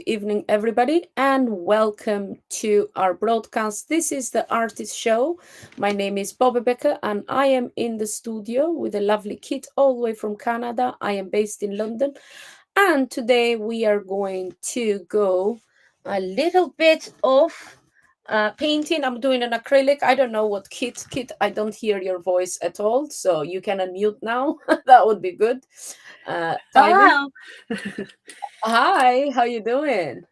evening, everybody, and welcome to our broadcast. This is the Artist Show. My name is Bobbi Becker, and I am in the studio with a lovely Kit all the way from Canada. I am based in London, and today we are going to go a little bit of painting. I'm doing an acrylic. I don't know what Kit, I don't hear your voice at all, so you can unmute now. That would be good. Timing. Hello. Hi, how you doing?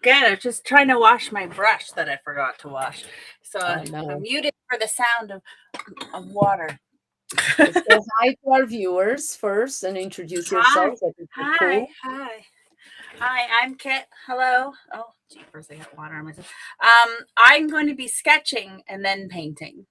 Good. I was just trying to wash my brush that I forgot to wash. So Oh I'm no. muted for the sound of water. Let's say hi to our viewers first and introduce Hi. yourself. That would be Hi. cool. Hi. Hi, I'm Kit. Hello. Oh, jeepers, I got water on myself. I'm going to be sketching and then painting.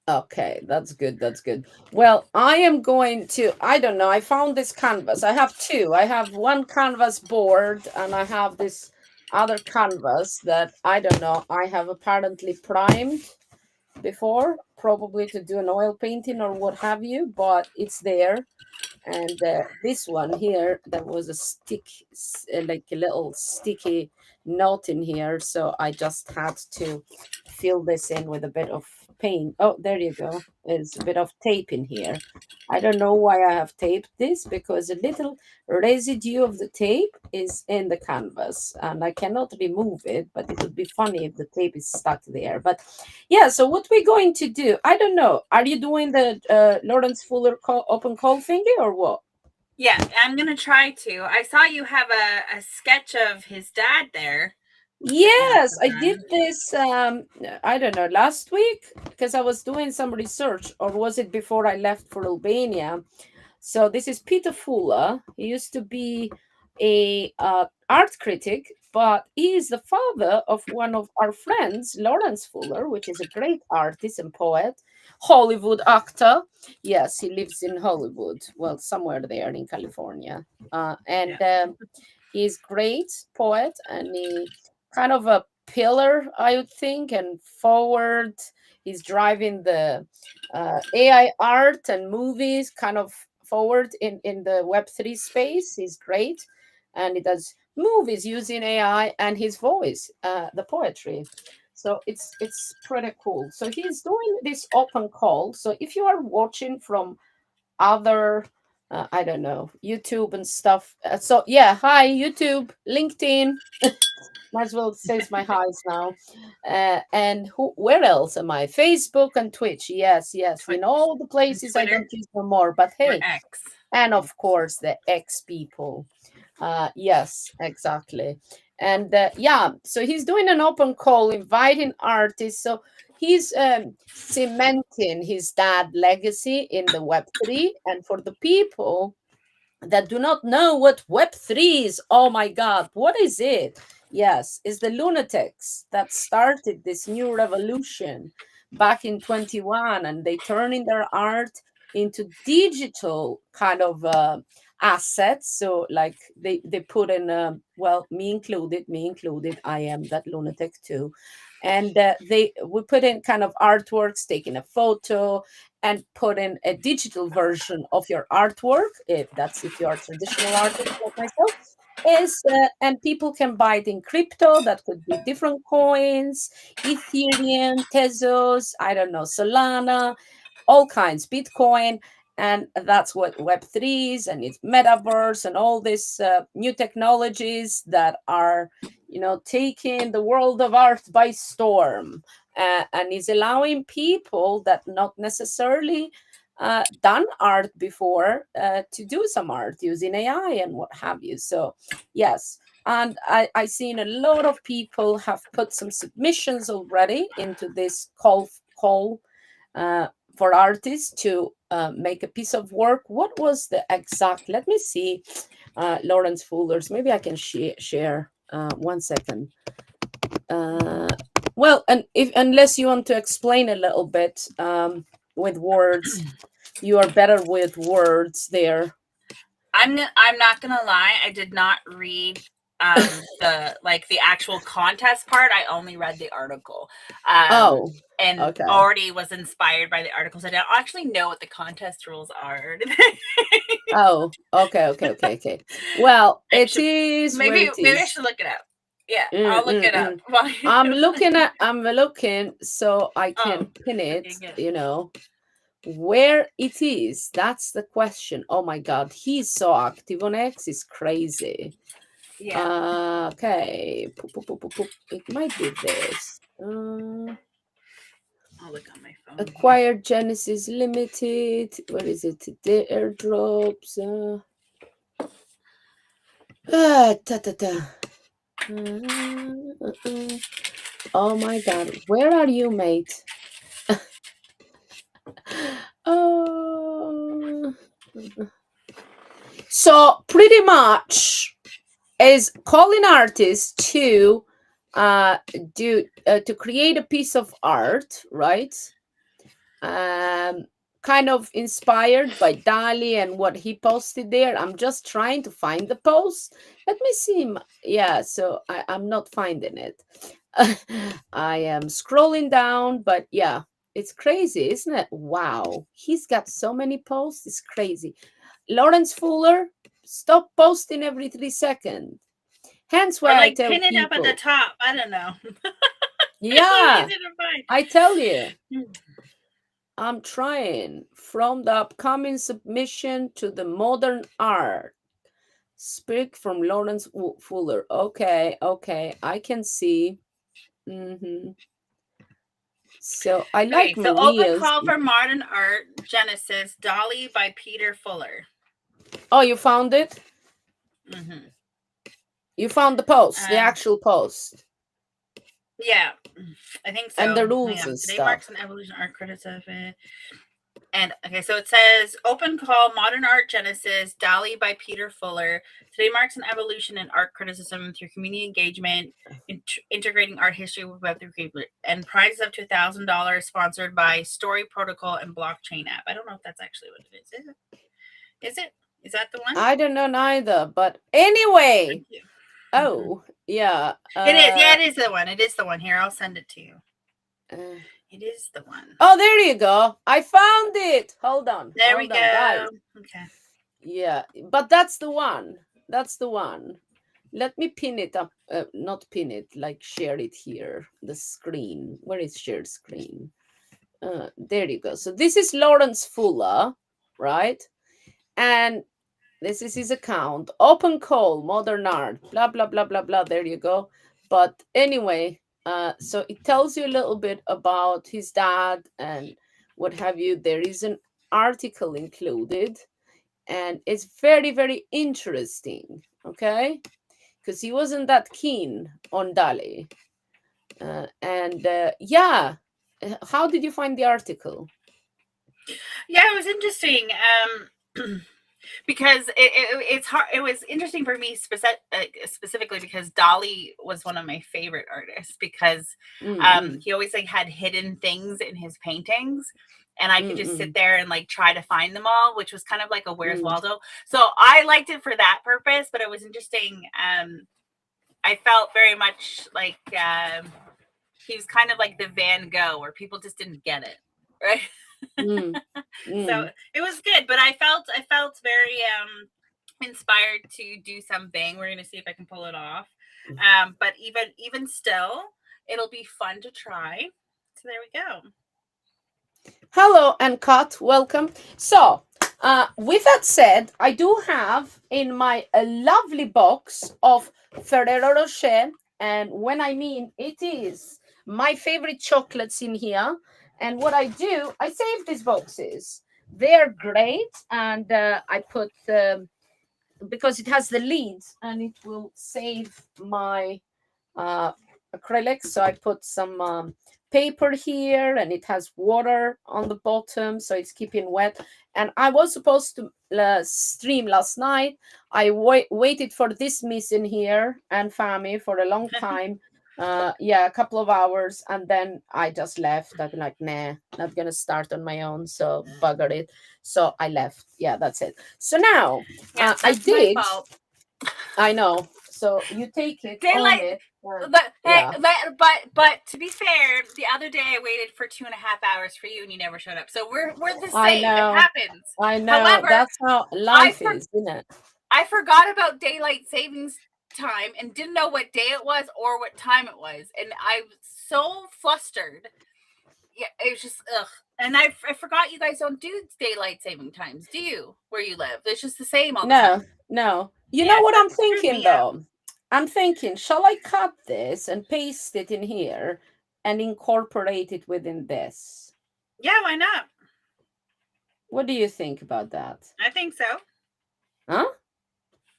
Okay, that's good. That's good. Well, I am going to, I don't know, I found this canvas. I have two. I have one canvas board and I have this other canvas that I don't know, I have apparently primed before, probably to do an oil painting or what have you, but it's there. And this one here, there was a like a little sticky note in here, so I just had to fill this in with a bit of paint. Oh, there you go. There's a bit of tape in here. I don't know why I have taped this, because a little residue of the tape is in the canvas and I cannot remove it, but it would be funny if the tape is stuck there. But yeah, so what we're going to do, I don't know. Are you doing the Lawrence Fuller open call thingy or what? Yeah, I'm going to try to. I saw you have a sketch of his dad there to pass Yes, I did around. this. I don't know, last week, because I was doing some research, or was it before I left for Albania? So this is Peter Fuller. He used to be a art critic, but he is the father of one of our friends, Lawrence Fuller, which is a great artist and poet, Hollywood actor. Yes, he lives in Hollywood, well, somewhere there in California, and Yes. he's great poet, and he kind of a pillar, I would think, and forward. He's driving the AI art and movies kind of forward in the Web3 space. He's great. And he does movies using AI and his voice, the poetry. So it's pretty cool. So he's doing this open call. So if you are watching from other I don't know, YouTube and stuff. So yeah, hi YouTube, LinkedIn. Might as well says my highs now. And where else am I? Facebook and Twitch. Yes, yes. In Twitch all the and places I Twitter don't use no more. But or hey, X. and of course the X people. Yes, exactly. And yeah, so he's doing an open call, inviting artists. So he's cementing his dad legacy in the Web3. And for the people that do not know what Web3 is, oh my God, what is it? Yes, it's the lunatics that started this new revolution back in 21, and they turning their art into digital kind of assets. So like they put in, well, me included, I am that lunatic too. And they we put in kind of artworks, taking a photo, and put in a digital version of your artwork, if you're a traditional artist like myself, is and people can buy it in crypto. That could be different coins, Ethereum, Tezos, I don't know, Solana, all kinds, Bitcoin. And that's what Web3 is, and it's metaverse and all these new technologies that are, taking the world of art by storm, and is allowing people that not necessarily done art before to do some art using AI and what have you. So, yes. And I seen a lot of people have put some submissions already into this call uh, for artists to make a piece of work. What was the exact? Let me see, Lawrence Fuller's. Maybe I can share. 1 second. Uh, well, and if unless you want to explain a little bit with words, you are better with words there. I'm not gonna lie. I did not read the actual contest part, I only read the article. Oh, And okay. already was inspired by the articles. I don't actually know what the contest rules are. Oh, okay, okay, okay, okay. Well, I it should is what maybe it maybe I is. should look it up. Yeah, Mm, I'll look mm, it up mm. while I'm looking so I Oh, can pin it, okay, good. you know, where it is. That's the question. Oh my God, he's so active on X. It's crazy. Yeah, Okay. It might be this. I'll look on my phone here. Acquired Genesis Limited. Where is it? The airdrops. Ta, ta, ta. Oh my God, where are you, mate? Oh. So pretty much is calling artists to do to create a piece of art, right? Um, kind of inspired by Dali and what he posted there. I'm just trying to find the post. Let me see. Yeah, so I'm not finding it. I am scrolling down, but yeah, it's crazy, isn't it? Wow, he's got so many posts. It's crazy. Lawrence Fuller, stop posting every 3 seconds. Hence Or why I like tell pin it up at the people, top. I don't know. It's so yeah, easy to find. I tell you, Hmm. I'm trying from the upcoming submission to the modern art. Speak from Lawrence Fuller. Okay, okay, I can see. Hmm. So I like Okay, so open Maria's. call for modern art, Genesis, Dolly by Peter Fuller. Oh, you found it? Mm-hmm. You found the post, the Um, actual post, yeah, I think and so. the Hang rules on. and Today marks stuff. an evolution art criticism. And okay, so it says open call, modern art Genesis, Dali by Peter Fuller. Today marks an evolution in art criticism through community engagement, integrating art history with Web3 and prizes up to $1,000, sponsored by Story Protocol and Blockchain app. I don't know if that's actually what it is. Is it? Is it? Is that the one? I don't know neither, but anyway. Thank you. Mm-hmm. Oh, yeah. It is. Yeah, it is the one. It is the one. Here, I'll send it to you. Uh, It is the one. oh, there you go. I found it. There we Hold on, guys. go. Okay. Yeah, but that's the one. That's the one. Let me pin it up. Not pin it, like share it here. The screen. Where is shared screen? There you go. So this is Lawrence Fuller, right? And this is his account. Open call, modern art, blah, blah, blah, blah, blah. There you go. But anyway, so it tells you a little bit about his dad and what have you. There is an article included, and it's very, very interesting. Okay. Because he wasn't that keen on Dali. Yeah, how did you find the article? Yeah, it was interesting. Because it's hard. It was interesting for me specifically because Dolly was one of my favorite artists because Mm-mm, he always like had hidden things in his paintings, and I could just sit mm-mm, there and like try to find them all, which was kind of like a Where's mm. Waldo. So I liked it for that purpose, but it was interesting. I felt very much like he was kind of like the Van Gogh, where people just didn't get it, right? Mm, So mm. it was good, but I felt very inspired to do something. We're gonna see if I can pull it off. But even still, it'll be fun to try. So there we go. Hello, and Kat, welcome. So, with that said, I do have in my lovely box of Ferrero Rocher, and when I mean it is my favorite chocolates in here. And what I do, I save these boxes. They're great, and I put because it has the leads, and it will save my uh, acrylics. So I put some paper here, and it has water on the bottom, so it's keeping wet. And I was supposed to stream last night. I waited for this miss in here and Fami for a long time. Yeah, a couple of hours, and then I just left. I've been like, nah, not gonna start on my own, so bugger it. So I left. Yeah, that's it. So now Yeah, I that's my did. fault. I know. So you take it on Daylight. it. But hey, Yeah. but to be fair, the other day I waited for 2.5 hours for you, and you never showed up. So we're the I same. It know. happens. I know. However, That's how I life for, is, isn't it? I forgot about daylight savings time and didn't know what day it was or what time it was, and I was so flustered. Yeah, it was just ugh. And I forgot you guys don't do daylight saving times, do you? Where you live, it's just the same all the No, time. no. You know Yeah, what that I'm screwed thinking me up. though? I'm thinking, shall I cut this and paste it in here and incorporate it within this? Yeah, why not? What do you think about that? I think so. Huh?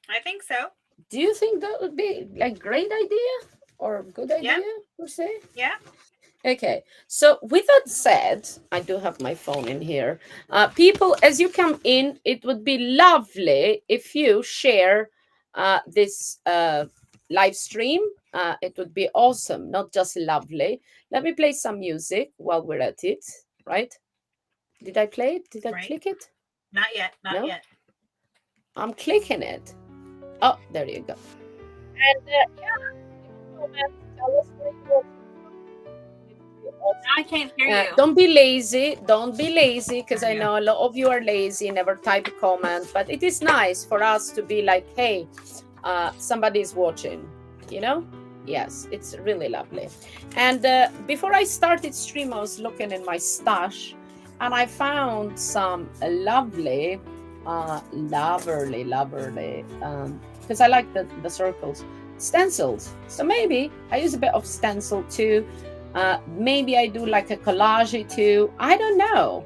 I think so. Do you think that would be like great idea or good idea per se? Yeah. Okay, so with that said, I do have my phone in here. People, as you come in, it would be lovely if you share this live stream. It would be awesome, not just lovely. Let me play some music while we're at it, right? Did I play it? Did I Right. click it? Not yet. Not No? yet. I'm clicking it. Oh, there you go. And tell us where you are. I can't hear you. Don't be lazy. Don't be lazy, because There I you go. know a lot of you are lazy, never type a comment. But it is nice for us to be like, hey, somebody's watching, you know? Yes, it's really lovely. And before I started stream, I was looking in my stash and I found some lovely, because I like the circles, stencils. So maybe I use a bit of stencil too. Maybe I do like a collage too. I don't know.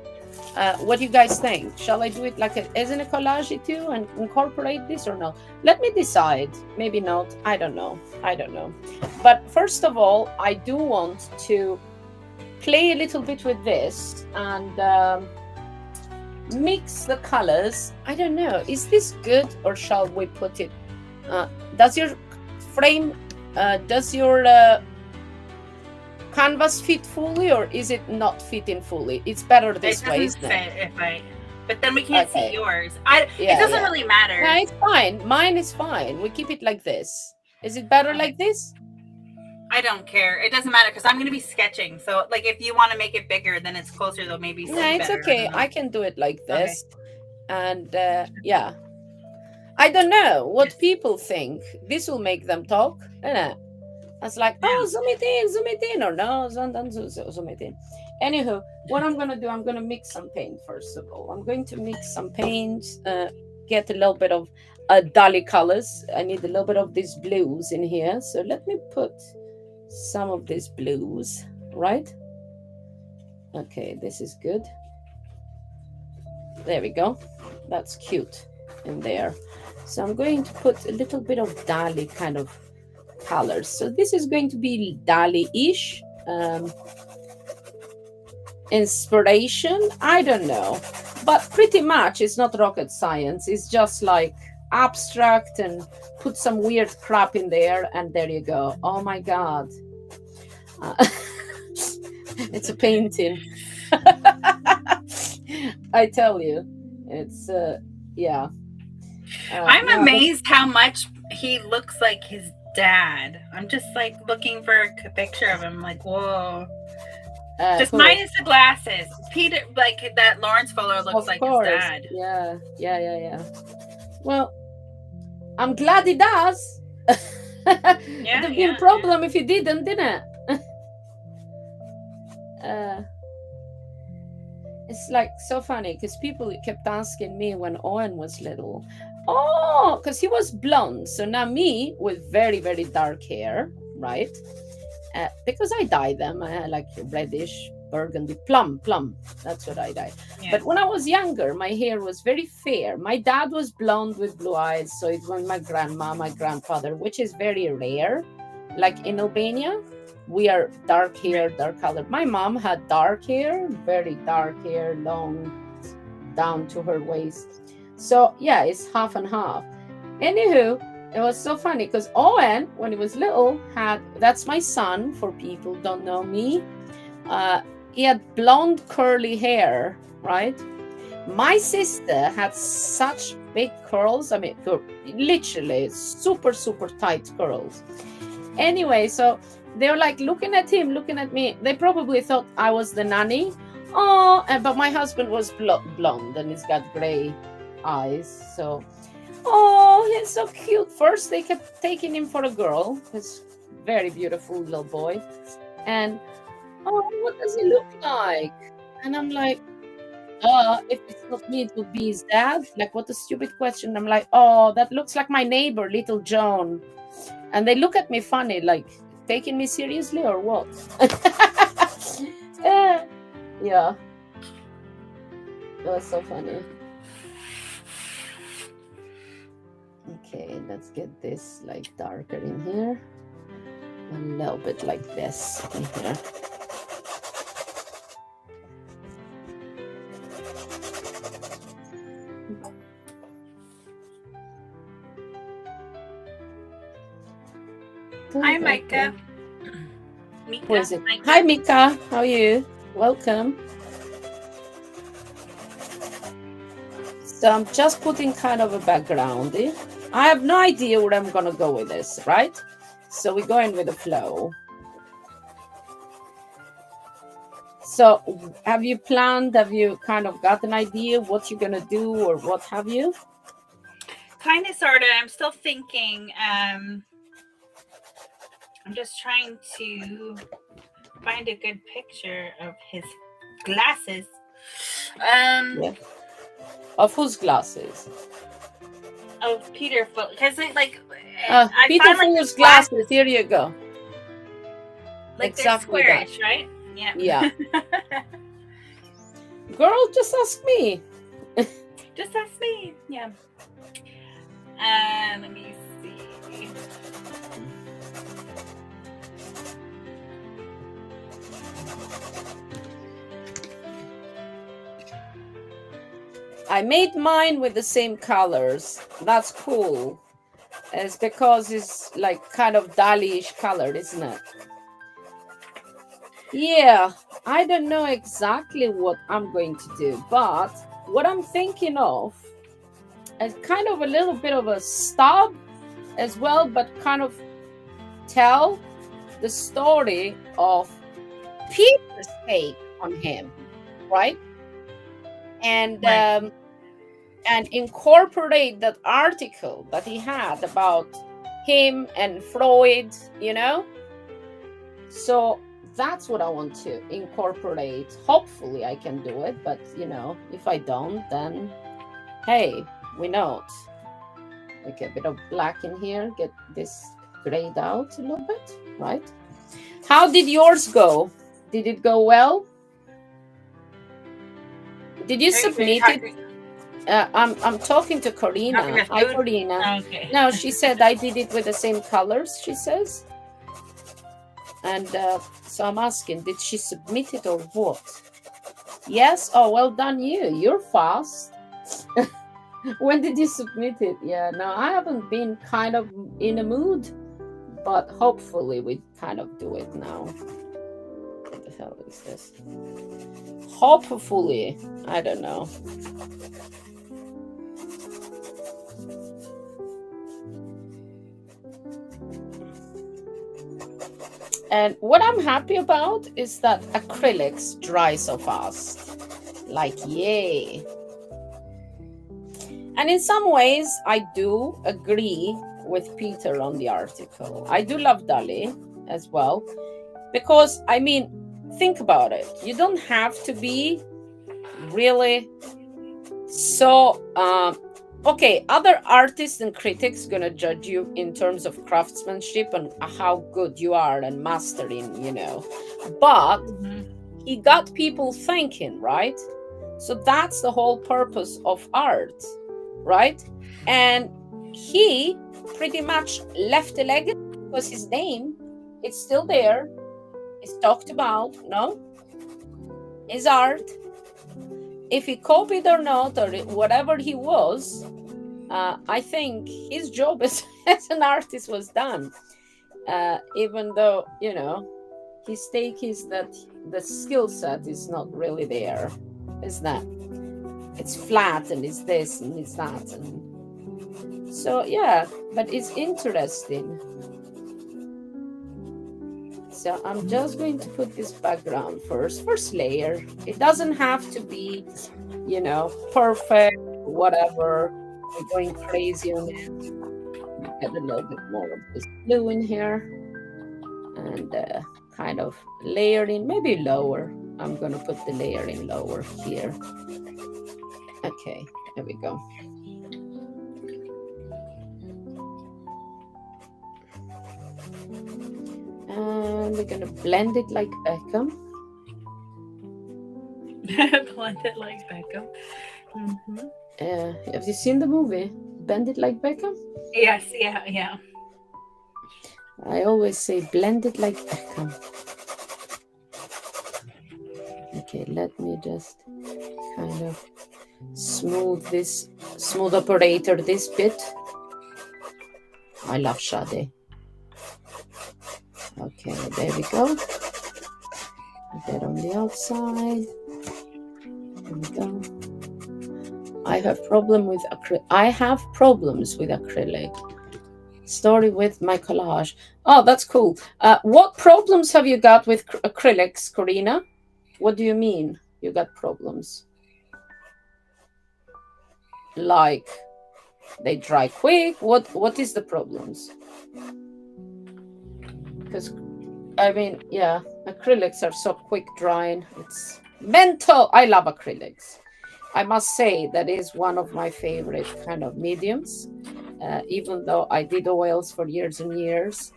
What do you guys think? Shall I do it like as in a collage too and incorporate this or no? Let me decide. Maybe not. I don't know. I don't know. But first of all, I do want to play a little bit with this and mix the colors. I don't know. Is this good or shall we put it? Does your frame? Does your canvas fit fully or is it not fitting fully? It's better this way, isn't it? But then we can't Okay. see yours. It doesn't really matter. No, it's fine. Mine is fine. We keep it like this. Is it better like this? I don't care. It doesn't matter because I'm going to be sketching. So, like, if you want to make it bigger, then it's closer. They'll maybe see No, it's better. okay. I can do it like this. And yeah. I don't know what people think. This will make them talk, isn't it? It's like, oh, zoom it in, or no, zoom it in. Anywho, what I'm gonna do, I'm gonna mix some paint first of all. I'm going to mix some paint, get a little bit of Dali colors. I need a little bit of these blues in here. So let me put some of these blues, right? Okay, this is good. There we go. That's cute in there. So I'm going to put a little bit of Dali kind of colors. So this is going to be Dali-ish inspiration. I don't know, but pretty much it's not rocket science. It's just like abstract and put some weird crap in there, and there you go. Oh my god, it's a painting. I tell you, it's yeah. I'm no, amazed how much he looks like his dad. I'm just like looking for a picture of him. Like, whoa. Just minus the glasses. Peter, like that Lawrence Fuller looks like his dad. Yeah. Well, I'm glad he does. It'd have been a problem if he didn't it? It's like so funny because people kept asking me when Owen was little, oh, because he was blonde. So now me with very, very dark hair, right? Because I dye them, I had like reddish, burgundy, plum. That's what I dye. Yeah. But when I was younger, my hair was very fair. My dad was blonde with blue eyes, so it was my grandma, my grandfather, which is very rare. Like in Albania, we are dark hair, dark color. My mom had dark hair, very dark hair, long down to her waist. So yeah, it's half and half. Anywho, it was so funny because Owen, when he was little, that's my son, for people who don't know me. He had blonde curly hair, right? My sister had such big curls. I mean, literally super, super tight curls. Anyway, so they're like looking at him, looking at me. They probably thought I was the nanny. Oh, but my husband was blonde and he's got gray eyes. So, oh, he's so cute. First, they kept taking him for a girl. This very beautiful little boy. And, oh, what does he look like? And I'm like, if it's not me, it would be his dad. Like, what a stupid question. I'm like, oh, that looks like my neighbor, little John. And they look at me funny, like, taking me seriously or what? Yeah. That was so funny. Okay, let's get this like darker in here. A little bit like this in here. Hi, Micah. Who is it? Hi, Mika. How are you? Welcome. So I'm just putting kind of a background in. I have no idea where I'm gonna go with this, right? So we're going with the flow. So have you planned? Have you kind of got an idea what you're gonna do or what have you? Kind of, sort of. I'm still thinking. I'm just trying to find a good picture of his glasses. Yeah. Of whose glasses? Of Peter Fuller, because like Peter Fuller's glasses. Here you go. Like exactly they're squarish, right? Yeah. Yeah. Girl, just ask me. Just ask me. Yeah. Let me see. I made mine with the same colors. That's cool. It's because it's like kind of Dali-ish colored, isn't it? Yeah, I don't know exactly what I'm going to do, but what I'm thinking of is kind of a little bit of a stub as well, but kind of tell the story of Peter's take on him, right? And Right. And incorporate that article that he had about him and Freud, you know? So that's what I want to incorporate. Hopefully I can do it, but you know, if I don't, then hey, we know it. Like a bit of black in here, get this grayed out a little bit, right? How did yours go? Did it go well? Did you submit it? I'm talking to Corina. Hi, Corina. Okay. No, she said I did it with the same colors, she says. And so I'm asking, did she submit it or what? Yes? Oh, well done you. You're fast. When did you submit it? Yeah, no, I haven't been kind of in a mood, but hopefully we kind of do it now. What the hell is this? Hopefully. I don't know. And what I'm happy about is that acrylics dry so fast. Like, yay. And in some ways, I do agree with Peter on the article. I do love Dali as well. Because, I mean, think about it. You don't have to be really so... okay, other artists and critics gonna judge you in terms of craftsmanship and how good you are and mastering, you know. But he got people thinking, right? So that's the whole purpose of art, right? And he pretty much left a legacy because his name, it's still there. It's talked about, no? His art. If he copied or not, or whatever he was, I think his job as an artist was done. Even though, you know, his take is that the skill set is not really there, is that? it's flat and it's this and it's that. And so, yeah, but it's interesting. So I'm just going to put this background first layer. It doesn't have to be, perfect, whatever. We're going crazy on it. Get a little bit more of this blue in here and kind of layering, maybe lower. I'm going to put the layering lower here. Okay, there we go. And we're going to blend it like Beckham. Blend it like Beckham. Have you seen the movie Bend It Like Beckham? Yes, yeah. I always say blend it like Beckham. Okay, let me just kind of smooth operator this bit. I love Shade. Okay, there we go. That on the outside. There we go. I have problems with acrylic. Story with my collage. Oh, that's cool. What problems have you got with acrylics, Corina? What do you mean you got problems? Like they dry quick? What is the problems? Because I mean, yeah, acrylics are so quick drying. It's mental. I love acrylics. I must say that is one of my favorite kind of mediums. Even though I did oils for years and years,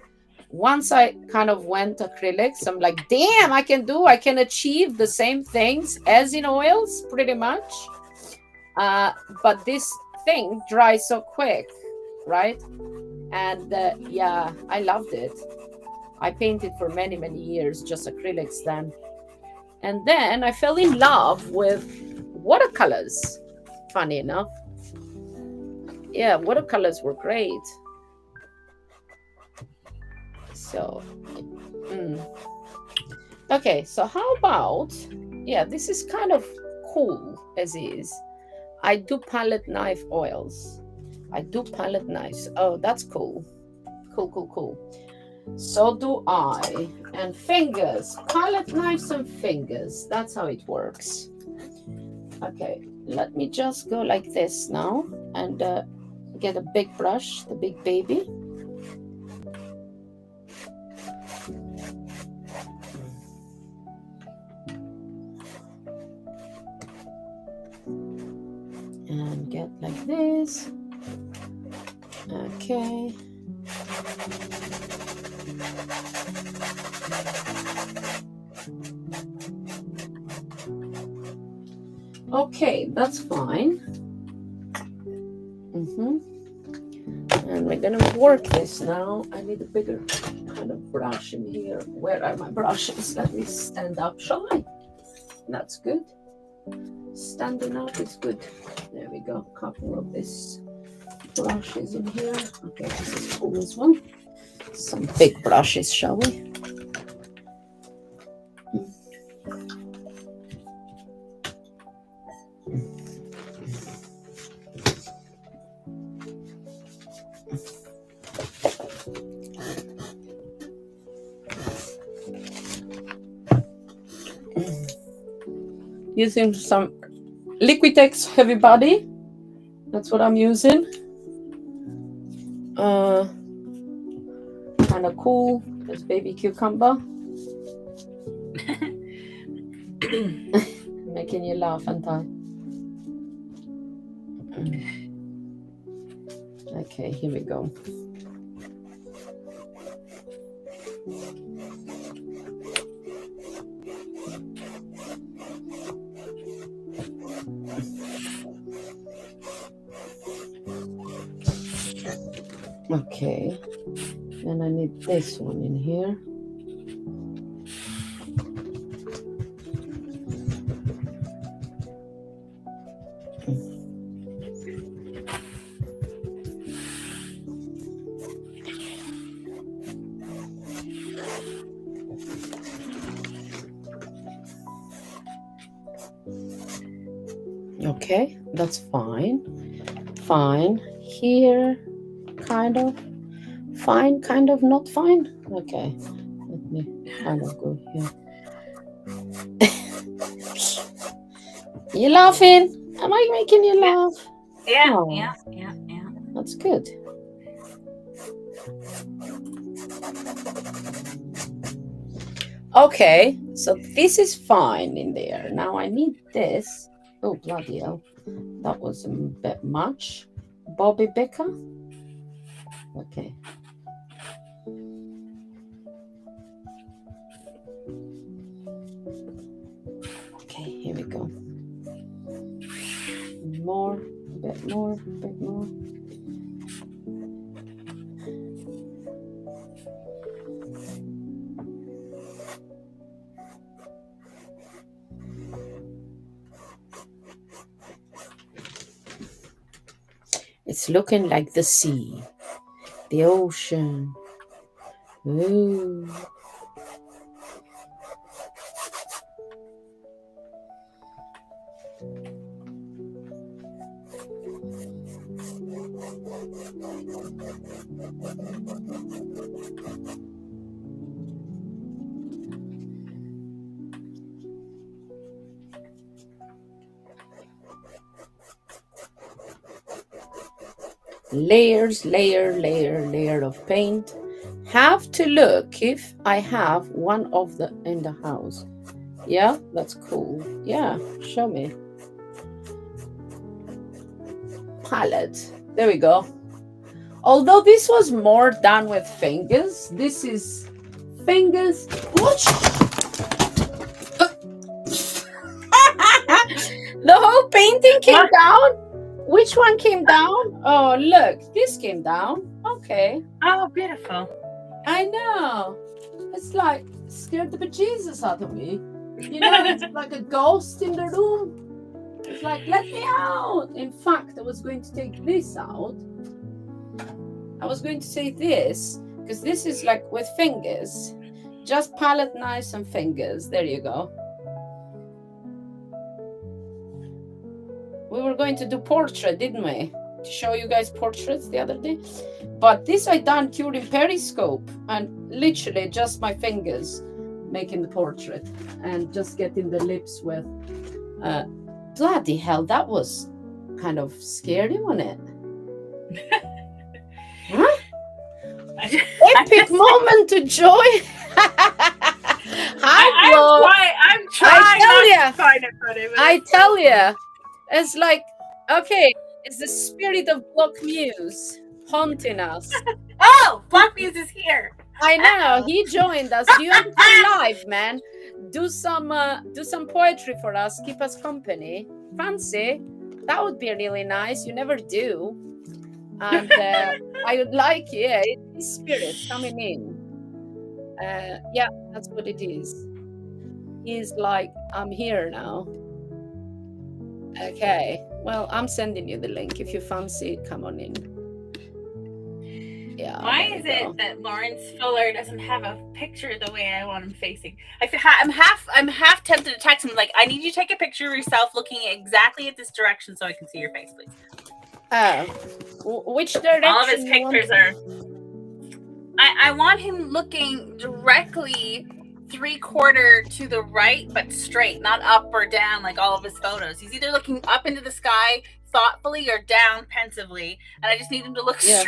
once I kind of went acrylics, I'm like, damn, I can achieve the same things as in oils pretty much. But this thing dries so quick, right? And yeah, I loved it. I painted for many, many years, just acrylics then. And then I fell in love with watercolors, funny enough. Yeah, watercolors were great. So, okay, so how about, yeah, this is kind of cool as is. I do palette knife oils. I do palette knives. Oh, that's cool. Cool. So do I. And fingers, palette knives and fingers. That's how it works. Okay, let me just go like this now and get a big brush, the big baby. And get like this. Okay. Okay, that's fine. And we're gonna work this now. I need a bigger kind of brush in here. Where are my brushes? Let me stand up, shall I? That's good. Standing up is good. There we go. A couple of these brushes in here. Okay, this is cool as well. Some big brushes, shall we? Using some Liquitex Heavy Body. That's what I'm using. Kind of cool. There's baby cucumber. Making you laugh, aren't I? Okay, here we go. Okay, and I need this one in here. Okay, that's fine. Fine. Here, kind of. Fine, kind of not fine. Okay, let me kind of go here. You laughing? Am I making you Yeah. laugh? Yeah, Oh, yeah, yeah, yeah. that's good. Okay, so this is fine in there. Now I need this. Oh, bloody hell. That was a bit much. Bobby Becker. Okay. Okay, here we go. More, a bit more, a bit more. It's looking like the sea, the ocean. Ooh. Layers, layer of paint. Have to look if I have one of the in the house. Yeah, that's cool. Yeah, show me. Palette. There we go. Although this was more done with fingers, this is fingers. The whole painting came down. Which one came down? Oh, look, this came down. Okay. Oh, beautiful. I know. It's like scared the bejesus out of me. You know, it's like a ghost in the room. It's like, let me out. In fact, I was going to take this out. I was going to say this, because this is like with fingers. Just palette knives and fingers. There you go. We were going to do portrait, didn't we? To show you guys portraits the other day. But this I done during Periscope, and literally just my fingers making the portrait and just getting the lips with. Bloody hell, that was kind of scary, wasn't it? Huh? Epic moment to joy. Hi, Flo. I'm trying not to find it funny. I tell you, it's like, okay, it's the spirit of Block Muse haunting us. Oh, Block Muse is here. I know. He joined us. Do you want to come live, man? Do some poetry for us. Keep us company. Fancy? That would be really nice. You never do. And I would like, yeah, it's spirit coming in. Yeah, that's what it is. He's like, I'm here now. Okay. Well, I'm sending you the link. If you fancy it, come on in. Yeah. Why is it that Lawrence Fuller doesn't have a picture the way I want him facing? I'm half tempted to text him like, I need you to take a picture of yourself looking exactly at this direction so I can see your face, please. Oh, which direction? All of his pictures are. I want him looking directly 3/4 to the right, but straight, not up or down like all of his photos. He's either looking up into the sky thoughtfully or down pensively, and I just need him to look straight.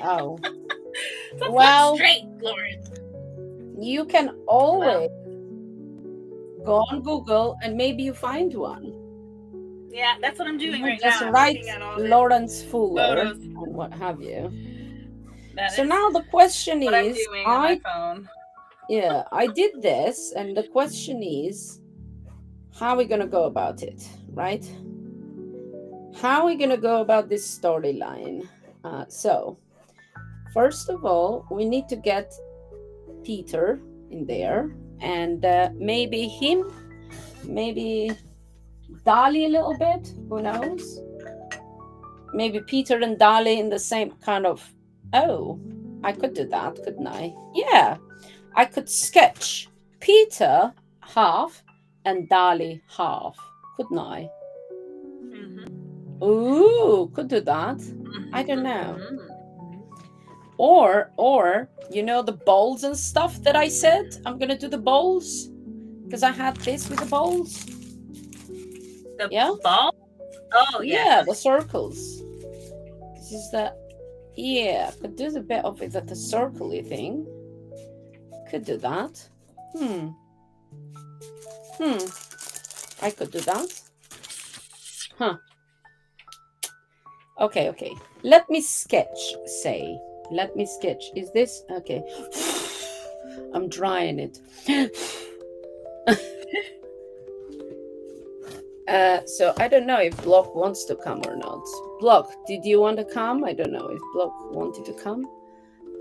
Oh, so well, straight, Lawrence. You can always go on Google and maybe you find one. Yeah, that's what I'm doing right now. Just write Lawrence Fuller and what have you. So now the question is, I'm doing on my phone. Yeah, I did this, and the question is, how are we gonna go about it, right? How are we gonna go about this storyline? So, first of all, we need to get Peter in there, and maybe him, maybe Dali a little bit, who knows? Maybe Peter and Dali in the same kind of, oh, I could do that, couldn't I? Yeah, I could sketch Peter half and Dali half. couldn't I? Mm-hmm. Ooh, could do that. I don't know. Or you know the bowls and stuff that I said I'm gonna do the bowls because I had this with the bowls. The Yeah, ball? Oh, yes. yeah, the circles. This is the yeah. Could do a bit of it at the circly thing. Could do that. Hmm. I could do that. Huh. Okay. Let me sketch. Say. Let me sketch. Is this okay? I'm drying it. So I don't know if Block wants to come or not. Block, did you want to come? I don't know if Block wanted to come.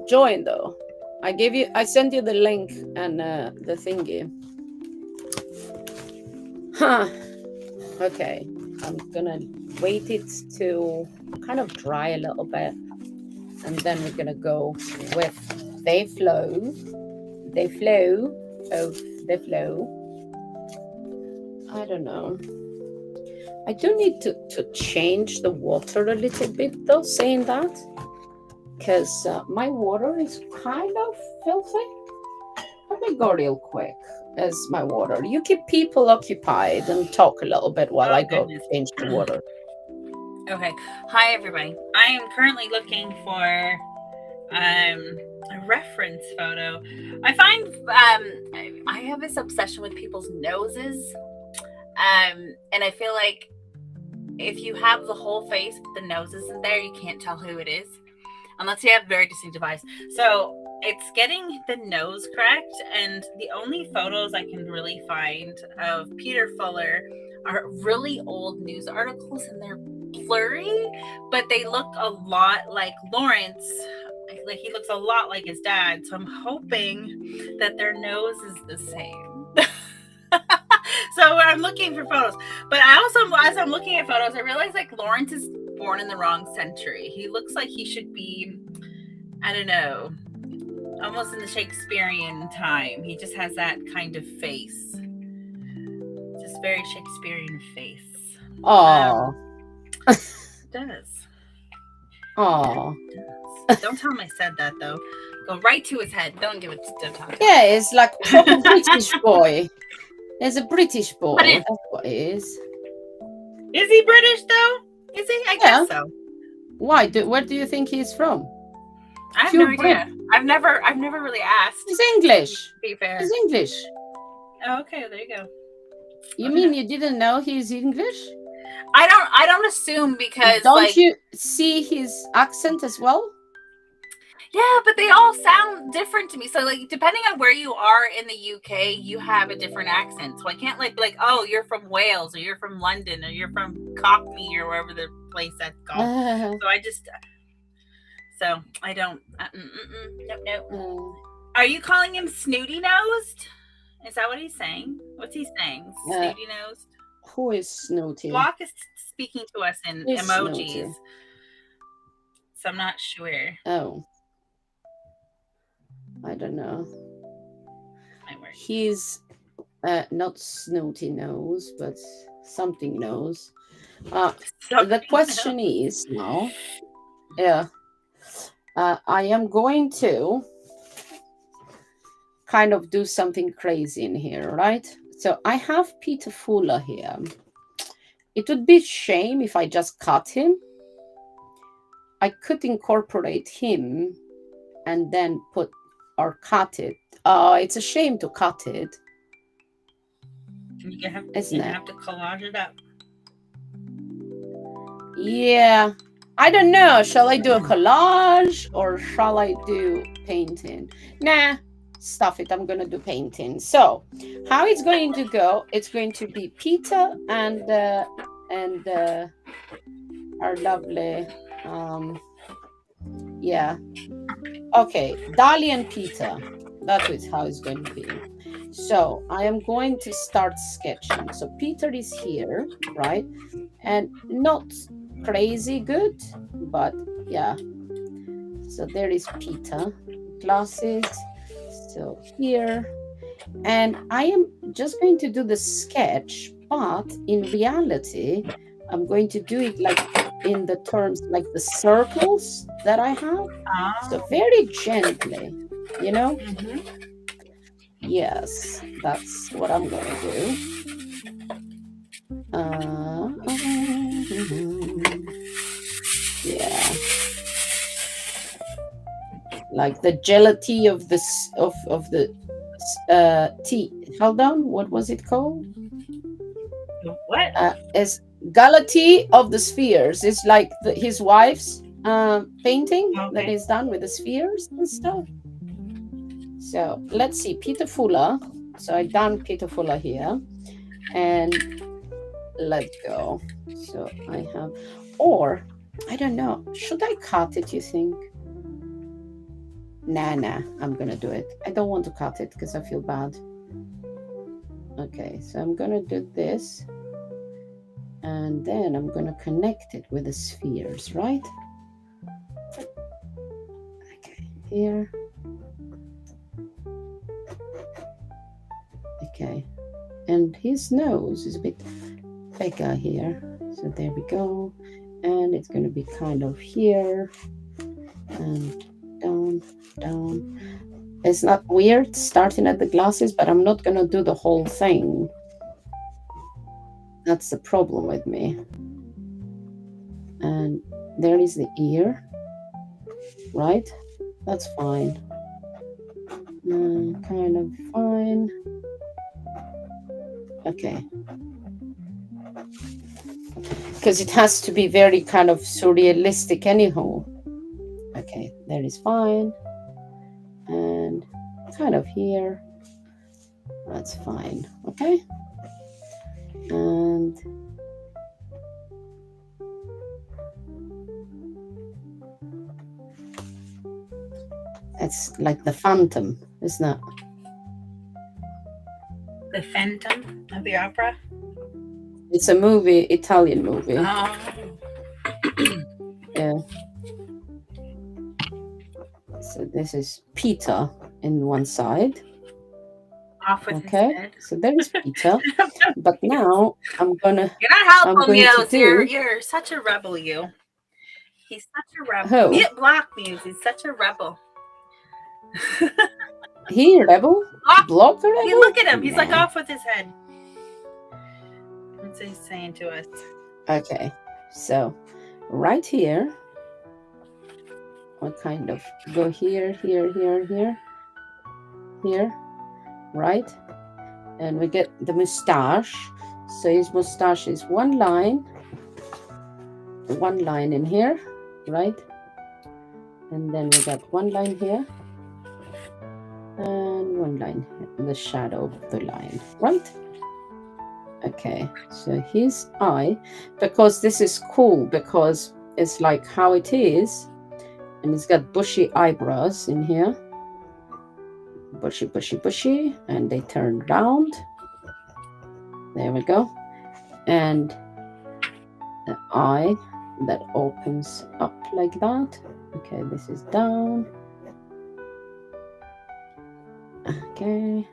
Join though. I sent you the link and the thingy. Huh. Okay. I'm gonna wait it to kind of dry a little bit. And then we're gonna go with They Flow. They Flow. Oh, They Flow. I don't know. I do need to change the water a little bit though, saying that. Because my water is kind of filthy. Let me go real quick as my water. You keep people occupied and talk a little bit while I go change the water. Okay. Hi, everybody. I am currently looking for a reference photo. I find I have this obsession with people's noses. And I feel like if you have the whole face, but the nose isn't there, you can't tell who it is. Unless you have very distinctive eyes. So it's getting the nose correct. And the only photos I can really find of Peter Fuller are really old news articles, and they're blurry, but they look a lot like Lawrence. Like he looks a lot like his dad. So I'm hoping that their nose is the same. So I'm looking for photos. But I also, as I'm looking at photos, I realize like Lawrence is born in the wrong century. He looks like he should be, I don't know, almost in the Shakespearean time. He just has that kind of face. Just very Shakespearean face. Oh. It does. Oh. Don't tell him I said that though. Go right to his head. Don't give it to Tom. Yeah, it's like proper British boy. There's a British boy. That's what it is. Is he British though? Is he? I guess so. Why? Where do you think he's from? I have no idea. I've never really asked. He's English. To be fair. He's English. Oh, okay, there you go. You mean you didn't know he's English? I don't assume because don't you see his accent as well? Yeah, but they all sound different to me. So like depending on where you are in the UK, you have a different accent. So I can't like be like, oh, you're from Wales or you're from London or you're from Cockney or wherever the place that's called. So I don't. Nope. Are you calling him snooty nosed? Is that what he's saying? What's he saying? Snooty nosed? Who is snooty? Block is speaking to us in emojis. Snooty? So I'm not sure. Oh. I don't know. He's not snooty nose, but something nose. The question is now. Yeah. I am going to kind of do something crazy in here, right? So I have Peter Fuller here. It would be a shame if I just cut him. I could incorporate him and then put or cut it. It's a shame to cut it. You have to collage it up. Yeah. I don't know. Shall I do a collage or shall I do painting? Nah, stuff it. I'm going to do painting. So, how it's going to go, it's going to be Peter and our lovely, yeah. Okay, Dali and Peter. That is how it's going to be. So I am going to start sketching. So Peter is here, right? And not crazy good, but yeah. So there is Peter. Glasses. So here. And I am just going to do the sketch But in reality, I'm going to do it like in the terms like the circles that I have. So Oh. very gently, you know? Mm-hmm. Yes, that's what I'm gonna do. Uh, yeah, like the gelatine of this of the tea. Hold on, what was it called? What? Is Galati of the spheres. It's like his wife's painting that Okay. is done with the spheres and stuff. So let's see, Peter Fuller. So I done Peter Fuller here, and let's go. So I have, or I don't know. Should I cut it? You think? Nah. I'm gonna do it. I don't want to cut it because I feel bad. Okay, so I'm gonna do this, and then I'm gonna connect it with the spheres, right? Okay, here. Okay, and his nose is a bit bigger here. So there we go. And it's going to be kind of here and down. It's not weird starting at the glasses, but I'm not going to do the whole thing. That's the problem with me. And there is the ear, right? That's fine. Kind of fine. Okay. Because it has to be very kind of surrealistic anyhow. Okay, that is fine. And kind of here. That's fine. Okay. And it's like the Phantom, isn't it? The Phantom of the Opera. It's a movie, Italian movie. Oh. Yeah. So this is Peter in one side. Off with Okay. his head. So there is Peter. But now I'm gonna. You're not helping I'm going to Muse. do. You're such a rebel, you. He's such a rebel. Who? Mute block Muse. He's such a rebel. He rebel? Block the rebel? Hey, look at him. He's like Nah. off with his head. That's what he's saying to us. Okay. So right here, I'll kind of go here, right? And we get the mustache. So his mustache is one line in here, right? And then we got one line here and one line here in the shadow of the line, right? Okay, so his eye, because this is cool because it's like how it is, and it's got bushy eyebrows in here, bushy, and they turn round. There we go. And the eye that opens up like that. Okay, this is down. Okay.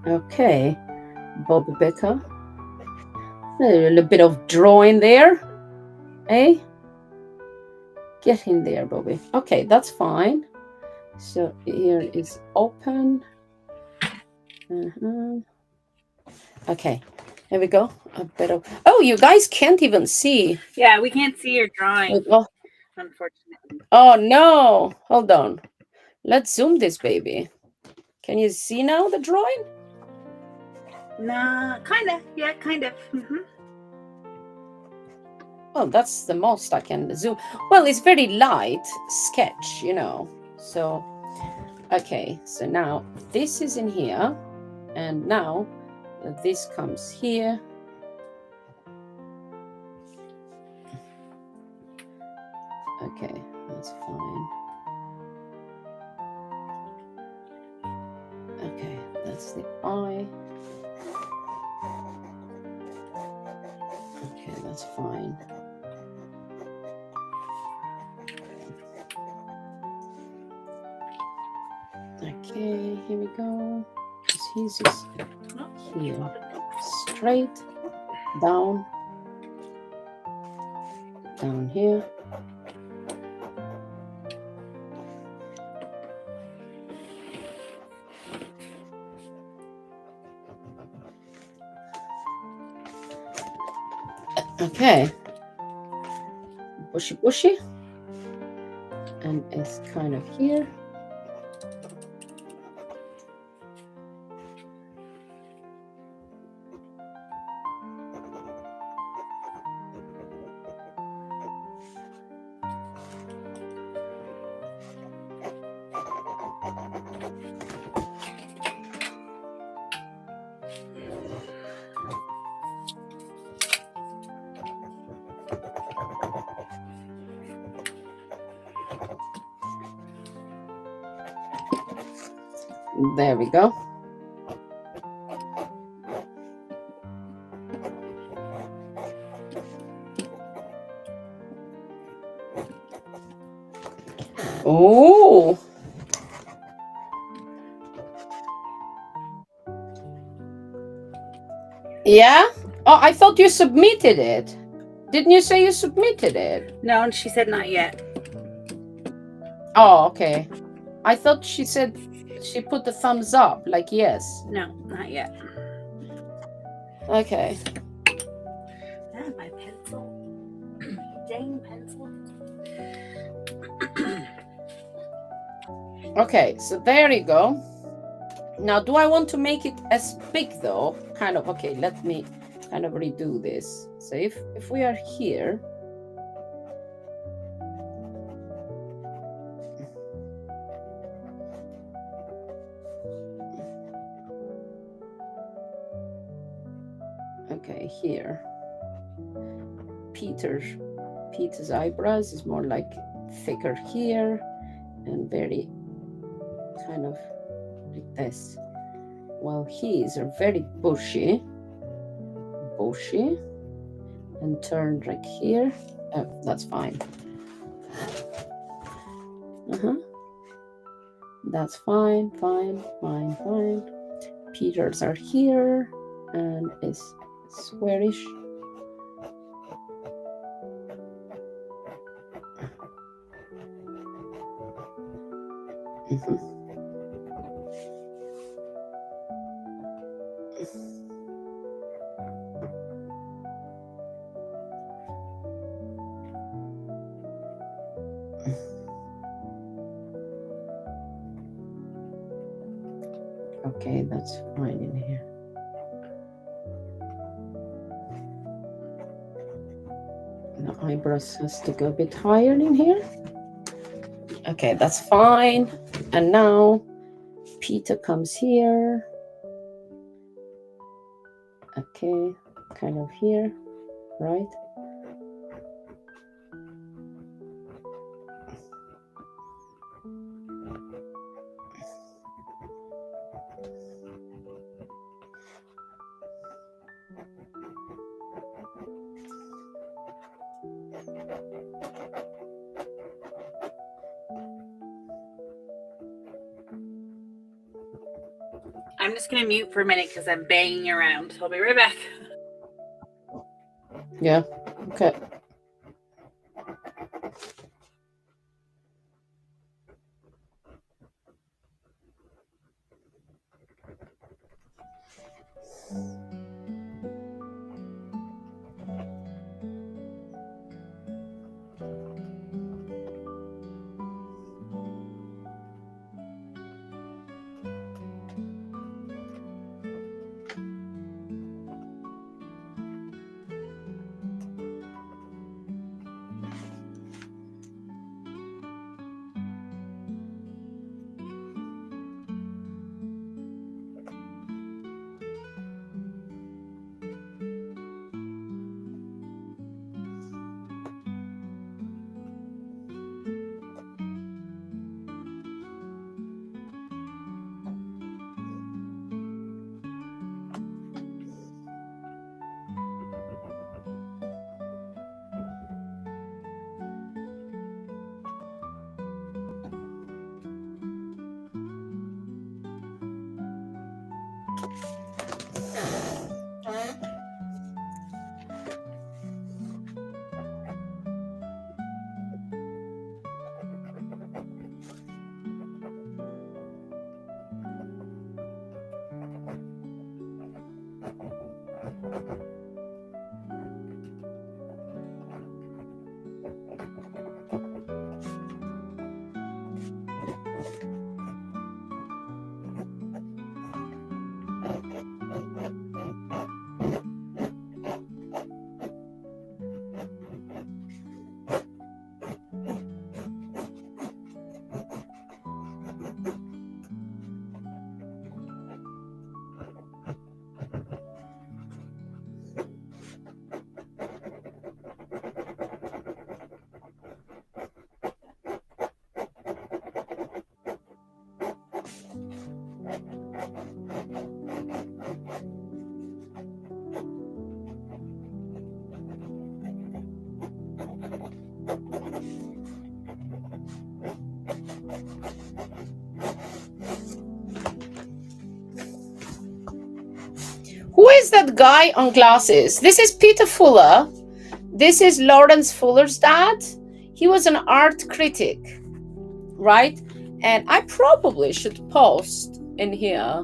Okay, Bobby Becker. A little bit of drawing there, eh? Get in there, Bobby. Okay, that's fine. So here is open. Okay, here we go. A bit of. Oh, you guys can't even see. Yeah, we can't see your drawing, unfortunately. Oh no! Hold on. Let's zoom this baby. Can you see now the drawing? Nah, kind of. Yeah, kind of. Well, that's the most I can zoom. Well, it's very light sketch, you know. So, okay. So now this is in here, and now this comes here. Okay, that's fine. Okay, that's the eye. That's fine. Okay, here we go. He's just here. Straight down. Down here. Okay. Bushy, bushy. And it's kind of here. There we go. Oh. Yeah? Oh, I thought you submitted it. Didn't you say you submitted it? No, and she said not yet. Oh, okay. I thought she said she put the thumbs up, like yes. No, not yet. Okay. Ah, my pencil. Dang pencil. Okay, so there you go. Now, do I want to make it as big though? Kind of, okay, let me kind of redo this. So if we are here, okay, here, Peter's eyebrows is more like thicker here and very kind of like this. Well, his are very bushy and turned like here. Oh, that's fine. That's fine. Peter's are here and is squarish. Okay, that's fine in here. The eyebrows has to go a bit higher in here. Okay, that's fine. And now Peter comes here. Okay, kind of here, right? I'm just gonna mute for a minute because I'm banging around. I'll be right back. Yeah, okay. Who is that guy on glasses? This is Peter Fuller. This is Lawrence Fuller's dad. He was an art critic, right? And I probably should post in here.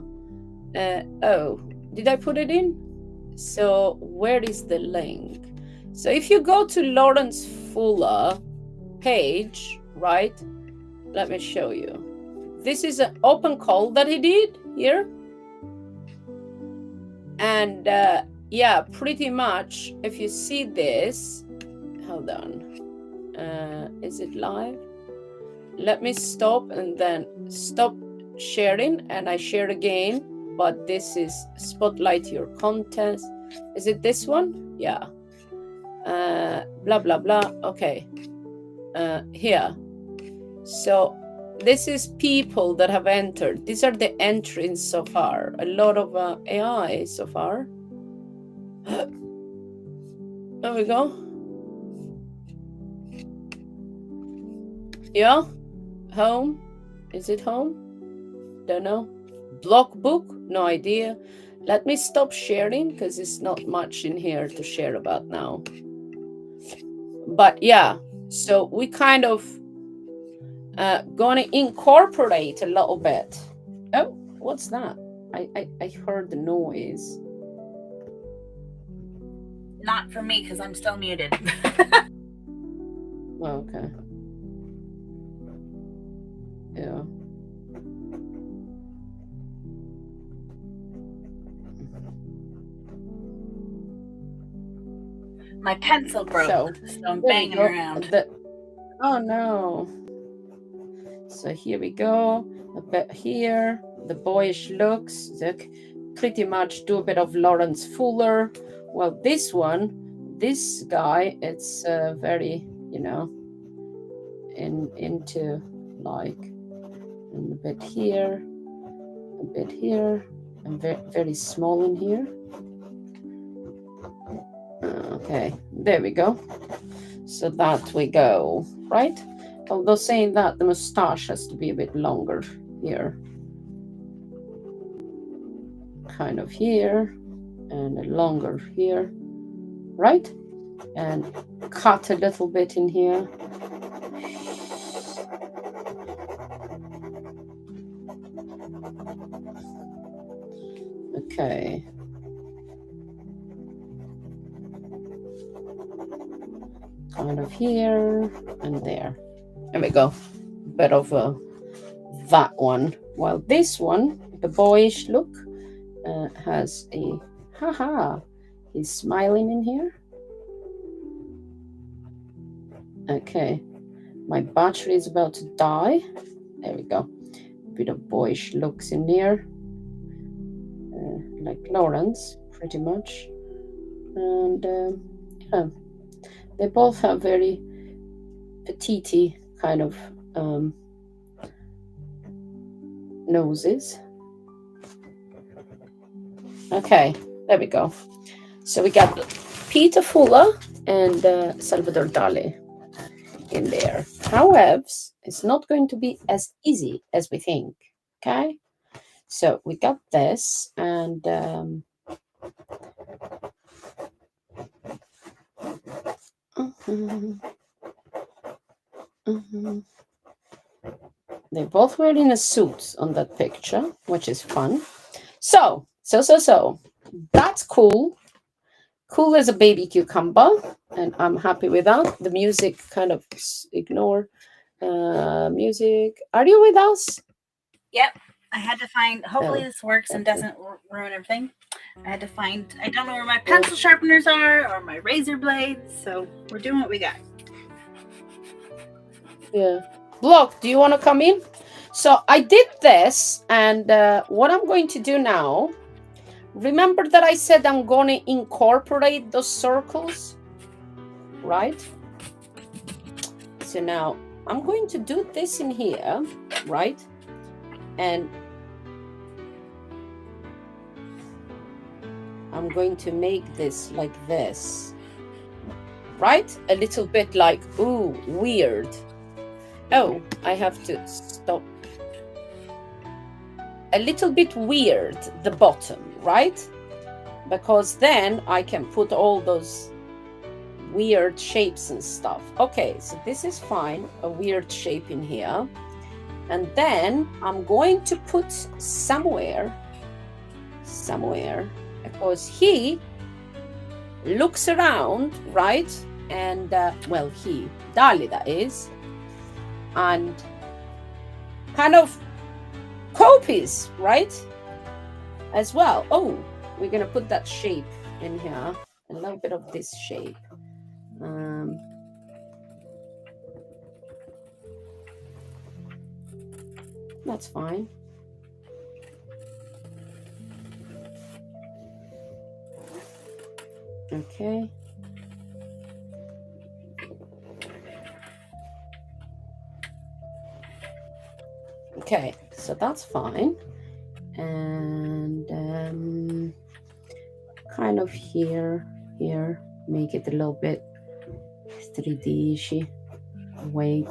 Oh, did I put it in? So where is the link? So if you go to Lawrence Fuller page, right? Let me show you. This is an open call that he did here. And yeah, pretty much if you see this, hold on. Is it live? Let me stop and then stop sharing, and I share again. But this is spotlight your contest. Is it this one? Yeah. Blah blah blah. Okay. Here. So this is people that have entered. These are the entries so far. A lot of AI so far. There we go. Yeah. Home. Is it home? Don't know. Block book? No idea. Let me stop sharing because it's not much in here to share about now. But yeah, so we kind of gonna incorporate a little bit. Oh, what's that? I heard the noise. Not for me because I'm still muted. Okay. Yeah. My pencil broke, so I'm banging around. Oh no. So here we go. A bit here. The boyish looks. Pretty much do a bit of Lawrence Fuller. Well, this guy, it's very, you know, into like, and a bit here, and very small in here. Okay, there we go. So that we go, right? Although saying that, the moustache has to be a bit longer here. Kind of here, and longer here, right? And cut a little bit in here. Okay. Kind of here and there. There we go. Bit of that one. While this one, the boyish look, has a haha. He's smiling in here. Okay. My battery is about to die. There we go. A bit of boyish looks in here. Like Lawrence, pretty much. And yeah. They both have very petite kind of noses. Okay, there we go. So we got Peter Fuller and Salvador Dali in there. However, it's not going to be as easy as we think. Okay, So we got this, and mhm, mhm. They're both wearing a suit on that picture, which is fun. So. That's cool. Cool as a baby cucumber, and I'm happy with that. The music kind of ignore music. Are you with us? Yep. I had to find, hopefully Oh, this works and okay. doesn't ruin everything. I had to find, I don't know where my Yeah. pencil sharpeners are or my razor blades, so we're doing what we got. Yeah. Block, do you want to come in? So I did this, and what I'm going to do now, remember that I said I'm going to incorporate those circles, right? So now I'm going to do this in here, right? And I'm going to make this like this, right? A little bit like, ooh, weird. Oh, I have to stop. A little bit weird, the bottom, right? Because then I can put all those weird shapes and stuff. Okay, so this is fine, a weird shape in here. And then I'm going to put somewhere, because he looks around, right? And, well, Dali that is, and kind of copies, right? As well. Oh, we're going to put that shape in here, a little bit of this shape. That's fine. Okay. Okay, so that's fine. And kind of here, make it a little bit 3D-ishy. Wait.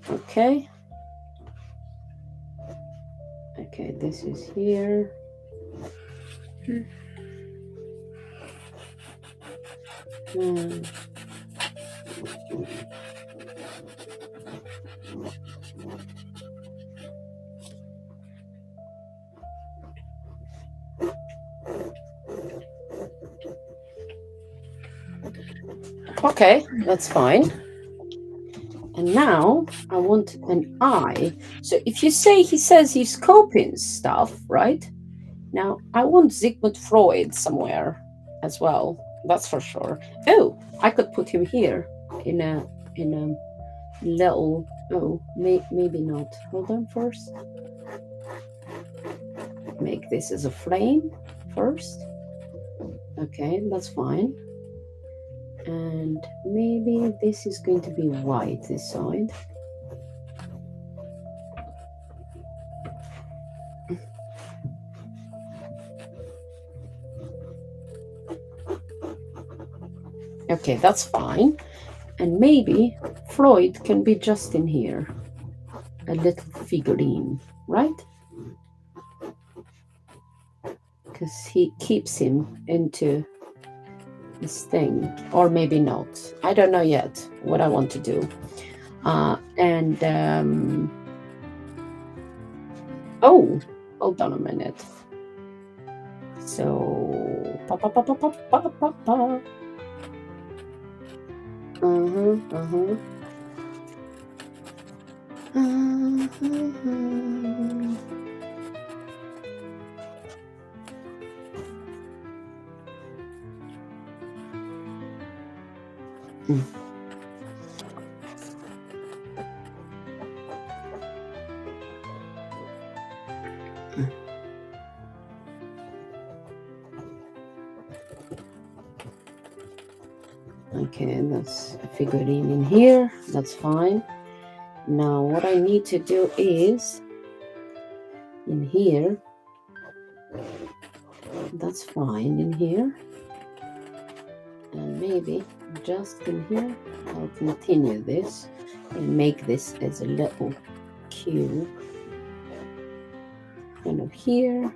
Okay. Okay, this is here. Hmm. Okay, that's fine. And now I want an eye. So if you say he says he's copying stuff, right? Now I want Sigmund Freud somewhere as well. That's for sure. Oh, I could put him here in a little. Oh, maybe not. Hold on first. Make this as a frame first. Okay, that's fine. And maybe this is going to be white this side. Okay, that's fine. And maybe Freud can be just in here. A little figurine, right? Because he keeps him into this thing. Or maybe not. I don't know yet what I want to do. Oh, hold on a minute. So, Okay, that's a figurine in here. That's fine. Now, what I need to do is in here. That's fine in here. And maybe just in here, I'll continue this and make this as a little cube. here.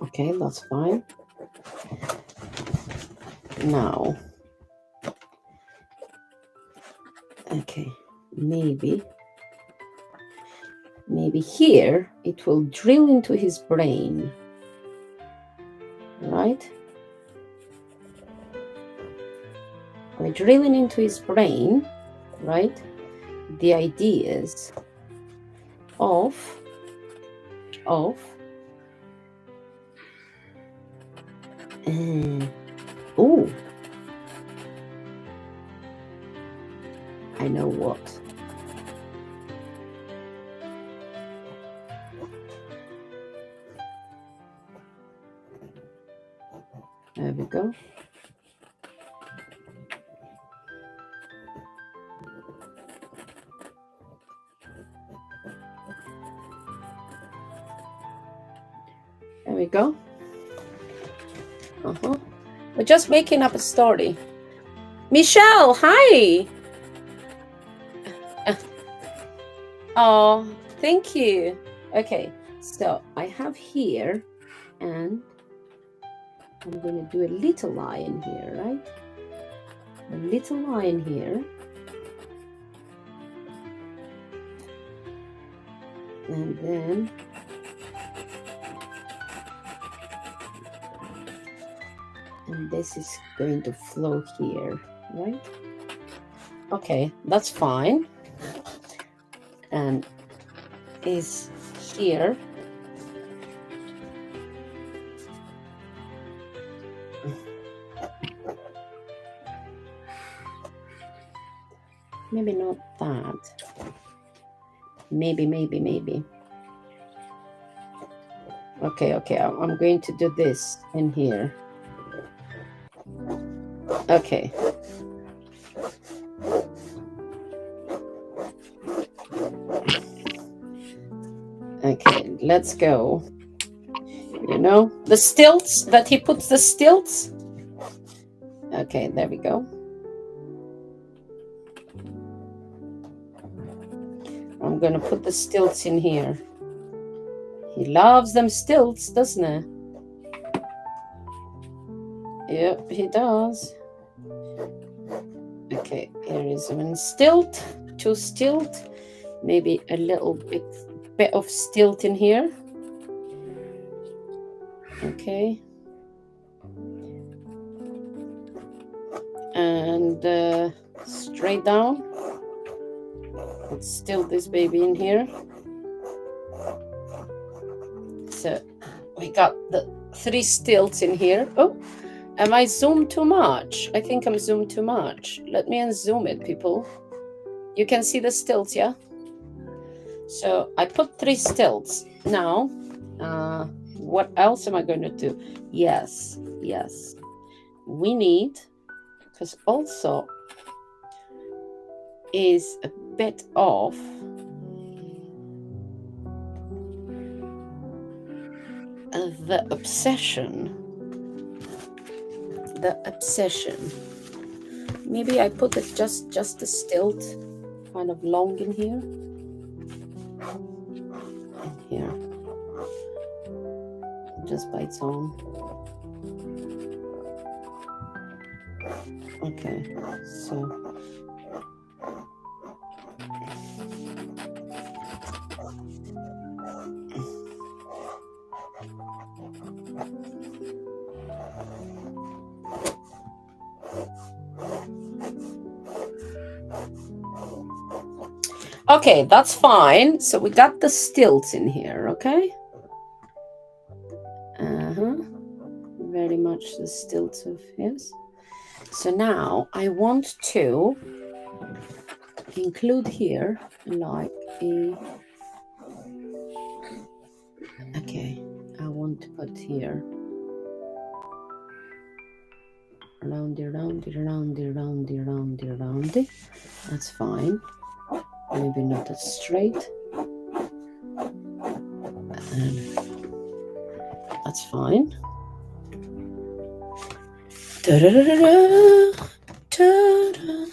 Okay, that's fine. Now, okay, maybe here it will drill into his brain, right? By drilling into his brain, right, the ideas of oh, I know what. There we go. There we go. We're just making up a story. Michelle, hi. Oh, thank you. Okay, so I have here, and I'm going to do a little line here, right? A little line here. And then this is going to flow here, right? Okay, that's fine. And is here. Maybe not that. Maybe. Okay, I'm going to do this in here. Okay. Okay, let's go. You know, the stilts that he puts the stilts. Okay, there we go. I'm gonna put the stilts in here. He loves them stilts, doesn't he? Yep, he does. Okay, here is one stilt, two stilt, maybe a little bit of stilt in here. Okay. And straight down. Let's stilt this baby in here. So we got the 3 stilts in here. Oh, am I zoomed too much? I think I'm zoomed too much. Let me unzoom it, people. You can see the stilts, yeah? So I put 3 stilts. Now, what else am I going to do? Yes. We need, because also is a bit of the obsession. Maybe I put it just a stilt kind of long in here. And here. Just by its own. Okay, so okay, that's fine. So we got the stilts in here, okay? Very much the stilts of his. So now I want to include here like a. Okay, I want to put here roundy. That's fine. Maybe not as straight. And that's fine. Da-da-da-da-da. Ta-da.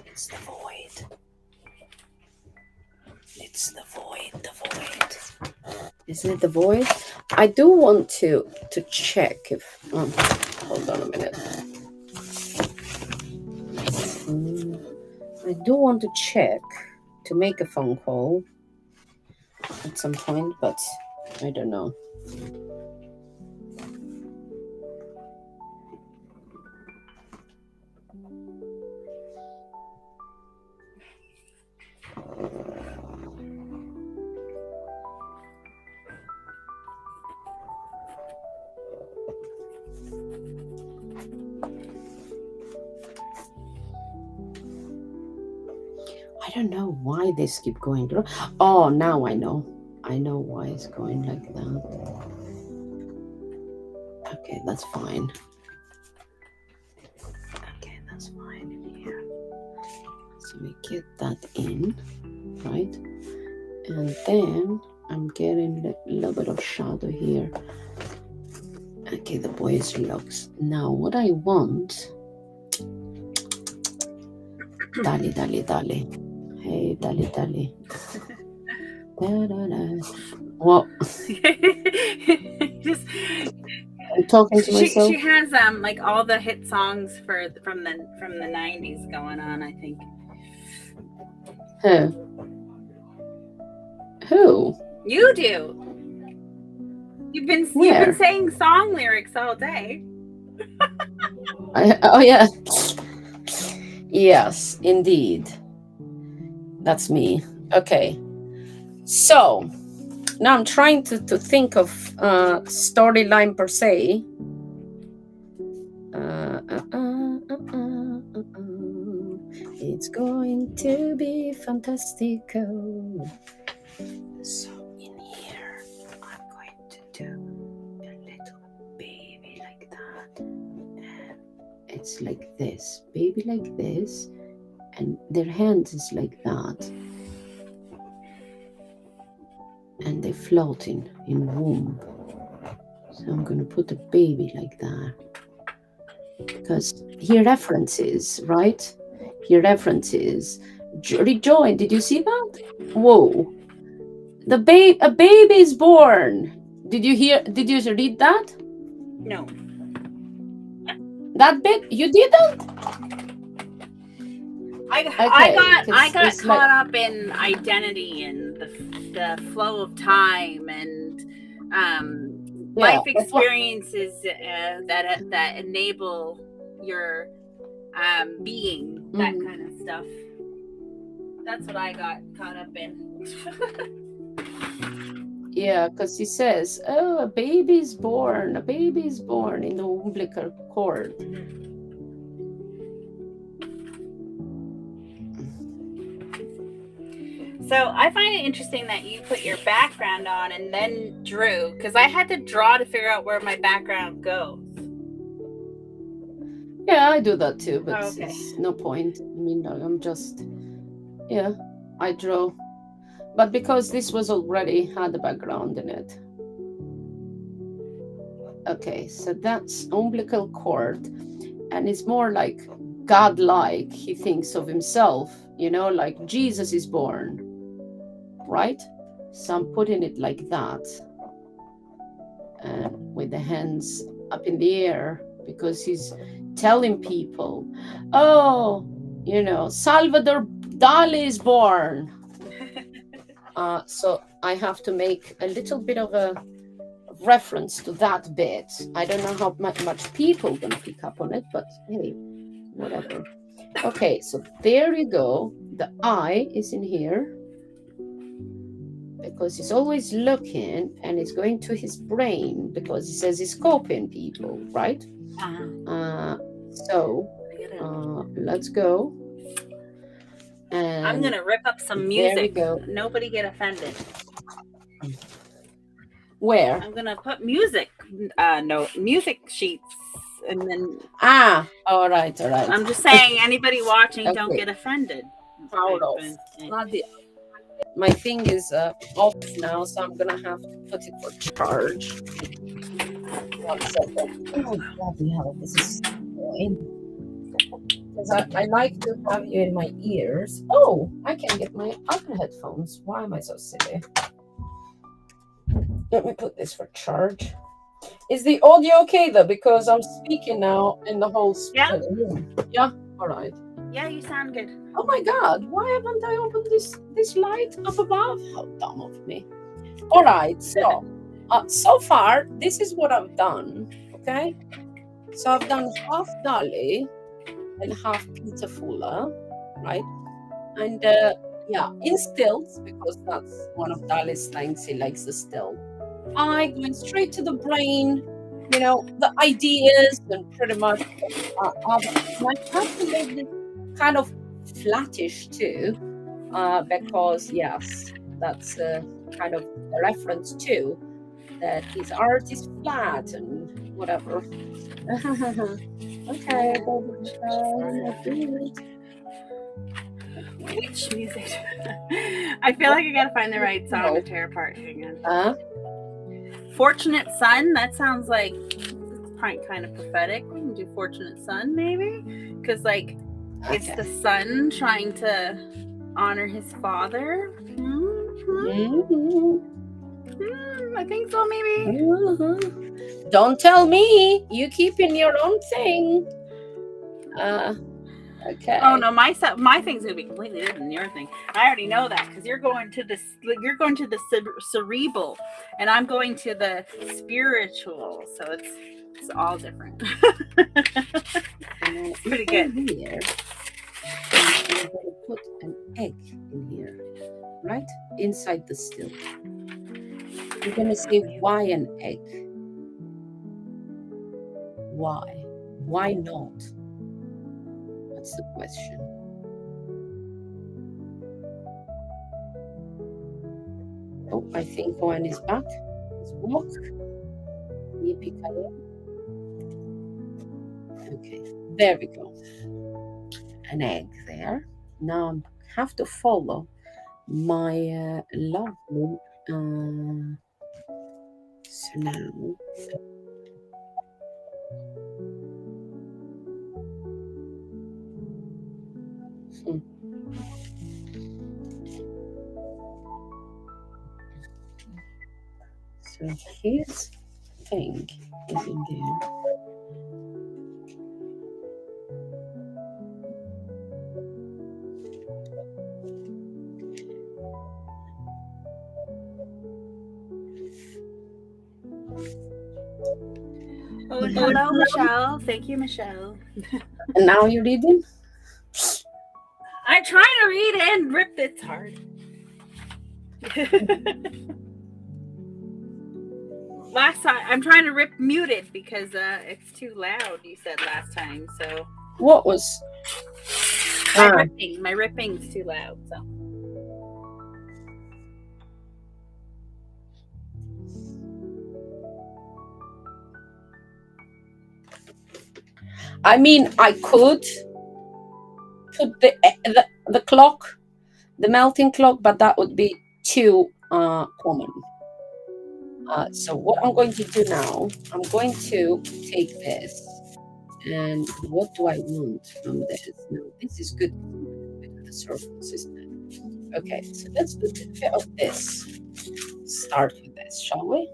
It's the void. It's the void. The void. Isn't it the void? I do want to check if. Hold on a minute. I do want to check to make a phone call at some point, but I don't know. I don't know why this keep going through. Oh, now I know. I know why it's going like that. Okay, that's fine. Okay, that's fine in here. So we get that in, right? And then I'm getting a little bit of shadow here. Okay, the voice looks. Now what I want. Dali. Hey, Dali. Da-da-da. Well, Just I'm talking to myself. She has like all the hit songs from the 90s going on, I think. Who? You do. You've been saying song lyrics all day. Oh yeah. Yes, indeed. That's me. Okay. So now I'm trying to think of storyline per se. It's going to be fantastical. So in here, I'm going to do a little baby like that. And it's like this, baby like this. And their hands is like that. And they're floating in womb. So I'm going to put a baby like that. Because he references, right? He references. Rejoin, did you see that? Whoa. A baby is born. Did you read that? No. That bit? You did that? I got caught up in identity and the flow of time and life experiences that enable your being, that kind of stuff. That's what I got caught up in. Yeah, because he says, "Oh, a baby's born. A baby's born in the umbilical cord." So I find it interesting that you put your background on and then drew, because I had to draw to figure out where my background goes. Yeah, I do that too, but it's no point. I mean, I'm just, I draw. But because this was already had a background in it. Okay, so that's umbilical cord. And it's more like godlike. He thinks of himself, like Jesus is born. Right? So I'm putting it like that. And with the hands up in the air, because he's telling people, oh, Salvador Dali is born. So I have to make a little bit of a reference to that bit. I don't know how much people gonna pick up on it, but hey, whatever. Okay, so there you go. The eye is in here. because he's always looking and he's going to his brain because he says he's copying people, right? So let's go. And I'm gonna rip up some there we music. go. Nobody get offended. Where? I'm gonna put music, no music sheets, and then. All right. I'm just saying, anybody watching, don't Okay. get offended. Power off. Not the. My thing is off now, so I'm gonna have to put it for charge. 1 second. Oh bloody hell! This is annoying. Because I like to have you in my ears. Oh, I can get my other headphones. Why am I so silly? Let me put this for charge. Is the audio okay though? Because I'm speaking now in the whole room. Yeah. All right. Yeah, you sound good. Oh my God! Why haven't I opened this light up above? How dumb of me! All right. So, so far this is what I've done. Okay. So I've done half Dolly and half Peter Fuller, right? And yeah, in stills, because that's one of Dali's things. He likes the still. I going straight to the brain, the ideas and pretty much. My calculate is kind of flattish too, because yes, that's kind of a reference to that his art is flat and whatever. Okay, Which music? I feel like I gotta find the right song to tear apart. Hang on. Fortunate Son. That sounds like it's kind of prophetic. We can do Fortunate Son, maybe, because like it's the son trying to honor his father. I think so, maybe. Don't tell me. You keep in your own thing. Okay. Oh no, my thing's gonna be completely different than your thing. I already know that because you're going to the cerebral, and I'm going to the spiritual. So it's all different. It's pretty good. Here, I'm going to put an egg in here, right inside the still. You're going to say, why an egg? Why? Why not? That's the question. Oh, I think Owen is back. Let's walk. Okay, there we go. An egg there. Now I have to follow my lovely. So now. So his thing is in there. Oh, hello, Michelle. Thank you, Michelle. And now you're reading? I'm trying to read and rip. It's hard. Last time I'm trying to rip muted because it's too loud. You said last time. So what was my ripping's too loud. So. I mean, I could put the clock, the melting clock, but that would be too common. So what I'm going to do now, I'm going to take this, and what do I want from this? Now, this is good with the circles, isn't it? Okay, so let's do a bit of this. Start with this, shall we?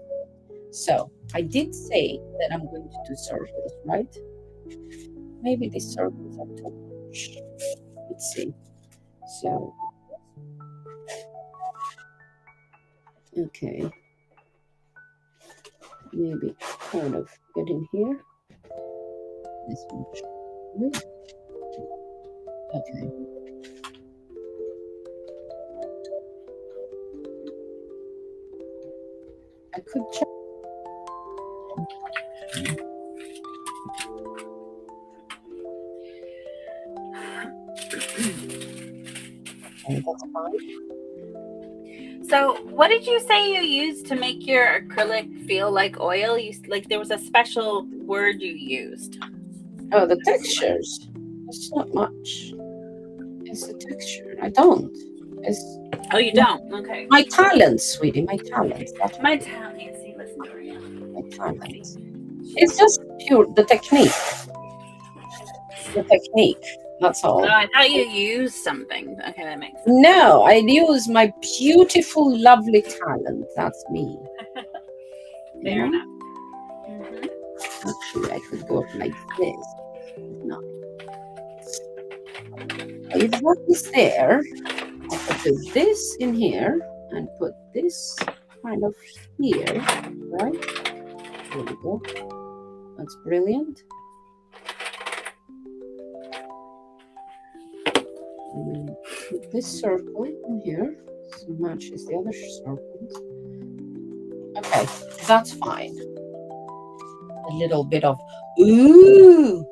So I did say that I'm going to do circles, right? Maybe these circles are too much. Let's see. So, okay. Maybe kind of get in here. This much. Okay. I could check. Okay, that's fine. So, what did you say you used to make your acrylic feel like oil? Like there was a special word you used. Oh, the textures. It's not much. It's the texture. I don't. It's Oh, you don't? Okay. my talents, sweetie. My talents. That's My talent. See, listen to her. my talents. It's just pure the technique. The technique. That's all. Oh, I thought you used something. Okay, that makes sense. No, I use my beautiful, lovely talent. That's me. Fair enough. Actually, I could go like this. No. If that is there, I could do this in here and put this kind of here, right? There we go. That's brilliant. And put this circle in here, so it matches the other circles. Okay, that's fine. A little bit of ooh.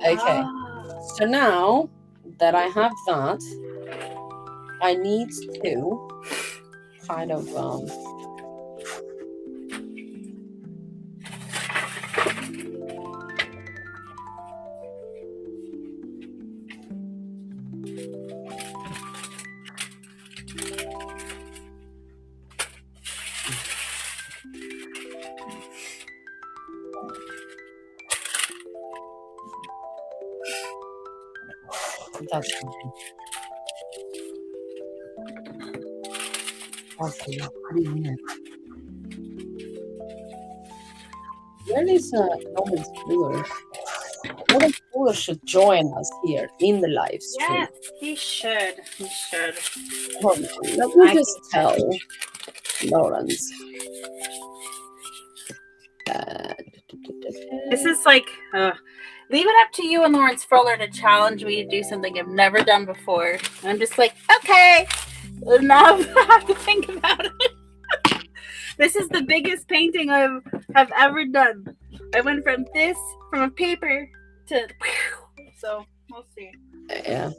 Okay, so now that I have that, I need to kind of that's fine. Okay, where is Norman Fuller? Norman Fuller should join us here in the live stream. Yes, he should. He should. Hold on, let me just tell Lawrence. This is like, leave it up to you and Lawrence Fuller to challenge me to do something I've never done before. And I'm just like, okay, now I have to think about it. This is the biggest painting I've ever done. I went from a paper to, so we'll see. Yeah.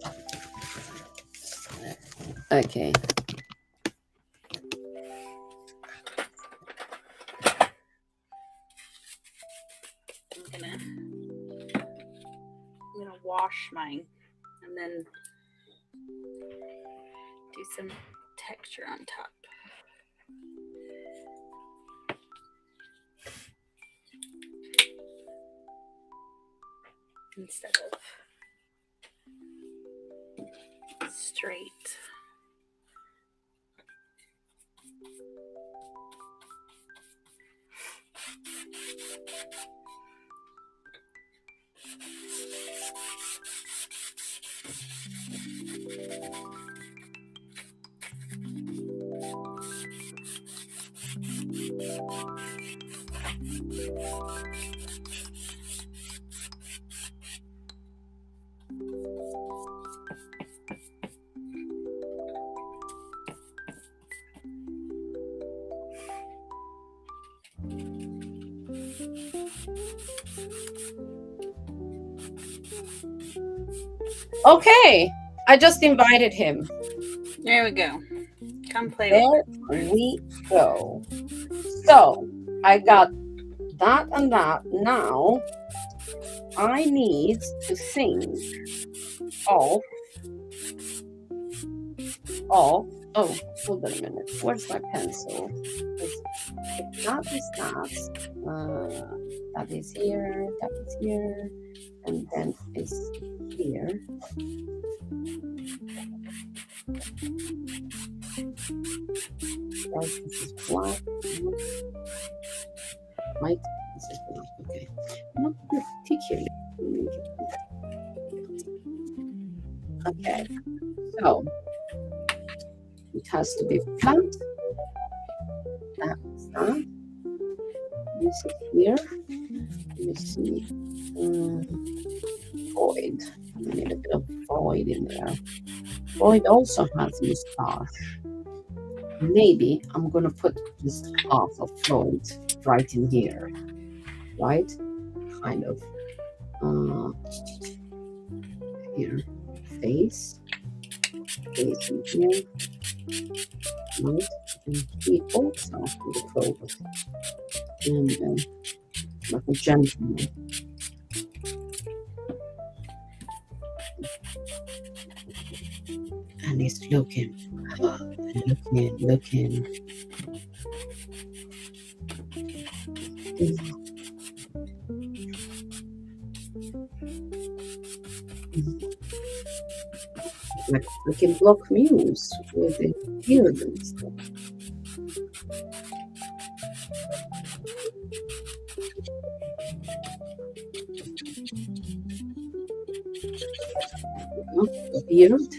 Okay. I'm gonna wash mine and then do some texture on top. Instead of straight. Okay, I just invited him. There we go. Come play there with we go. So I got that and that. Now I need to think of oh, hold on a minute. Where's my pencil? If that is that is here, that is here, and then is here. Right, this is black. Right, this is black. Okay, not particularly. Okay, so it has to be flat. That's that. This is here. Let me see. Void. I need a bit of void in there. Void also has moustache. maybe I'm gonna put this half of float right in here, right? Kind of here, face in here, right? And he also will float and like a gentleman, and he's looking, looking. Like we can block muse with the beard and stuff. A beard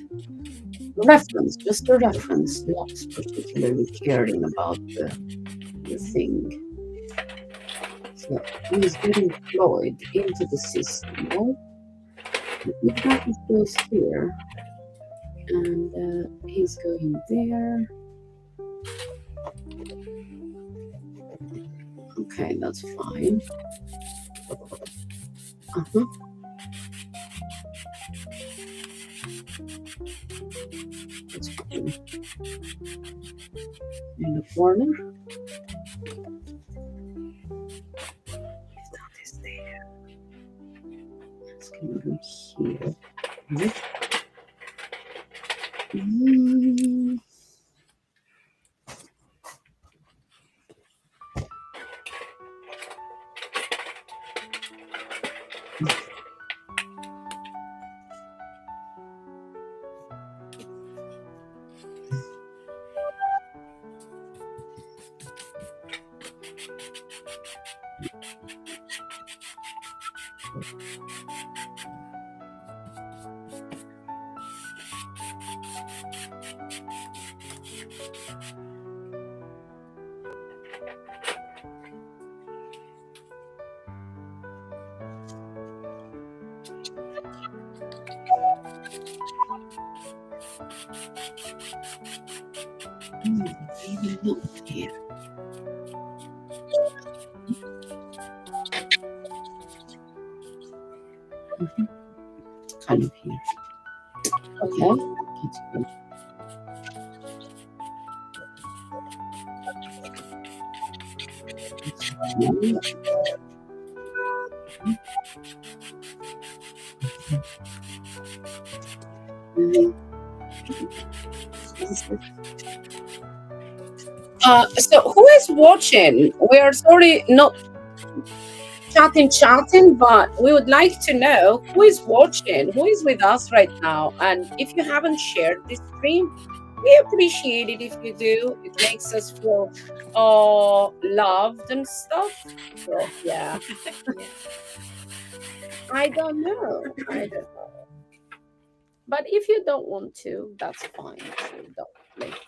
reference, just a reference, not particularly caring about the thing. So he's getting deployed into the system, right? If that goes here, and he's going there. Okay, that's fine. Uh-huh. That's fine. In the corner. If that is there. It's gonna go here. Right? Mm. Maybe not here. Mm-hmm. Kind of here. Okay, that's good. So who is watching? We are sorry not chatting, but we would like to know who is watching, who is with us right now. And if you haven't shared this stream, we appreciate it if you do. It makes us feel loved and stuff. So yeah. I don't know. But if you don't want to, that's fine too. Don't like.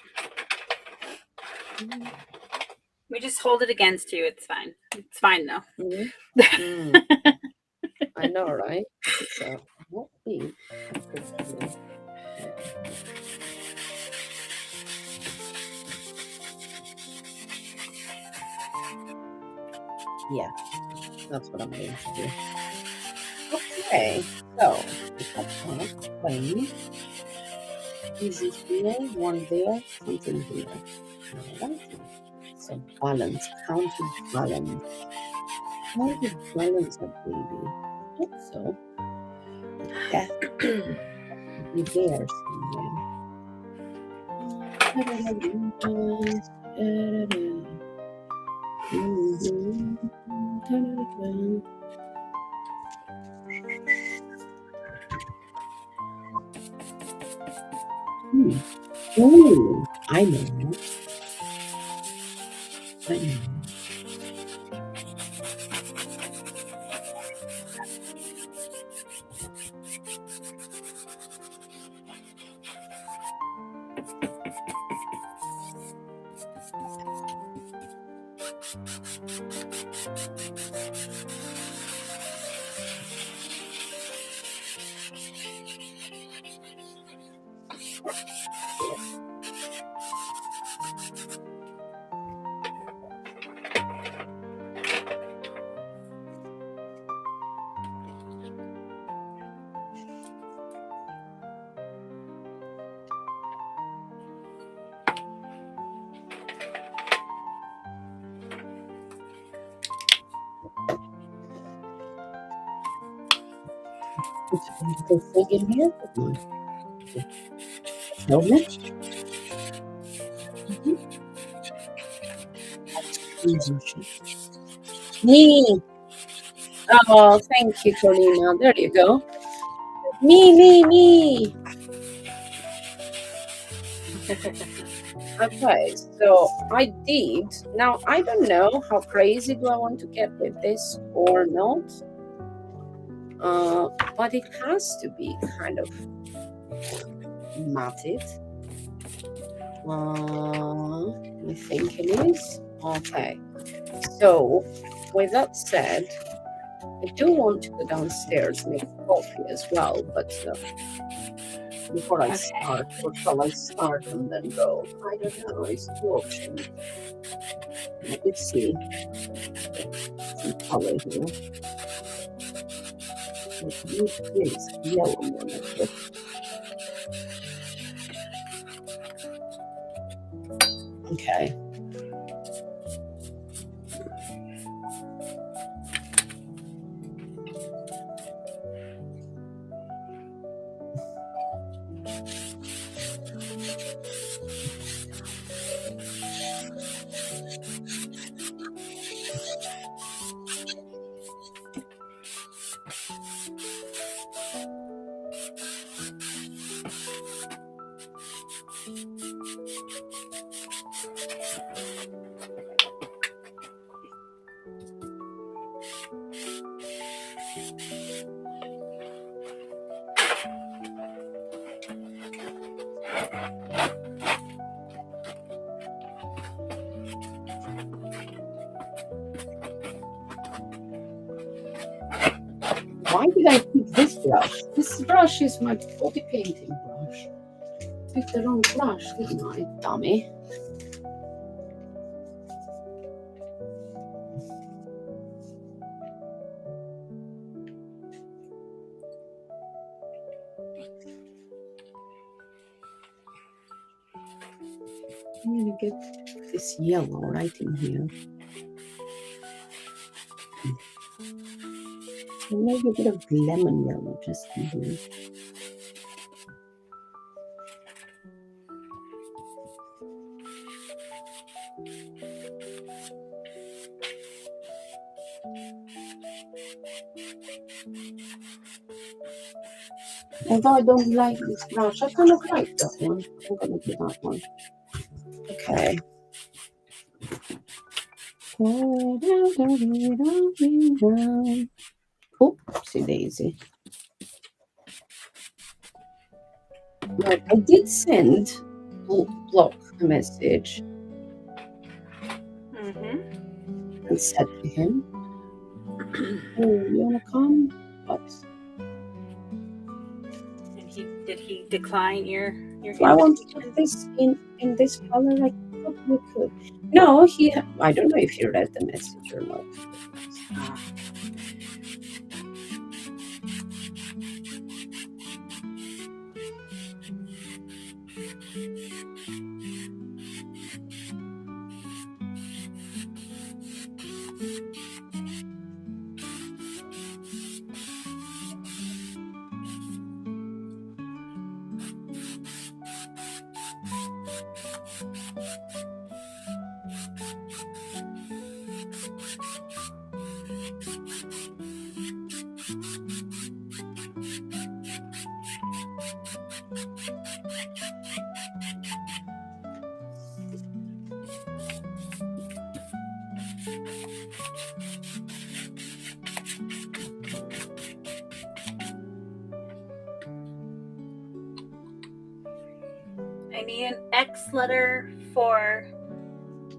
We just hold it against you. It's fine. It's fine though. I know, right? So what be? Yeah, that's what I'm going to do. Okay, so plane. Easy here, one there, something here. Alright. So balance, counterbalance. How do you balance a baby? Also, death be there somewhere. Oh, I know. It's a beautiful thing in here. Helmet. Mhm. Me. Oh, thank you, Corina. There you go. Me. Okay, so I did. Now, I don't know how crazy do I want to get with this or not. But it has to be kind of matted. I think it is. Okay. So, with that said, I do want to go downstairs and make coffee as well, but before I start, or shall I start and then go? I don't know. It's two options. Let me see. Some color here. This yellow one, I guess. Okay. Why did I pick this brush? This brush is my body painting brush. Picked the wrong brush, didn't I, dummy? I'm gonna get this yellow right in here. And maybe a bit of lemon yellow just in here. Although I don't like this brush, I kind of like that one. I'm gonna do that one. Okay. Oopsie daisy. Right, I did send Block a message and said to him, "Oh, you wanna come?" But Did he decline your I want to put this in this color. I thought we could. No, I don't know if he read the message or not. I need an X letter for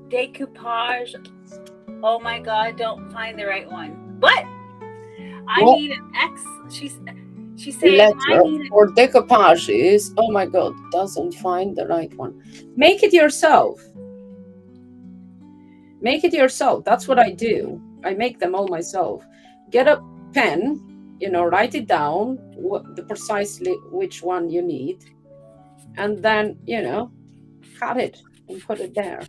decoupage. Oh my god, don't find the right one. What? I need an X. She's saying letter I need for decoupage is, oh my god, doesn't find the right one. Make it yourself. Make it yourself. That's what I do. I make them all myself. Get a pen, write it down, the precisely which one you need, and then, cut it and put it there.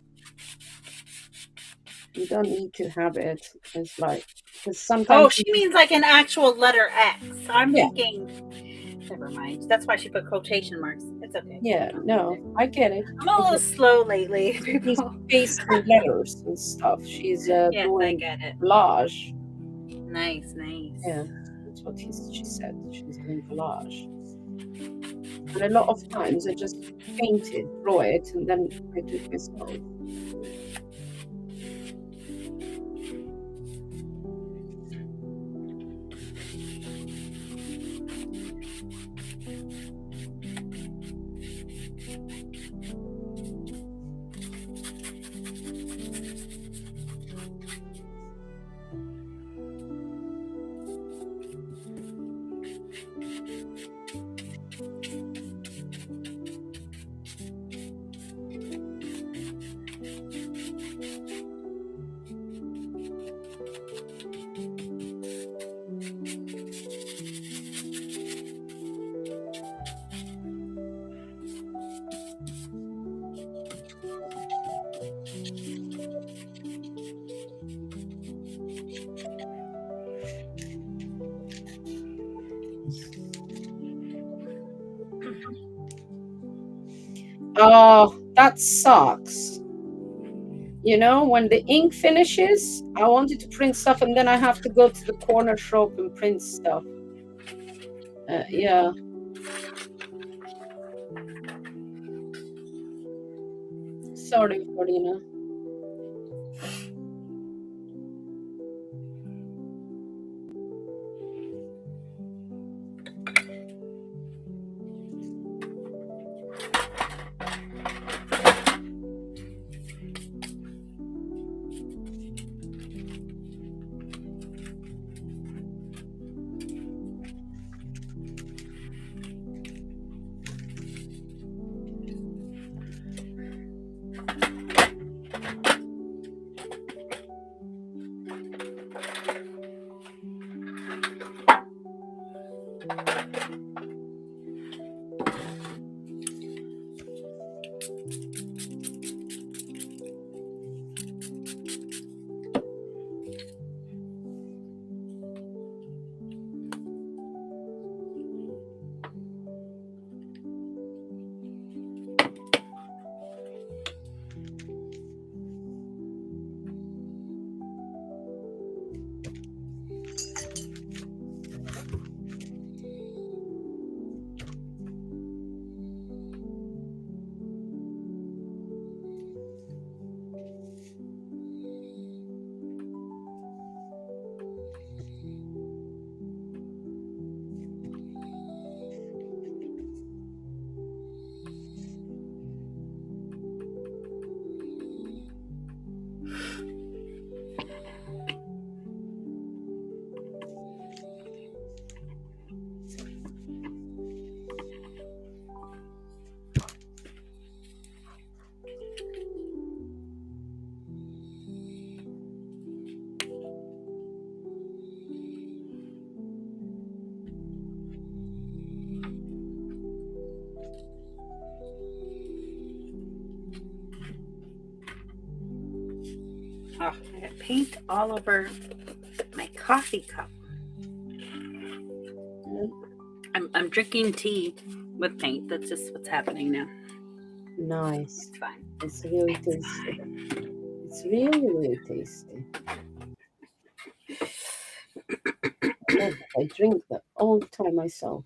You don't need to have it. It's like, because Oh, sometimes, she means like an actual letter X. I'm yeah, thinking. Never mind. That's why she put quotation marks. It's okay. yeah, no, I get it. I'm a little slow lately, She's people. pasting letters and stuff. She's Yes, I doing get it. collage. Nice, nice. Yeah, that's what she said. She's doing collage. And a lot of times I just paint it, draw it, and then I do it myself. Oh, that sucks. When the ink finishes, I wanted to print stuff and then I have to go to the corner shop and print stuff. Yeah. Sorry, Corina. Oh, I got paint all over my coffee cup. I'm drinking tea with paint. That's just what's happening now. Nice. It's fine. It's really tasty. It's really, really tasty. I drink that all the time myself.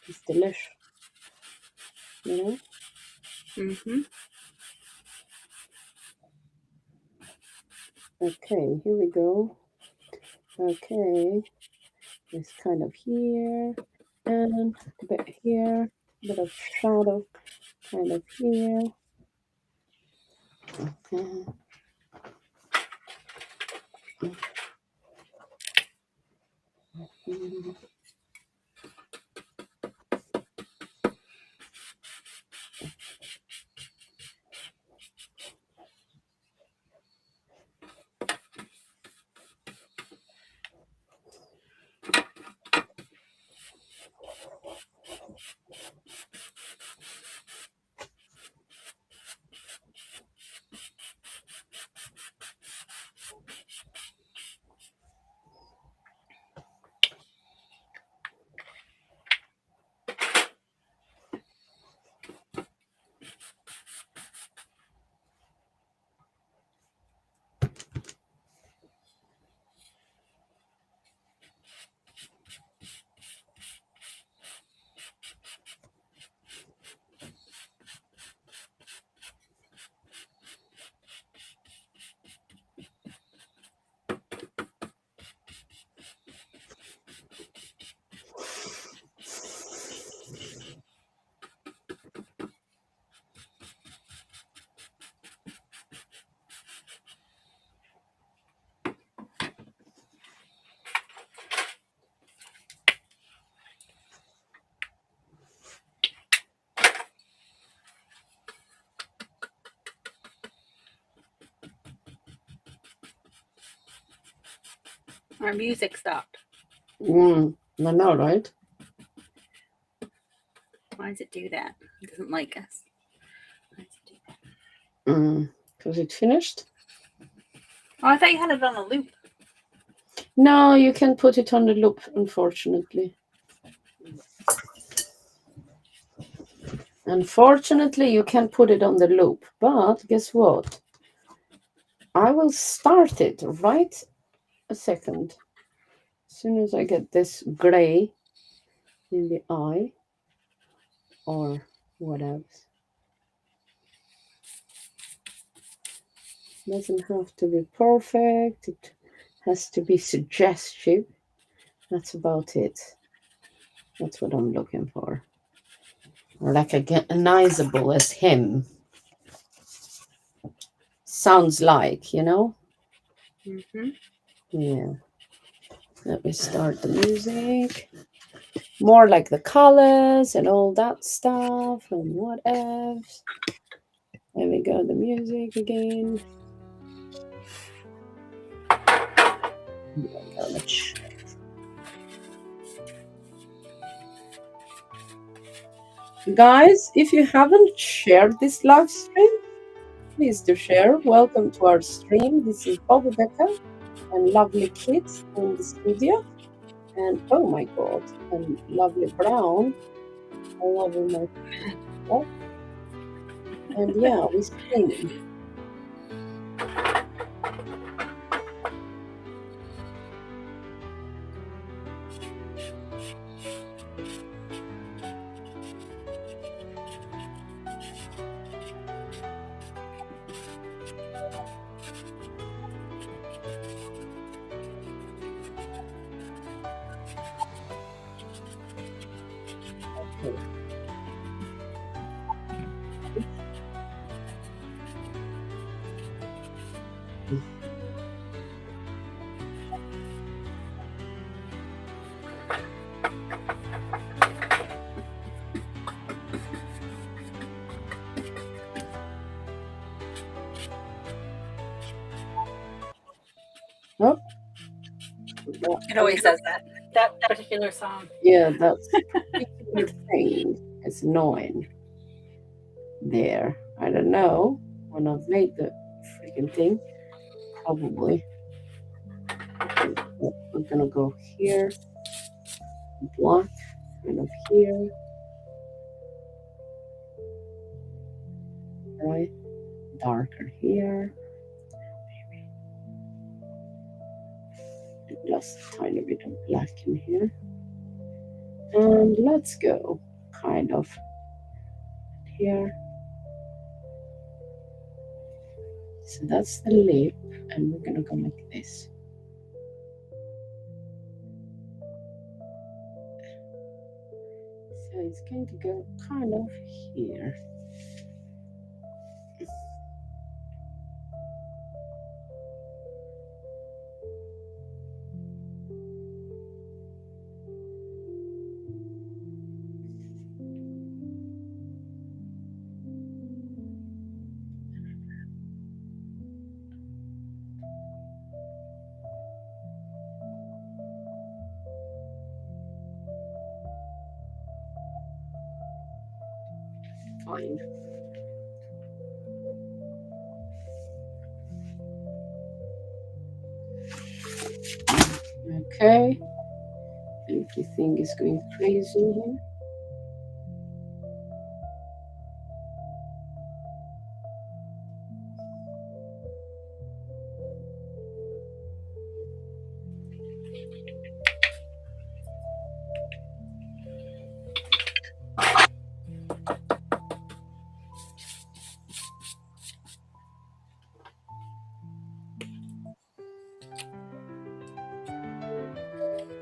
It's delicious. Mm-hmm. Okay, here we go. Okay, it's kind of here and a bit here, a bit of shadow kind of here. Okay. Our music stopped. I know, right? Why does it do that? It doesn't like us. Why does it do that? Because it finished? Oh, I thought you had it on a loop. No, you can put it on the loop, unfortunately. Unfortunately, you can put it on the loop. But guess what? I will start it right a second. As soon as I get this gray in the eye or what else. Doesn't have to be perfect. It has to be suggestive. That's about it. That's what I'm looking for. Or like recognizable as him. Sounds like, you know? Mm-hmm. Yeah. Let me start the music. More like the colors and all that stuff and what else. There we go, the music again. There we go, let's share. Guys, if you haven't shared this live stream, please do share. Welcome to our stream. This is Bobbi and lovely kids in the studio. And oh my god, and lovely Brown. I love my stuff. And yeah, we're streaming. Okay. Oh, It always does that. That particular song. yeah, that's a particular thing. It's annoying. There. I don't know when I've made the freaking thing. Probably. Okay, we're gonna go here. Black, kind of here. Right? Darker here. Just a tiny bit of black in here. And let's go kind of here. So that's the lip, and we're gonna go like this. So it's going to go kind of here. Fine. Okay. Everything is going crazy here.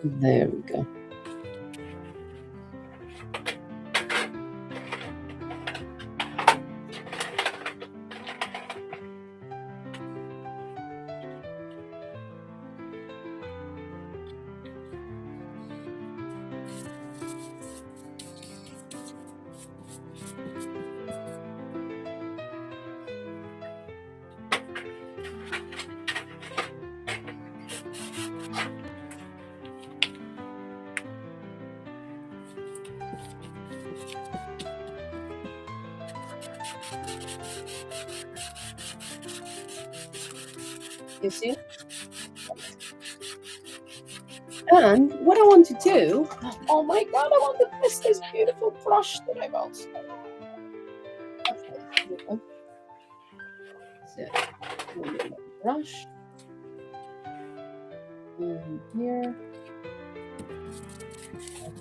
There we go. You see? And what I want to do, oh my god, I want to test this beautiful brush that I bought. Okay, here we go. So, brush. And here.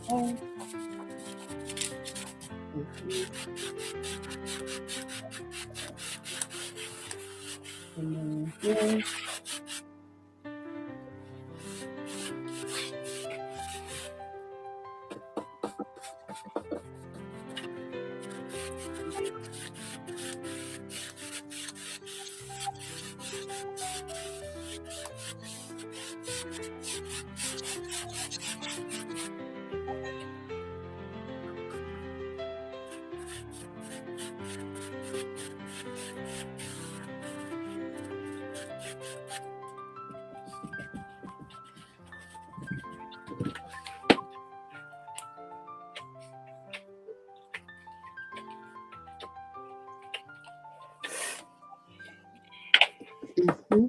Okay. And then here. Mm-hmm.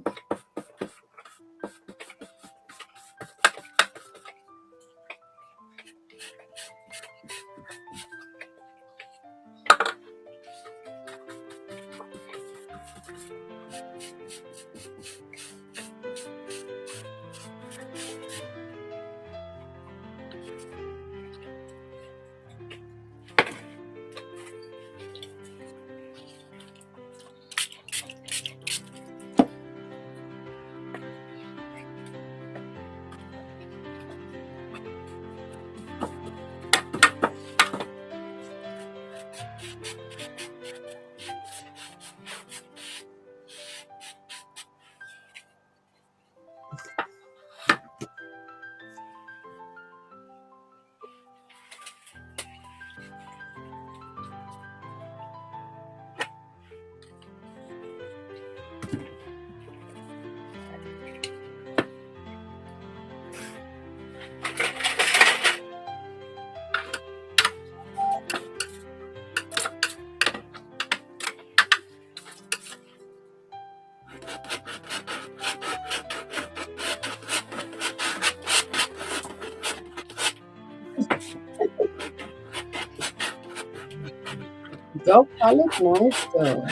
Dog palette, nice though.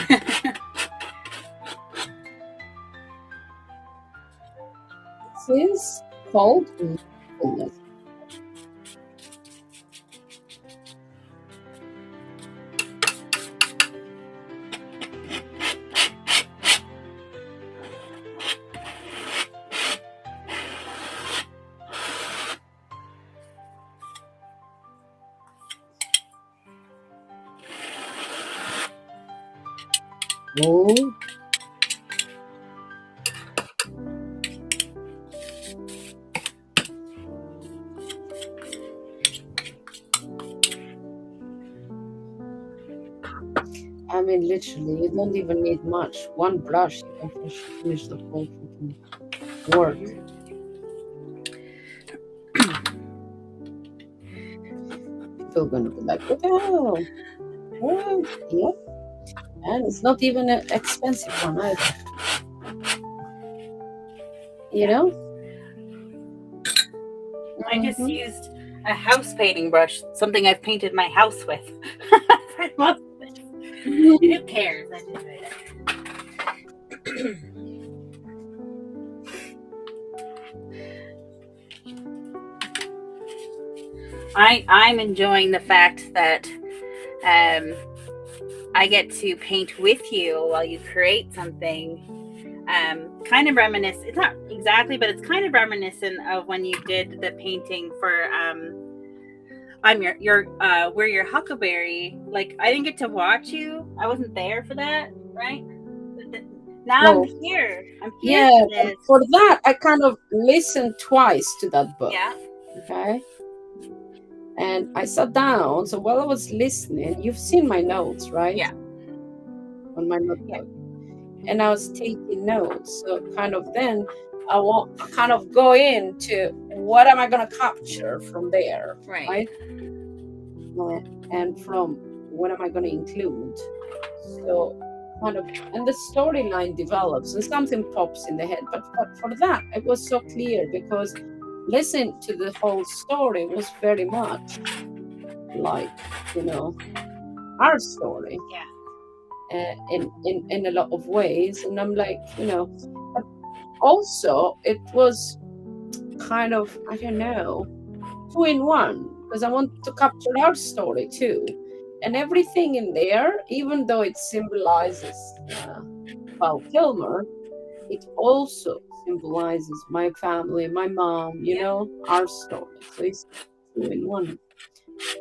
This is called mindfulness. Oh, I mean, literally, you don't even need much. One brush, you can finish the whole freaking work. People are gonna be like, "What the hell?" What? Yep. And it's not even an expensive one either. You know? I just Mhm. used a house painting brush, something I've painted my house with. For most of it. Who cares? I just made it. I'm enjoying the fact that I get to paint with you while you create something. Kind of reminiscent. It's not exactly, but it's kind of reminiscent of when you did the painting for I'm your we're your Huckleberry. Like I didn't get to watch you. I wasn't there for that, right? Now Oh, I'm here. I'm here yeah, for but this. for that, I kind of listened twice to that book. Yeah. Okay. And I sat down. So while I was listening, you've seen my notes, right? Yeah. On my notebook. And I was taking notes. So kind of then I want kind of go into what am I going to capture from there, Right. And from what am I going to include. So kind of, and the storyline develops and something pops in the head. But for that, it was so clear because listening to the whole story was very much like, you know, our story Yeah. in a lot of ways. And I'm like, you know, but also it was kind of, I don't know, two in one, because I want to capture our story too. And everything in there, even though it symbolizes Val Kilmer, it also symbolizes my family, my mom, you Yeah. know, our story. So it's two in one.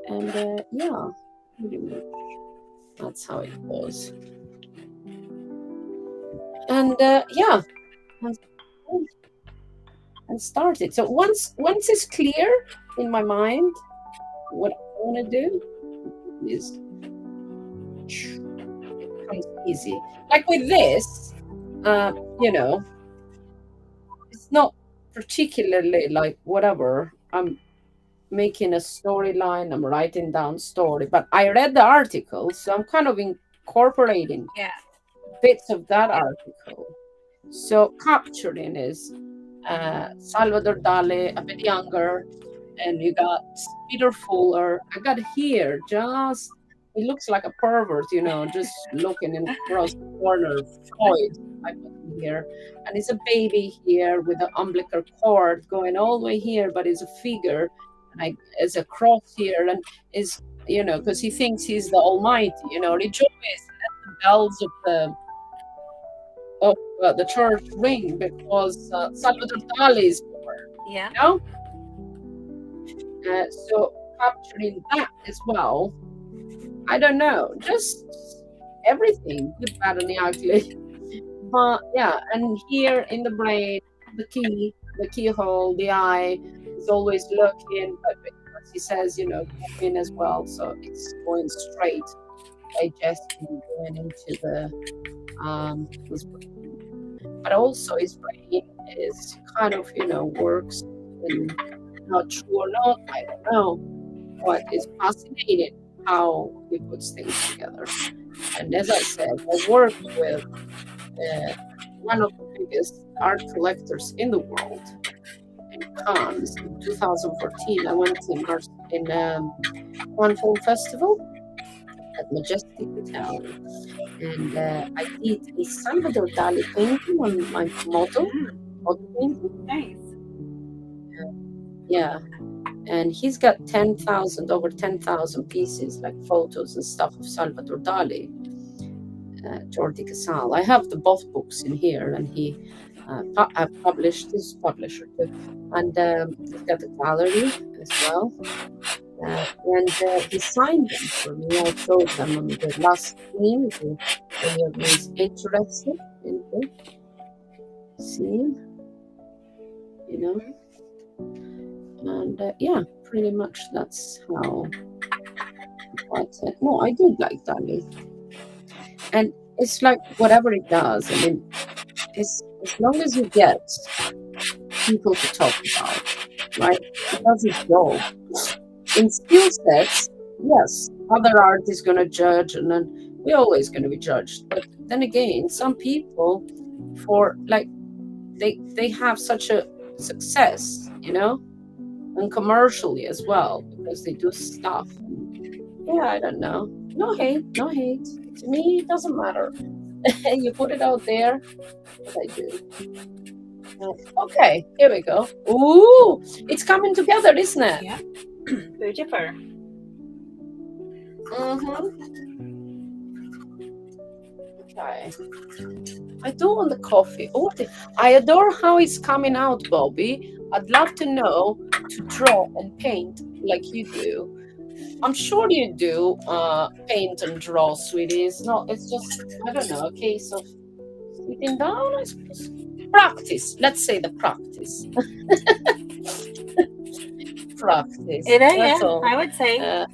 And yeah, pretty much that's how it was. And yeah, and, and started. So once it's clear in my mind what I want to do is it comes easy. Like with this, you know, it's not particularly like whatever. I'm making a storyline, I'm writing down story, but I read the article, so I'm kind of incorporating Yeah. bits of that article. So capturing is Salvador Dali, a bit younger, and you got Peter Fuller. I got here just, he looks like a pervert, you know, just looking in across the corner. Freud, I put him here, and it's a baby here with the umbilical cord going all the way here, but it's a figure, and I it's a cross here, and is, you know, because he thinks he's the Almighty, you know, rejoice, let the bells of the church ring because Salvador Dali is born, Yeah. you know. So capturing that as well, I don't know, just everything, good, bad, and the ugly. But yeah, and here in the brain, the key, the keyhole, the eye is always looking, but because he says, you know, come in as well, so it's going straight, digesting, going into the his brain. But also his brain is kind of, you know, works in, not true or not, I don't know, but it's fascinating how he puts things together. And as I said, I worked with uh, one of the biggest art collectors in the world in Cannes in 2014. I went in art in Cannes Film Festival at Majestic Hotel, and I did a Salvador Dali painting on my model, model painting. Nice. Yeah, and he's got 10,000, over 10,000 pieces, like photos and stuff of Salvador Dali, Jordi Casal. I have the both books in here, and he published his publisher too, and he's got a gallery as well. And he signed them for me. I showed them on the last screen. If anyone is interested in seeing, you know, and yeah, pretty much that's how. But no, I do like Dali, and it's like whatever it does. I mean, it's as long as you get people to talk about, right? It does its job. In skill sets, yes, other art is going to judge, and then we're always going to be judged. But then again, some people, for like, they have such a success, you know, and commercially as well because they do stuff. Yeah, I don't know. No hate, no hate. To me, it doesn't matter. You put it out there, what I do. Okay, here we go. Ooh, it's coming together, isn't it? Yeah. Beautiful. Okay. I do want the coffee. Oh, I adore how it's coming out, Bobby. I'd love to know to draw and paint like you do. I'm sure you do paint and draw, sweetie. It's not, it's just, I don't know, a case of sitting down, I suppose. Practice. Let's say the practice. Practice. It is, That's yeah, all. I would say.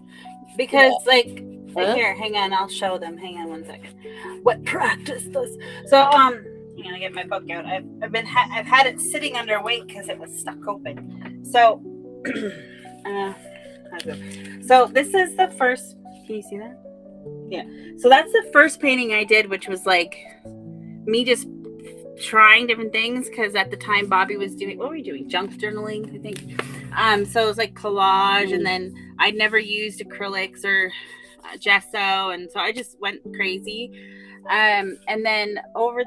Because, like, here, hang on, I'll show them. Hang on one second. What practice does? So, I'm gonna get my book out. I've had it sitting under weight because it was stuck open. So, so this is the first. Can you see that? Yeah. So that's the first painting I did, which was like me just trying different things, because at the time Bobbi was doing, what were you doing? Junk journaling, I think. So it was like collage, and then I'd never used acrylics or gesso, and so I just went crazy. And then over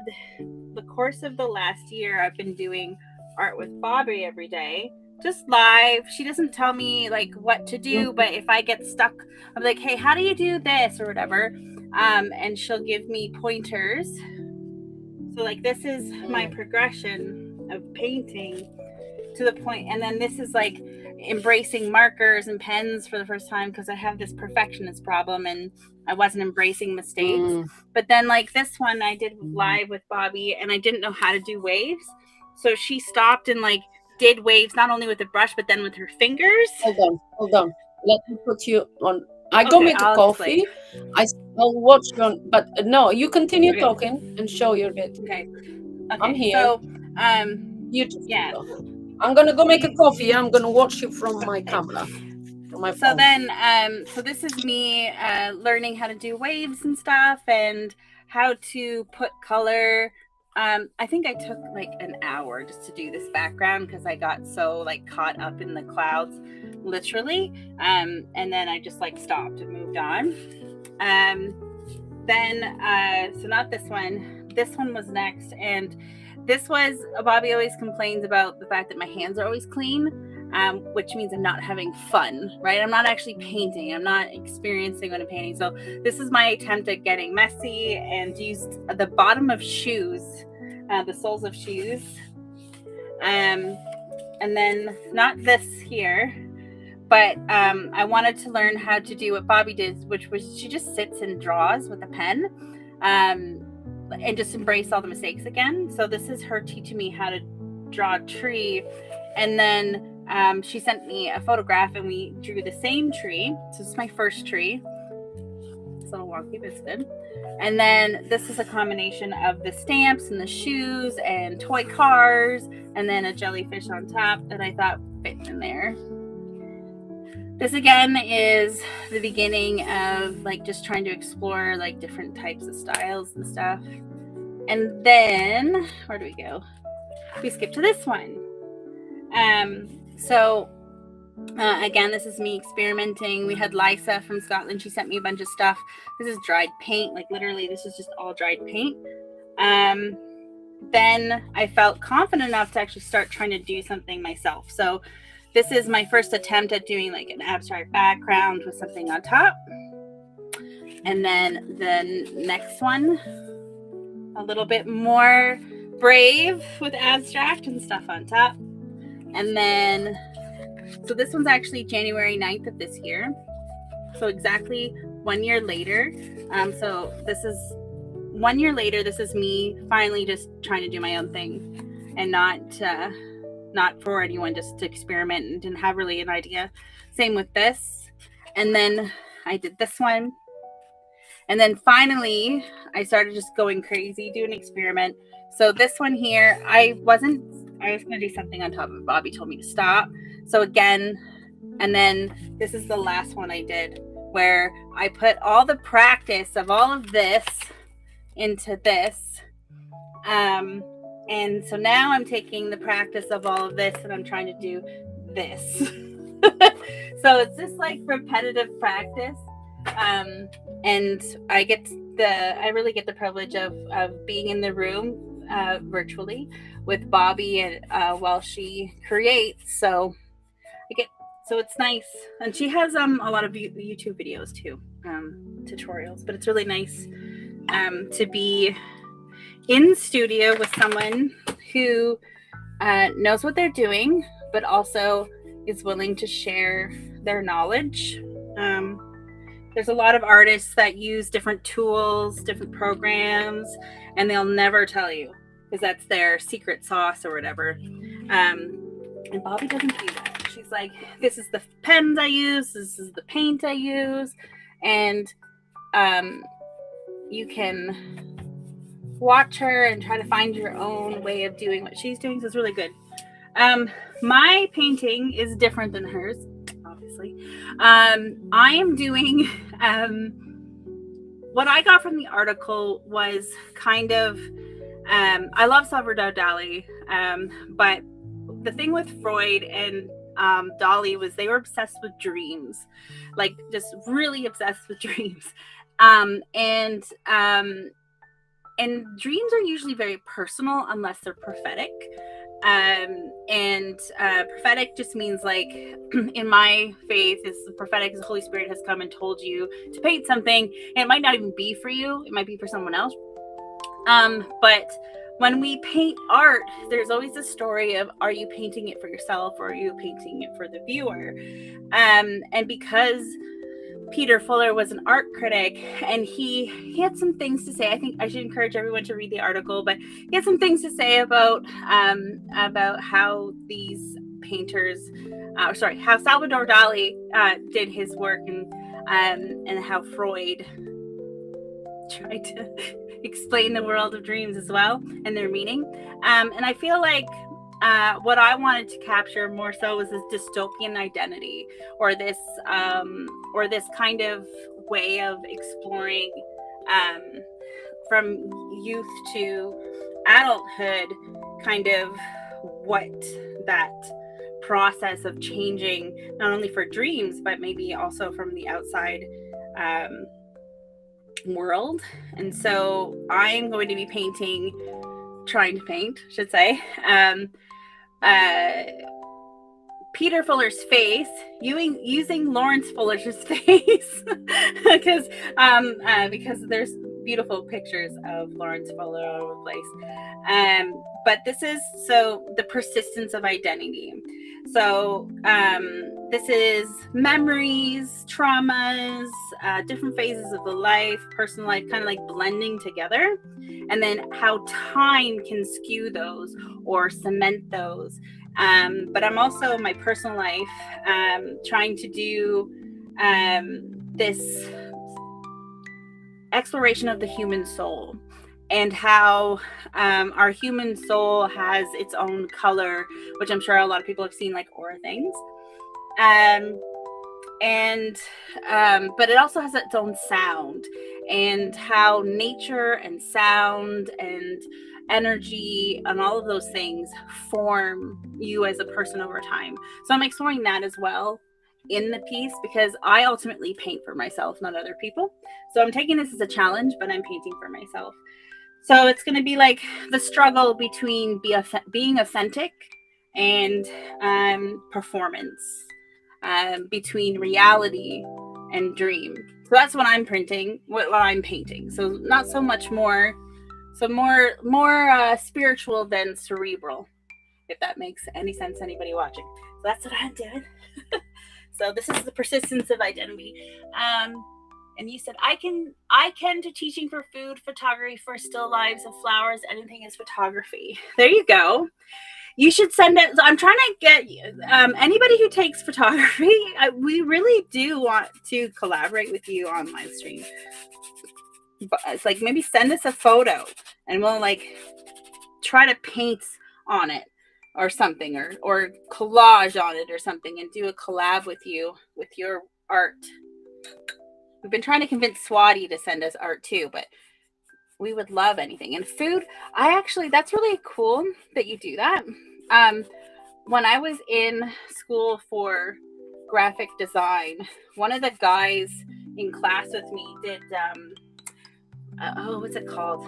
the course of the last year, I've been doing art with Bobbi every day, just live. She doesn't tell me like what to do, but if I get stuck, I'm like, hey, how do you do this or whatever? And she'll give me pointers. So like this is my progression of painting to the point, and then this is like embracing markers and pens for the first time, because I have this perfectionist problem and I wasn't embracing mistakes. But then like this one I did live with Bobbi, and I didn't know how to do waves, so she stopped and like did waves not only with a brush but then with her fingers. Hold on. Let me put you on. I go make a coffee. I'll watch you on, but no, you continue talking and show your bit. Okay. I'm here. So, you just yeah. go. I'm gonna go make a coffee. I'm gonna watch you from my camera, from my phone. So then, so this is me learning how to do waves and stuff, and how to put color. I think I took like an hour just to do this background, because I got so like caught up in the clouds, literally. And then I just like stopped and moved on. So not this one. This one was next, and this was, Bobbi always complains about the fact that my hands are always clean, which means I'm not having fun, right? I'm not actually painting. I'm not experiencing when I'm painting. So this is my attempt at getting messy, and used the bottom of shoes, the soles of shoes. And then not this here, but I wanted to learn how to do what Bobbi did, which was she just sits and draws with a pen, and just embrace all the mistakes again. So this is her teaching me how to draw a tree. And then she sent me a photograph, and we drew the same tree. So this is my first tree. It's a little wonky, but it's good. And then this is a combination of the stamps and the shoes and toy cars, and then a jellyfish on top that I thought fit in there. This again is the beginning of like just trying to explore like different types of styles and stuff. And then where do we go? We skip to this one. Again, this is me experimenting. We had Lisa from Scotland. She sent me a bunch of stuff. This is dried paint. Like literally, this is just all dried paint. Then I felt confident enough to actually start trying to do something myself. So this is my first attempt at doing like an abstract background with something on top. And then the next one, a little bit more brave with abstract and stuff on top. And then, so this one's actually January 9th of this year. So exactly 1 year later. So this is 1 year later. This is me finally just trying to do my own thing, and not for anyone, just to experiment, and didn't have really an idea. Same with this. And then I did this one. And then finally, I started just going crazy, doing an experiment. So this one here, I was going to do something on top of it. Bobbi told me to stop. So again, and then this is the last one I did, where I put all the practice of all of this into this. And so now I'm taking the practice of all of this, and I'm trying to do this. So it's just like repetitive practice. And I really get the privilege of being in the room virtually with Bobbi, and while she creates. So it's nice. And she has a lot of YouTube videos too, tutorials, but it's really nice to be in studio with someone who knows what they're doing, but also is willing to share their knowledge. There's a lot of artists that use different tools, different programs, and they'll never tell you, because that's their secret sauce or whatever. And Bobbi doesn't do that. She's like, this is the pens I use, this is the paint I use, and you can watch her and try to find your own way of doing what she's doing. So it's really good. My painting is different than hers, obviously. I am doing what I got from the article was kind of, I love Salvador Dali, but the thing with Freud and Dali was they were obsessed with dreams, like just really obsessed with dreams. And dreams are usually very personal unless they're prophetic. Prophetic just means, like, in my faith, is the prophetic is the Holy Spirit has come and told you to paint something, and it might not even be for you, it might be for someone else. But when we paint art, there's always a story of, are you painting it for yourself or are you painting it for the viewer? And because Peter Fuller was an art critic, and he had some things to say. I think I should encourage everyone to read the article, but he had some things to say about how these painters, how Salvador Dali did his work, and how Freud tried to explain the world of dreams as well and their meaning. And I feel like what I wanted to capture more so was this dystopian identity, or this kind of way of exploring from youth to adulthood, kind of what that process of changing, not only for dreams, but maybe also from the outside world. And so I'm going to be trying to paint, Peter Fuller's face, using Lawrence Fuller's face, because there's beautiful pictures of Lawrence Fuller all over the place. But this is the persistence of identity. So this is memories, traumas, different phases of the life, personal life, kind of like blending together, and then how time can skew those or cement those. But I'm also, in my personal life, trying to do this exploration of the human soul, and how our human soul has its own color, which I'm sure a lot of people have seen, like aura things. But it also has its own sound, and how nature and sound and energy and all of those things form you as a person over time. So I'm exploring that as well in the piece, because I ultimately paint for myself, not other people. So I'm taking this as a challenge, but I'm painting for myself. So it's going to be like the struggle between being authentic and performance, between reality and dream. So that's what I'm what I'm painting. So not so much more, more spiritual than cerebral, if that makes any sense to anybody watching. So that's what I'm doing. So this is the persistence of identity. And you said, I can to teaching for food, photography, for still lives of flowers, anything is photography. There you go. You should send it. I'm trying to get anybody who takes photography. We really do want to collaborate with you on live stream. But it's like, maybe send us a photo and we'll like try to paint on it or something, or collage on it or something, and do a collab with you with your art. We've been trying to convince Swati to send us art too, but we would love anything. And food, that's really cool that you do that. When I was in school for graphic design, one of the guys in class with me did, what's it called?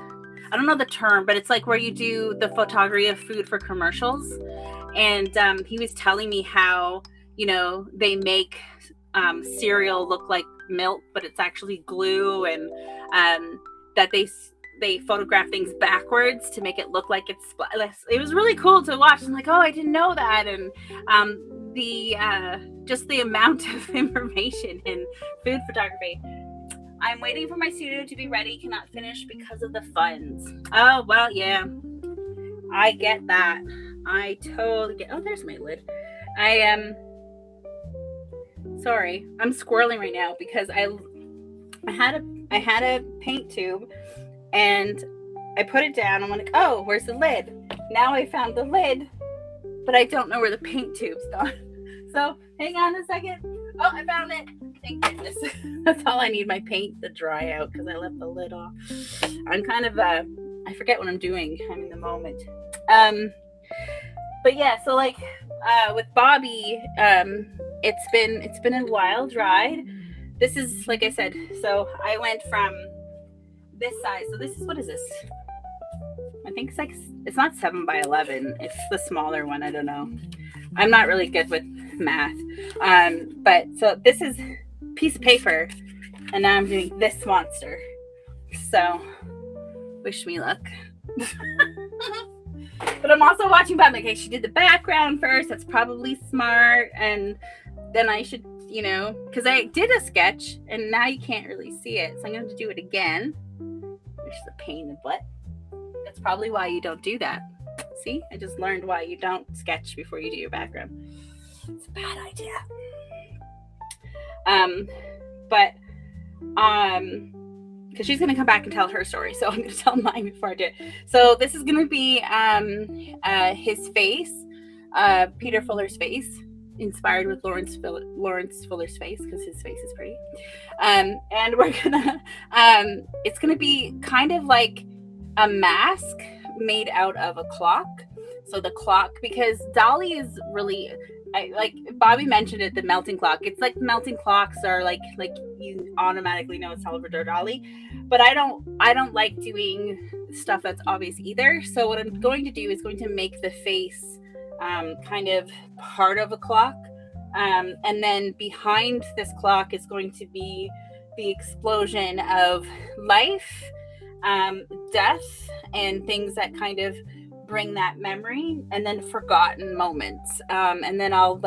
I don't know the term, but it's like where you do the photography of food for commercials. And he was telling me how, they make cereal look like milk, but it's actually glue, and that they photograph things backwards to make it look like it's. It was really cool to watch. I'm like, oh, I didn't know that. And just the amount of information in food photography. I'm waiting for my studio to be ready. Cannot finish because of the funds. Oh, well, yeah. I get that. I totally get. Oh, there's my lid. Sorry, I'm squirreling right now because I had a paint tube and I put it down. I'm like, oh, where's the lid? Now I found the lid, but I don't know where the paint tube's gone. So hang on a second. Oh, I found it. Thank goodness. That's all I need, my paint to dry out because I left the lid off. I'm kind of I forget what I'm doing. I'm in the moment. But yeah, so like with Bobbi, it's been a wild ride. This is like I said, so I went from this size. So this is, what is this? I think it's like, it's not 7x11. It's the smaller one. I don't know. I'm not really good with math. But so this is a piece of paper, and now I'm doing this monster. So wish me luck. But I'm also watching back, like, okay, she did the background first. That's probably smart. And then I should, because I did a sketch and now you can't really see it. So I'm going to do it again, which is a pain in the butt. That's probably why you don't do that. See, I just learned why you don't sketch before you do your background. It's a bad idea. Because she's going to come back and tell her story. So I'm going to tell mine before I do it. So this is going to be his face, Peter Fuller's face, inspired with Lawrence Fuller's face, because his face is pretty. And we're going to, it's going to be kind of like a mask made out of a clock. So the clock, because Dolly is really... like Bobbi mentioned it, the melting clock. It's like melting clocks are like you automatically know it's Salvador Dali, but I don't like doing stuff that's obvious either. So what I'm going to do is going to make the face kind of part of a clock, and then behind this clock is going to be the explosion of life, death, and things that kind of bring that memory, and then forgotten moments. And then I'll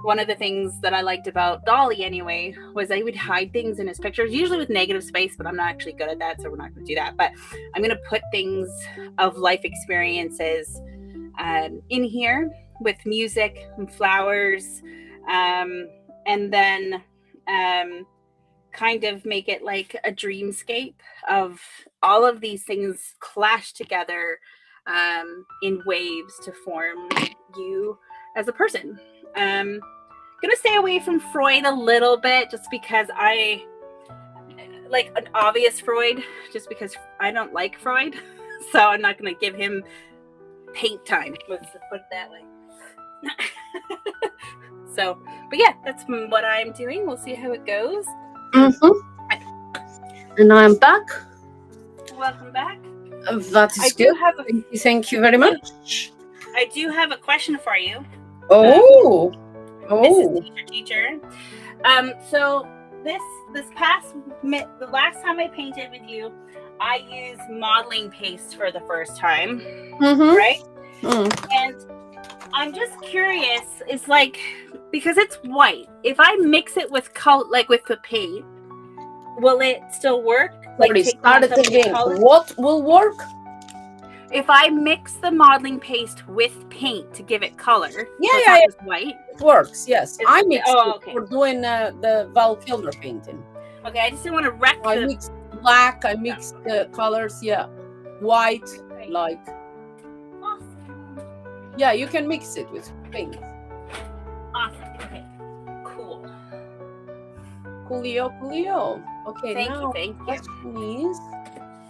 one of the things that I liked about Dolly anyway was I would hide things in his pictures, usually with negative space, but I'm not actually good at that, so we're not going to do that. But I'm going to put things of life experiences in here with music and flowers, and then kind of make it like a dreamscape of all of these things clash together in waves to form you as a person. Gonna stay away from Freud a little bit, just because I like an obvious Freud, just because I don't like Freud. So I'm not gonna give him paint time, let's put it that way. So, but yeah, that's what I'm doing. We'll see how it goes. And I'm back. Welcome back. That is good. Thank you very much. I do have a question for you. Mrs. Teacher. So the last time I painted with you, I used modeling paste for the first time, right? And I'm just curious. It's like, because it's white, if I mix it with with the paint, will it still work? What will work? If I mix the modeling paste with paint to give it color, just white. It works, yes. I mixed it for doing the Val Kilmer painting. Okay, I just didn't want to wreck I mixed black, I mixed the colors, white, like. Awesome. Yeah, you can mix it with paint. Awesome. Okay. Cool. Coolio. Okay, thank now you. Question is,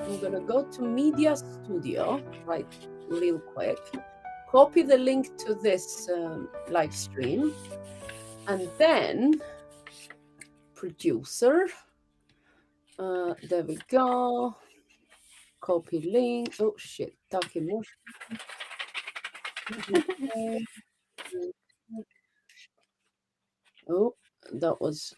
I'm gonna go to Media Studio, right, real quick. Copy the link to this live stream, and then producer. There we go. Copy link. Oh shit, document. Oh, that was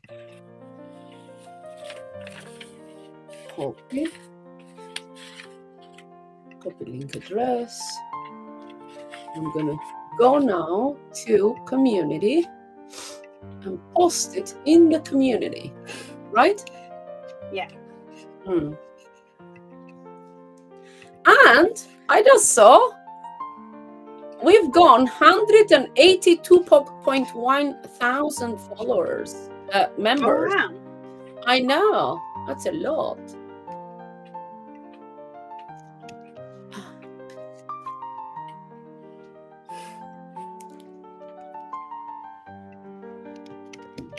copy link address. I'm gonna go now to community and post it in the community, right? Yeah. And I just saw we've gone 182.1 thousand followers, members. Oh, wow. I know, that's a lot.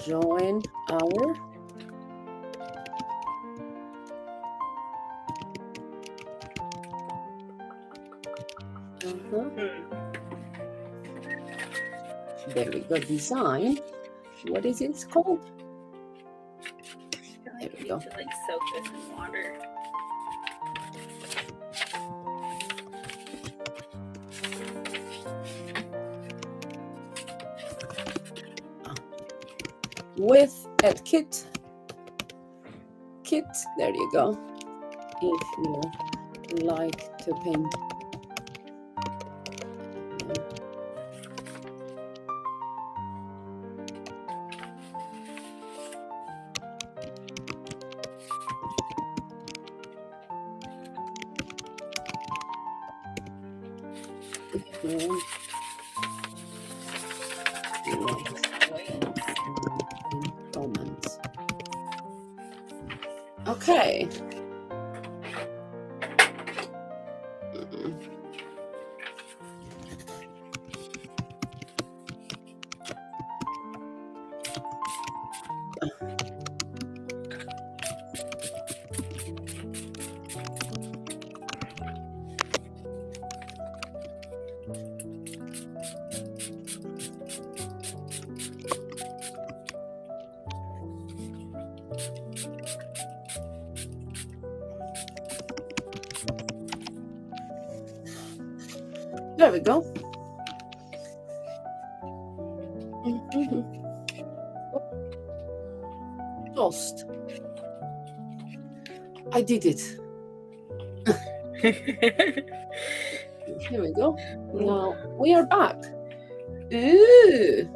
join our there we go, design. What is it called? I need to like soak this in water. With a kit, there you go, if you like to paint. Comments. Okay. There we go. Lost. I did it. Here we go. Now we are back. Ooh.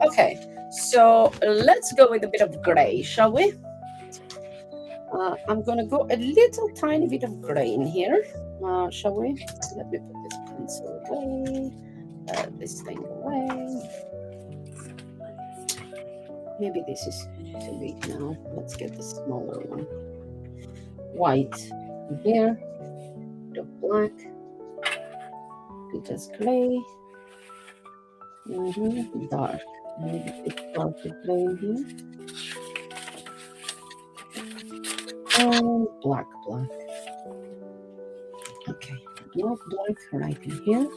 Okay, so let's go with a bit of gray, shall we? I'm gonna go a little tiny bit of gray in here. Shall we? Let me put this pencil away, this thing away. Maybe this is too big now. Let's get the smaller one. White here, bit of black, bit of gray, dark, maybe a bit darker gray in here, and black. Okay, black right in here.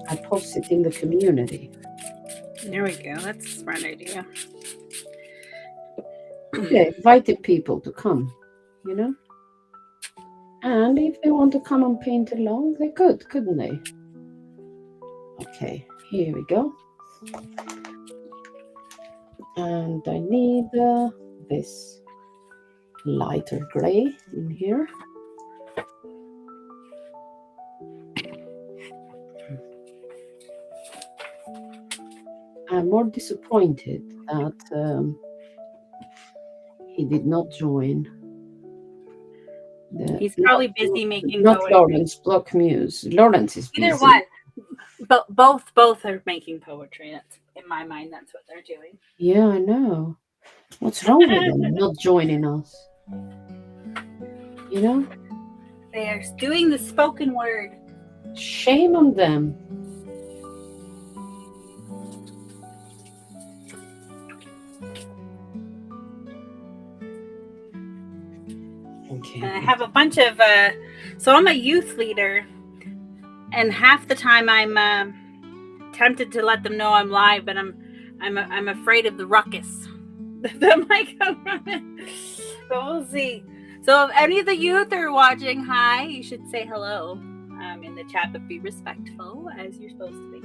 I post it in the community. There we go. That's a smart idea. Yeah, invited people to come, And if they want to come and paint along, they could, couldn't they? Okay, here we go. And I need this lighter gray in here. I'm more disappointed that he did not join. He's probably busy making not poetry. Lawrence Block Muse. Lawrence is busy. Either one. But both are making poetry. That's in my mind. That's what they're doing. Yeah, I know. What's wrong with them not joining us? They are doing the spoken word. Shame on them. Okay. And I have a bunch of so I'm a youth leader, and half the time I'm tempted to let them know I'm live, but I'm afraid of the ruckus that might come from it. So we'll see. So if any of the youth are watching, hi, you should say hello in the chat, but be respectful as you're supposed to be.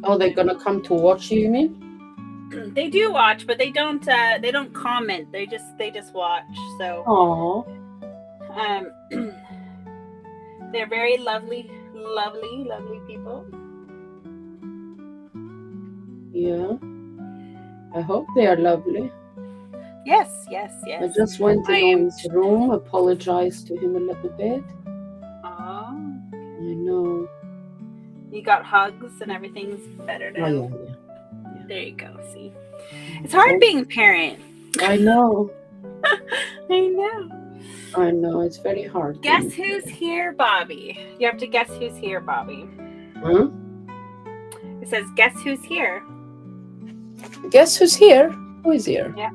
Oh, they're gonna come to watch you mean? They do watch, but they don't comment. They just watch. So they're very lovely people. Yeah. I hope they are lovely. Yes, yes, I yes. just went I in am. his room, apologized to him a little bit. Oh, I know. you got hugs and everything's better Oh now. yeah, yeah, yeah. There you go. See, it's hard Oh, being a parent. I know. I know. I know. It's very hard Guess being who's here. here, Bobby? You have to guess who's here, Bobby. Huh? It says, "Guess who's here." Guess who's here? Who is here? Yeah.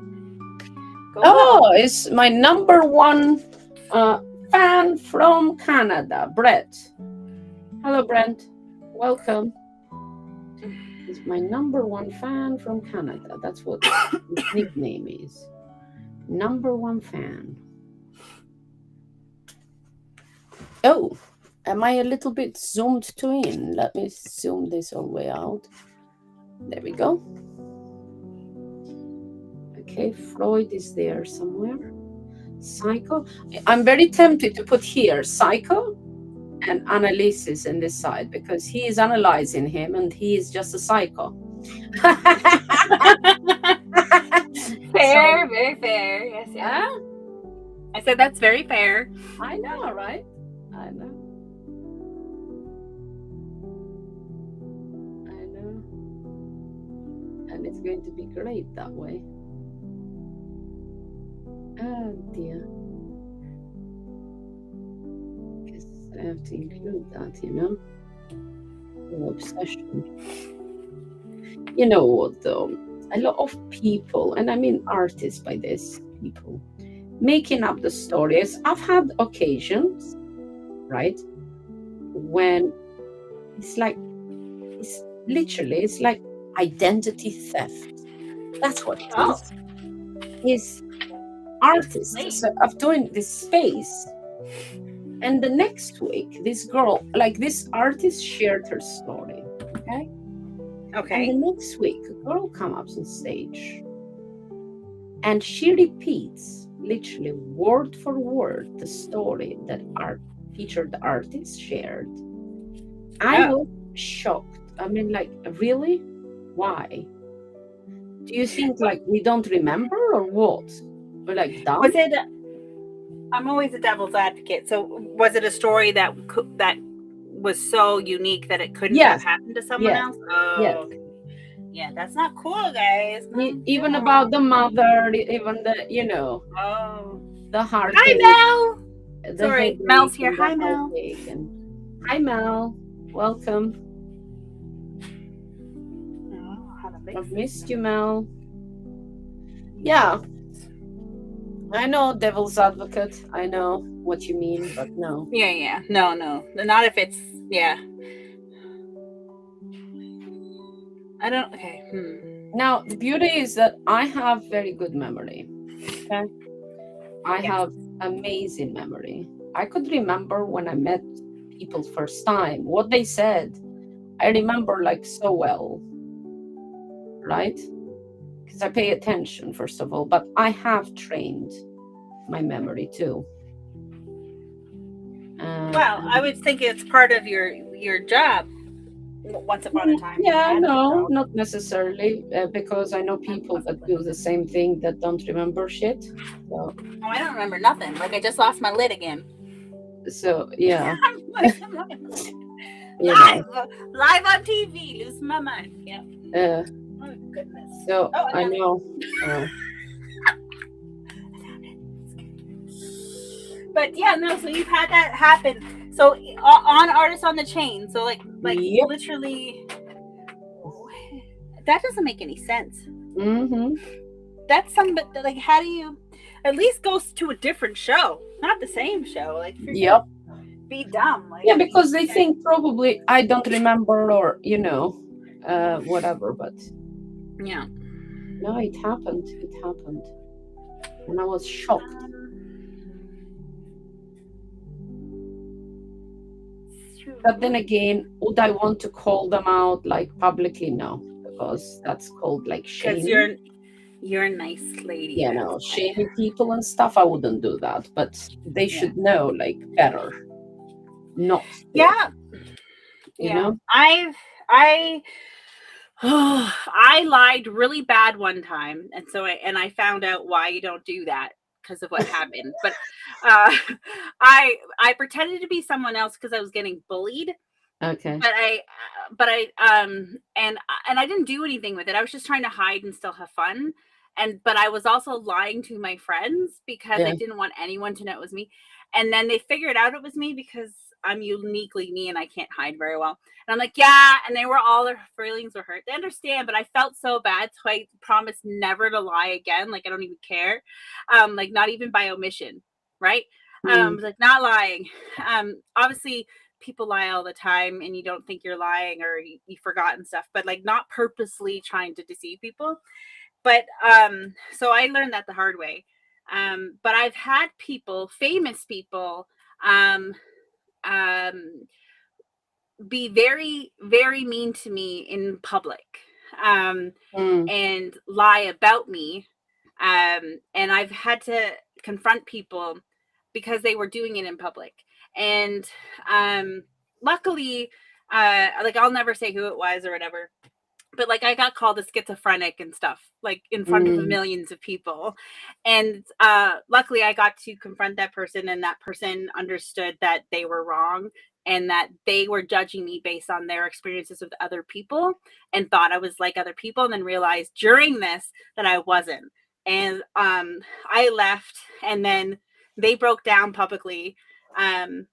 Go Oh, Bill. it's my number one uh, fan from Canada, Brett. Hello, Brent. Welcome. He's my number one fan from Canada. That's what his nickname is. Number one fan. Oh, am I a little bit zoomed to in? Let me zoom this all the way out. There we go. Okay, Freud is there somewhere. Psycho. I'm very tempted to put here Psycho and analysis in this side because he is analyzing him and he is just a psycho. Fair, very fair. Yes, yes. Huh? I said that's very fair. I know, right? I know. I know. And it's going to be great that way. Oh dear. Guess I have to include that, you know? The obsession. You know what though? A lot of people, and I mean artists by this, people, making up the stories. I've had occasions, right, when it's like, it's literally, it's like identity theft. That's what it Oh, is artists. So I'm doing this space. And the next week, this girl, like this artist shared her story. Okay. okay. And the next week, a girl comes up on stage and she repeats literally word for word the story that our featured artist shared. I was shocked. I mean, like, really? Why? Do you think like we don't remember or what? We're like dumb? Was it? I'm always a devil's advocate. So, was it a story that was so unique that it couldn't Yes. have happened to someone else? Oh, Yes. okay. Yeah, that's not cool, guys. Even about the mother, even the, you know, the heartache. Hi, Mel. The Sorry, headache Mel's here. and the Hi, Mel. heartache and hi Mel, welcome. I've missed you, Mel. Yeah, I know, devil's advocate. I know what you mean, but no. Yeah. No. Not if it's, yeah. I don't, okay. Now, the beauty is that I have very good memory. Okay. I have amazing memory. I could remember when I met people first time, what they said. I remember like so well. Right? Because I pay attention, first of all, but I have trained my memory too. Well, I would think it's part of your job. Once upon a time. Yeah, no, not necessarily, because I know people that do the same thing that don't remember shit. So. Oh, I don't remember nothing. Like I just lost my lid again. So yeah. Live on TV, lose my mind. Yeah. Oh goodness. So I know. But yeah, no. So you've had that happen. So on Artists on the Chain. So like yep. Literally, that doesn't make any sense. Mm-hmm. That's something. Like, how do you? At least go to a different show, not the same show. Like, yep. Be dumb. Like, yeah, because they think probably I don't remember or whatever. But yeah, no, it happened. It happened, and I was shocked. But then again, would I want to call them out like publicly? No, because that's called like shaming. Because you're a nice lady. Yeah, no, shaming people and stuff. I wouldn't do that, but they should know like better. Not. Yeah. You know. I lied really bad one time, and so I found out why you don't do that because of what happened. But uh, I pretended to be someone else because I was getting bullied, Okay. but I didn't do anything with it. I was just trying to hide and still have fun. But I was also lying to my friends because I Yeah. didn't want anyone to know it was me. And then they figured out it was me because I'm uniquely me and I can't hide very well. And I'm like, yeah. And they were all, their feelings were hurt. They understand, but I felt so bad. So I promised never to lie again. Like, I don't even care. Like, not even by omission. Right. Mm, Like, not lying. Obviously, people lie all the time and you don't think you're lying or you forgot and stuff, but like not purposely trying to deceive people. But so I learned that the hard way. But I've had people, famous people, um um be very, very mean to me in public, um mm, and lie about me. And I've had to confront people because they were doing it in public. And luckily, like, I'll never say who it was or whatever, but like I got called a schizophrenic and stuff, like in front of mm, millions of people. And luckily I got to confront that person, and that person understood that they were wrong and that they were judging me based on their experiences with other people and thought I was like other people, and then realized during this that I wasn't. And I left, and then they broke down publicly, um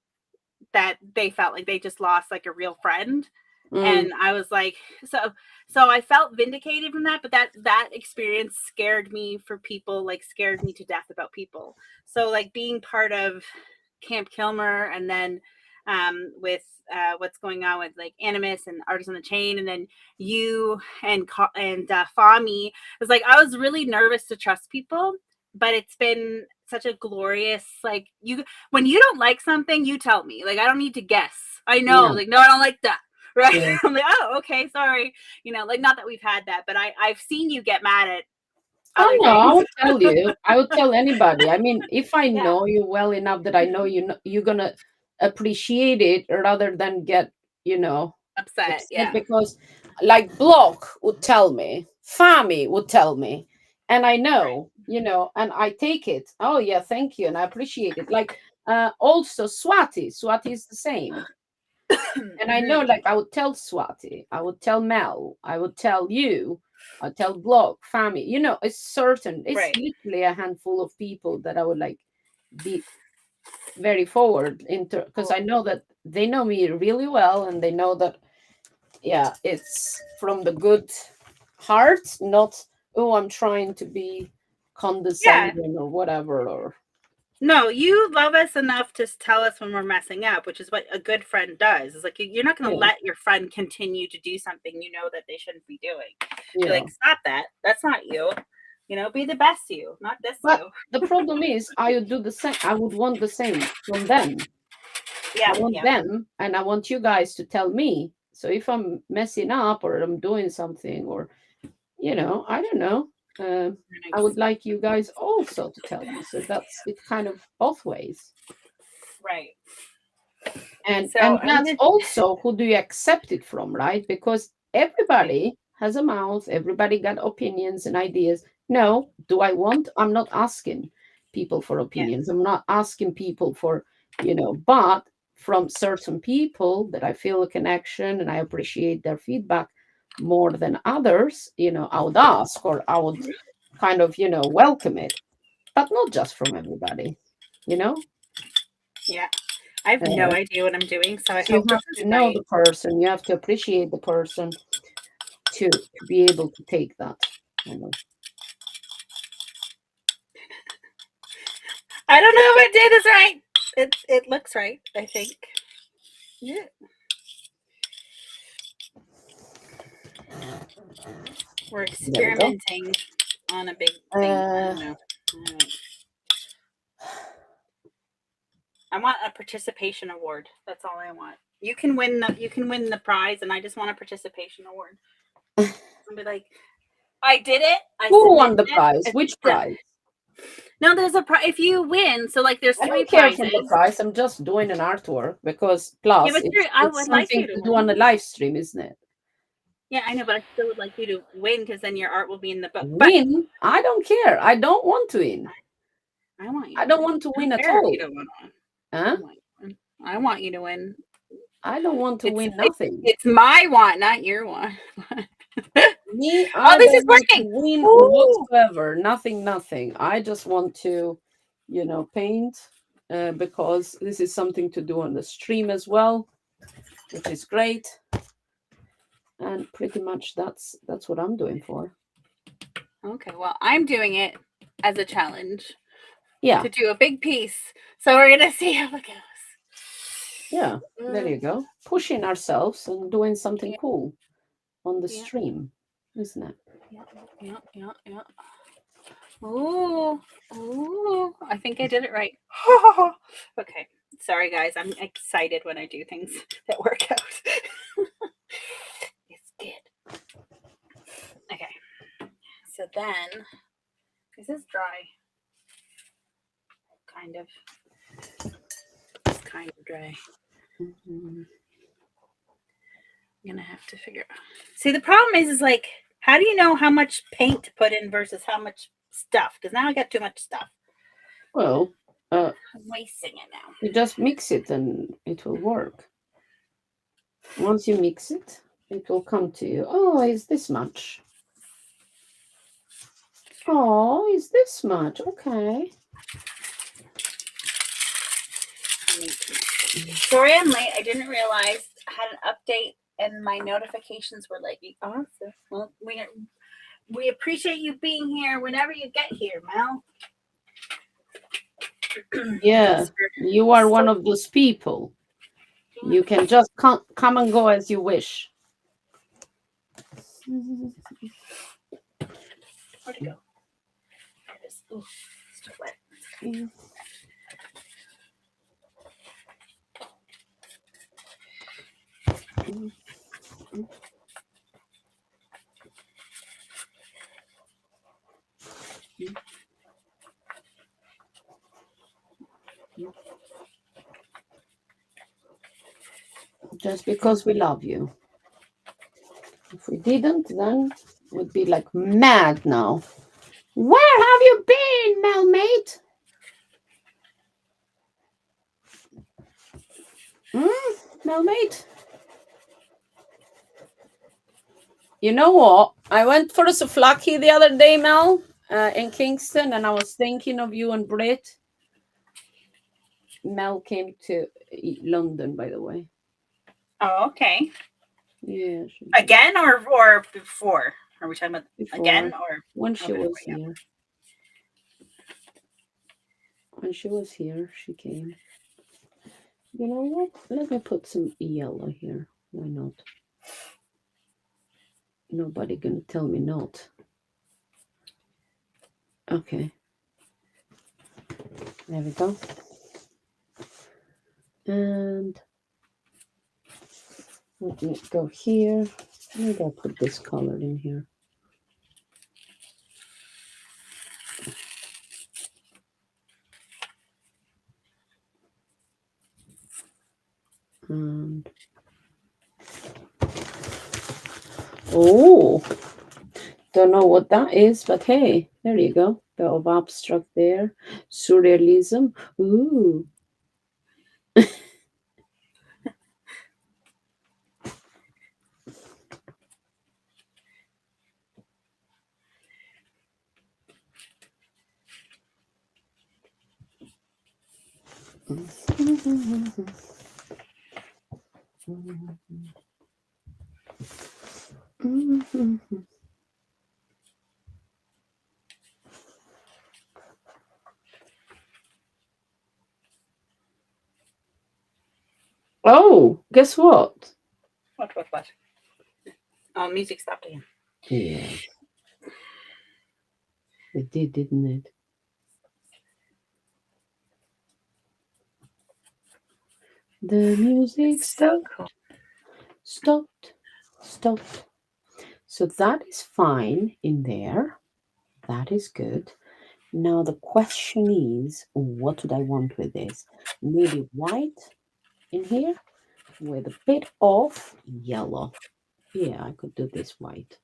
that they felt like they just lost like a real friend. mm, And I was like, so I felt vindicated from that, but that experience scared me for people, like scared me to death about people. So like being part of Camp Kilmer, and then with what's going on with like Animus and Artists on the Chain, and then you and Fami, it was like I was really nervous to trust people, but it's been such a glorious, like, you, when you don't like something, you tell me, like I don't need to guess. I know, yeah. like, no, I don't like that. Right. Yeah. I'm like, oh, okay, sorry. Like, not that we've had that, but I've seen you get mad at Oh other no, I things. would tell you. I would tell anybody. I mean, if I Yeah. know you well enough that I know you're gonna appreciate it rather than get, you know, Upset. upset Yeah. because like Block would tell me, Fami would tell me, and I Right. know, and I take it. Oh yeah, thank you, and I appreciate it. Like also Swati is the same. And I know, Mm-hmm. like, I would tell Swati, I would tell Mel, I would tell you, I tell Block, family. It's certain. It's Right. literally a handful of people that I would like be very forward into because Cool. I know that they know me really well, and they know that yeah, it's from the good heart, not oh, I'm trying to be Yeah. condescending or whatever. Or No, you love us enough to tell us when we're messing up, which is what a good friend does. It's like you're not going to yeah, let your friend continue to do something you know that they shouldn't be doing. Be yeah. like, stop that. That's not you. Be the best you, not this But you. the problem is, I would do the same. I would want the same from them. I Yeah. want Yeah. them, and I want you guys to tell me. So if I'm messing up or I'm doing something, or I don't know, uh, I Nice. would like you guys also to tell me. So that's it's kind of both ways, Right. and So and I'm that's gonna. also who do you accept it from, right? Because Right. everybody has a mouth, everybody got opinions and ideas. No, do I want? I'm not asking people for Yeah. opinions. I'm not asking people for, but from certain people that I feel a connection and I appreciate their feedback more than others, I would ask, or I would kind of, welcome it, but not just from everybody, you know? Yeah. I have no Uh, idea what I'm doing, so I so you hope this have is to know right. the person, you have to appreciate the person to be able to take that. I don't know if I did this right. It looks right, I think. Yeah. We're There we go. experimenting on a big thing. I Uh, don't know. Alright. I want a participation award. That's all I want. You can win the prize, and I just want a participation award. I'll be like, I did it. I who won submitted the it. prize? It's Which done. prize? No, there's a prize if you win. So like, there's I three don't care for the prizes. prize. I'm just doing an artwork because Yeah, plus but it's I it's would like something you to to do on a win. live stream, isn't it? Yeah, I know, but I still would like you to win because then your art will be in the book. But Win? I don't care. I don't want to win. I want you I to don't win. want to I win don't at care if you all. don't want to win. I Huh? want you to win. I want you to win. I don't want to It's win it's, nothing. it's my want, not your want. Me, Oh, I this is don't want to working. win Ooh. whatsoever. Nothing, nothing. I just want to, paint because this is something to do on the stream as well, which is great. And pretty much that's what I'm doing for. Okay, well, I'm doing it as a challenge Yeah, to do a big piece. So we're gonna see how it goes. yeah. There you go. Pushing ourselves and doing something Yeah, cool on the yeah, stream, isn't it? yeah. Ooh, ooh. I think I did it right. Okay. Sorry, guys. I'm excited when I do things that work out. It's good. Okay. So then, this is dry. Kind of. It's kind of dry. Mhm. I'm gonna have to figure out. See, the problem is like, how do you know how much paint to put in versus how much stuff? Because now I got too much stuff. Well, I'm wasting it now. you just mix it and it will work. Once you mix it, it will come to you. Oh, is this much? Oh, is this much? Okay. Sorry I'm late. I didn't realize I had an update and my notifications were like awesome. Well, we appreciate you being here whenever you get here, Mel. Yeah, you are one So, of those people. You can just come and go as you wish. where'd it go? There it is. Ooh, still wet. Just because we love you. If we didn't, then we'd be like mad now. Where have you been, Melmate? Melmate? You know what? I went for a souvlaki the other day, Mel, in Kingston, and I was thinking of you and Brit. Mel came to London, by the way. Oh, okay. Yeah, Again or before? Are we talking about before, again or when she okay, was yeah. here. When she was here, she came. You know what? Let me put some yellow here. Why not? Nobody gonna tell me not. Okay. There we go. And let me go here. Maybe I'll put this color in here. And oh, don't know what that is, but hey, there you go. Bit of abstract there. Surrealism. Ooh. Oh, guess what? What? Oh, music stopped again. Yes, it did, didn't it? The music It's so cool. stopped. So that is fine in there. That is good. Now the question is, what do I want with this? Maybe white in here with a bit of yellow. Yeah, I could do this white.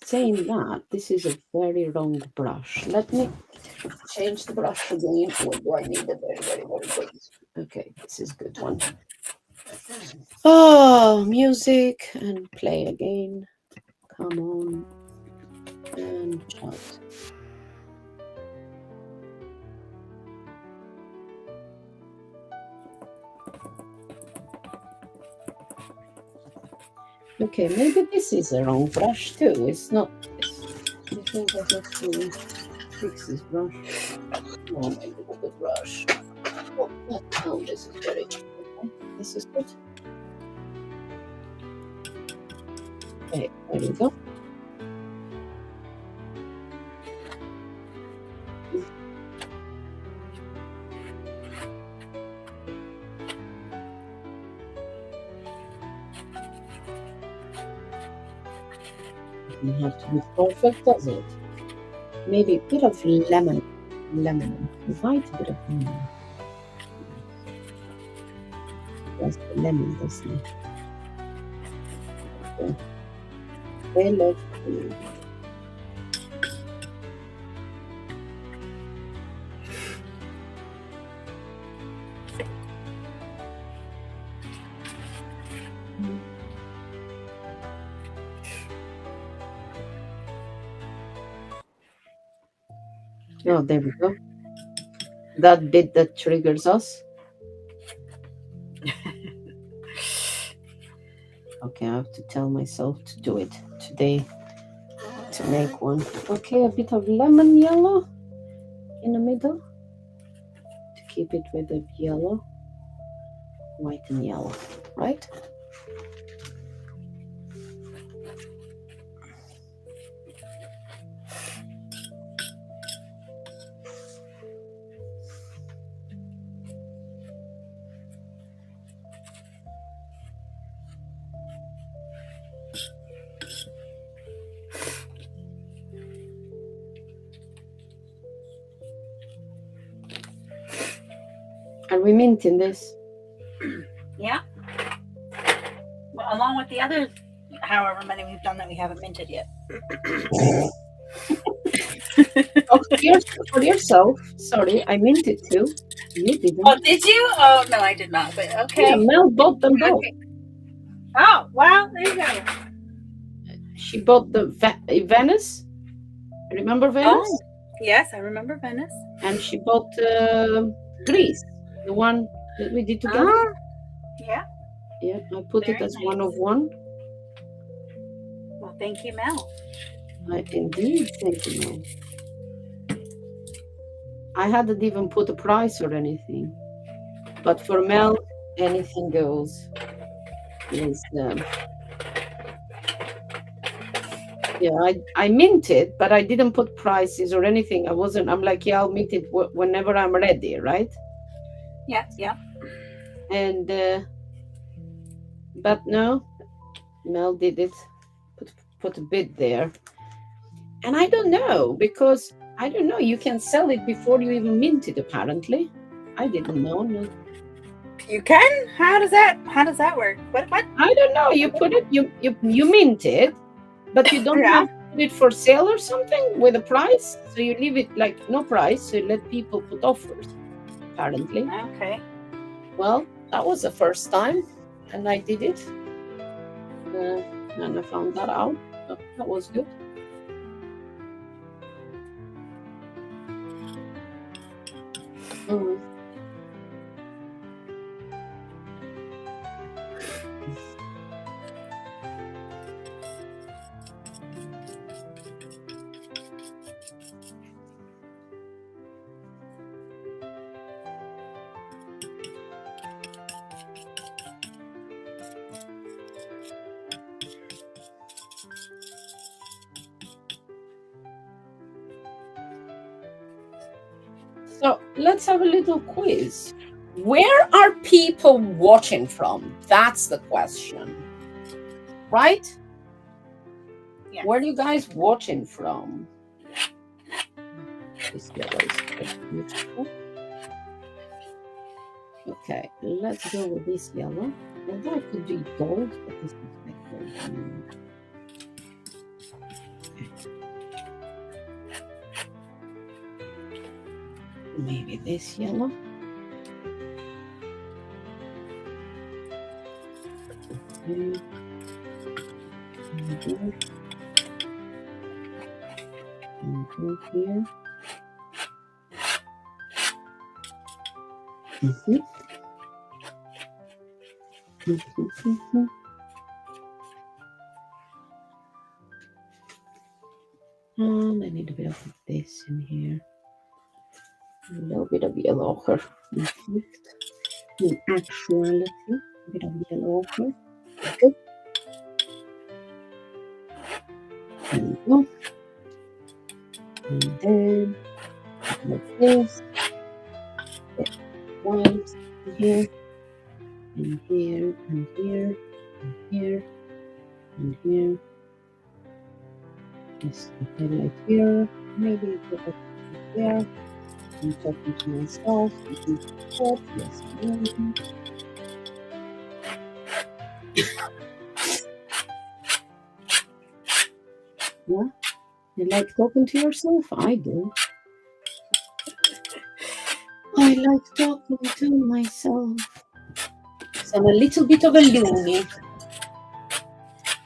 Saying that, this is a very wrong brush. Let me change the brush again. What do I need? A very, very, very good. Okay, this is good one. Oh, music and play again. Come on. And shout. Okay, maybe this is a wrong brush too. It's not this. I think I have to fix this brush. Oh, maybe the good brush. Oh, no, this is very okay. This is good. Okay, there we go. Doesn't have to be perfect, does it? Maybe a bit of lemon. Lemon. White bit of lemon. That's the lemon, doesn't it? Okay. They love food. Oh, there we go. That bit that triggers us. Okay, I have to tell myself to do it today to make one. Okay, a bit of lemon yellow in the middle to keep it with the yellow, white and yellow, right? Are we minting this? Yeah. Well, along with the other, however many we've done that we haven't minted yet. Oh, for yourself. Sorry, I minted too. You didn't. Oh, did you? Oh, no, I did not. But okay. Yeah, Mel bought them both. Okay. Oh, well, there you go. She bought the Venice. Remember Venice? Oh, yes, I remember Venice. And she bought Greece, the one that we did together. Yeah. Yeah, I put Very it as nice. one of one. Well, thank you, Mel. Indeed, thank you, Mel. I hadn't even put a price or anything, but for Mel, anything goes. Is yeah, I minted, but I didn't put prices or anything. I'm like, yeah, I'll mint it whenever I'm ready, right? Yeah, yeah. And but no, Mel did it. Put a bid there, and I don't know because I don't know. You can sell it before you even mint it. Apparently, I didn't know. No. You can? How does that work? What? I don't know. You put it. You mint it, but you don't Yeah. have to put it for sale or something with a price. So you leave it like no price. So you let people put offers. Apparently. Okay. Well, that was the first time, and I did it. And I found that out. So that was good. So let's have a little quiz. Where are people watching from? That's the question. Right? Yes. Where are you guys watching from? This yellow is beautiful. Okay, let's go with this yellow. Although I could do gold, but this is like gold. Maybe this yellow. Okay. And here. And go here. And I need a bit of this in here. A little bit of yellow ochre. In actuality, a bit of yellow ochre. Good. There we go. And then like this. White in here, and here, and here, and here, and here. Just a highlight here. Maybe put a there. I'm talking to myself. Yes, yeah. You like talking to yourself? I do. I like talking to myself. So I'm a little bit of a loony.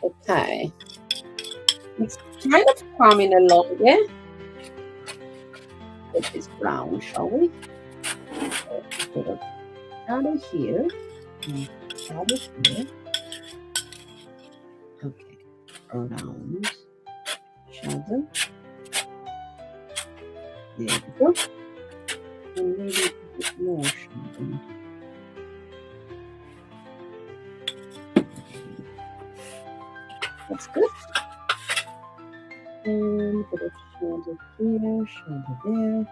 Okay. It's kind of coming along, yeah? With this brown, shall we? Put a shadow here. And shadow here. Okay. Around. Shadow. There we go. And maybe a bit more shadow. That's good. And put a shadow here, shadow there,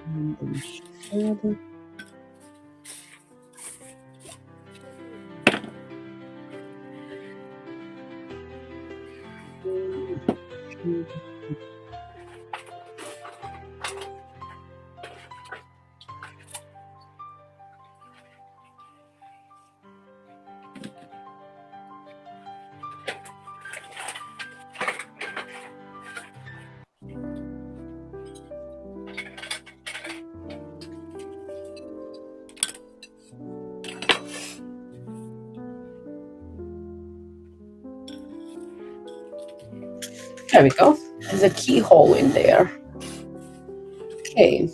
and then shadow. And shadow. There we go. There's a keyhole in there. Okay.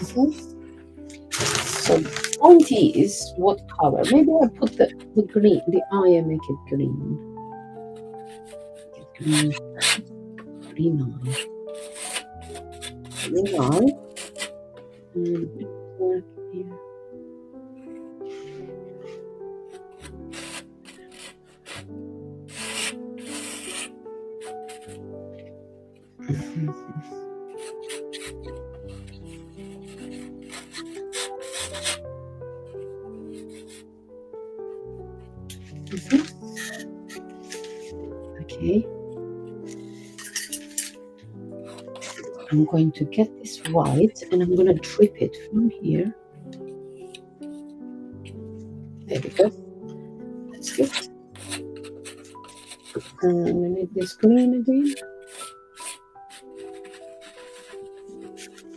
So the point is, what color? Maybe I put the green, the eye, and make it green. Green, green eye. Green eye. And a bit black here. Okay. I'm going to get this white and I'm going to drip it from here. There we go. That's good. And we need this green again.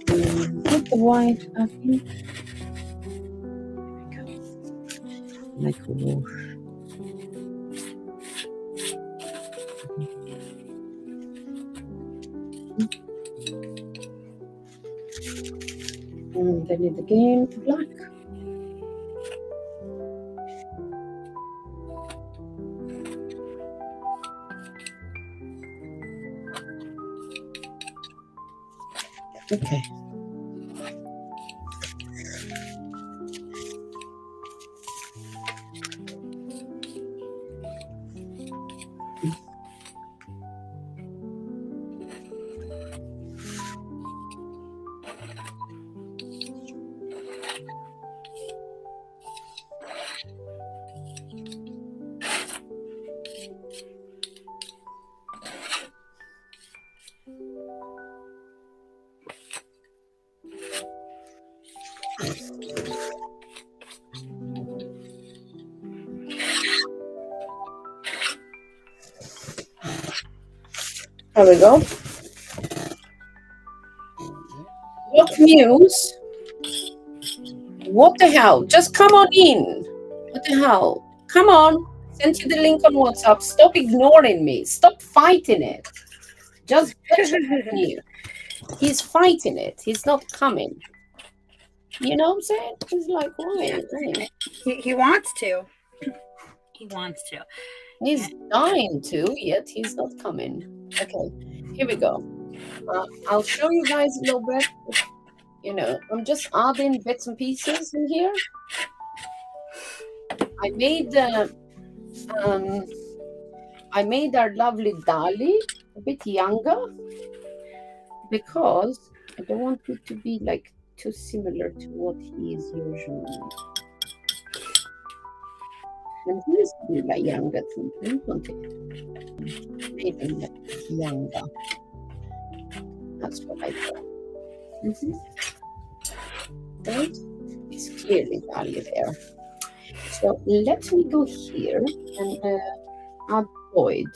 And put the white back in. There we go. Like a wash. And then it again, black. Okay. There we go. What news? What the hell? Just come on in. What the hell? Come on. Send you the link on WhatsApp. Stop ignoring me. Stop fighting it. Just get here. He's fighting it. He's not coming. You know what I'm saying? He's like, why? He wants to. He wants to. He's dying to, yet he's not coming. Okay, here we go. I'll show you guys a little bit. You know, I'm just adding bits and pieces in here. I made our lovely Dali a bit younger because I don't want it to be like too similar to what he is usually. And he is to be like younger too, don't it? Made him like younger. That's what I thought. Right? It's clearly Dali there. So let me go here and add Freud.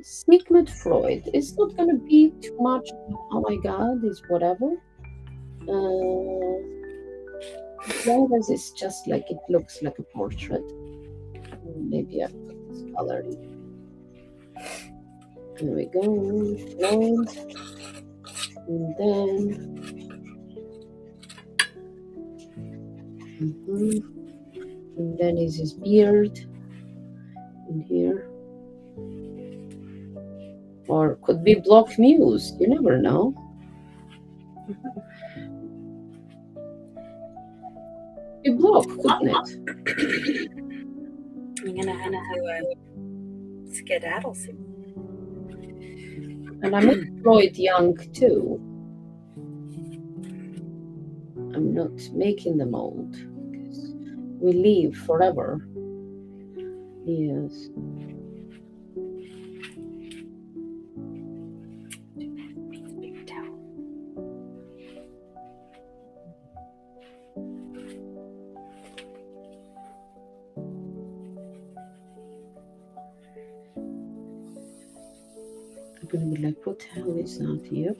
Sigmund Freud. It's not going to be too much. Oh my God, it's whatever. As long as it's just like it looks like a portrait. Maybe I put this color in. There we go. Freud. And then. And then is his beard in here. Or could be Block Muse. You never know. Be Block, couldn't it? I'm gonna have to skedaddle soon. And I made Freud young too. I'm not making them old because we live forever. Yes. I'm gonna be like, what the hell is that here?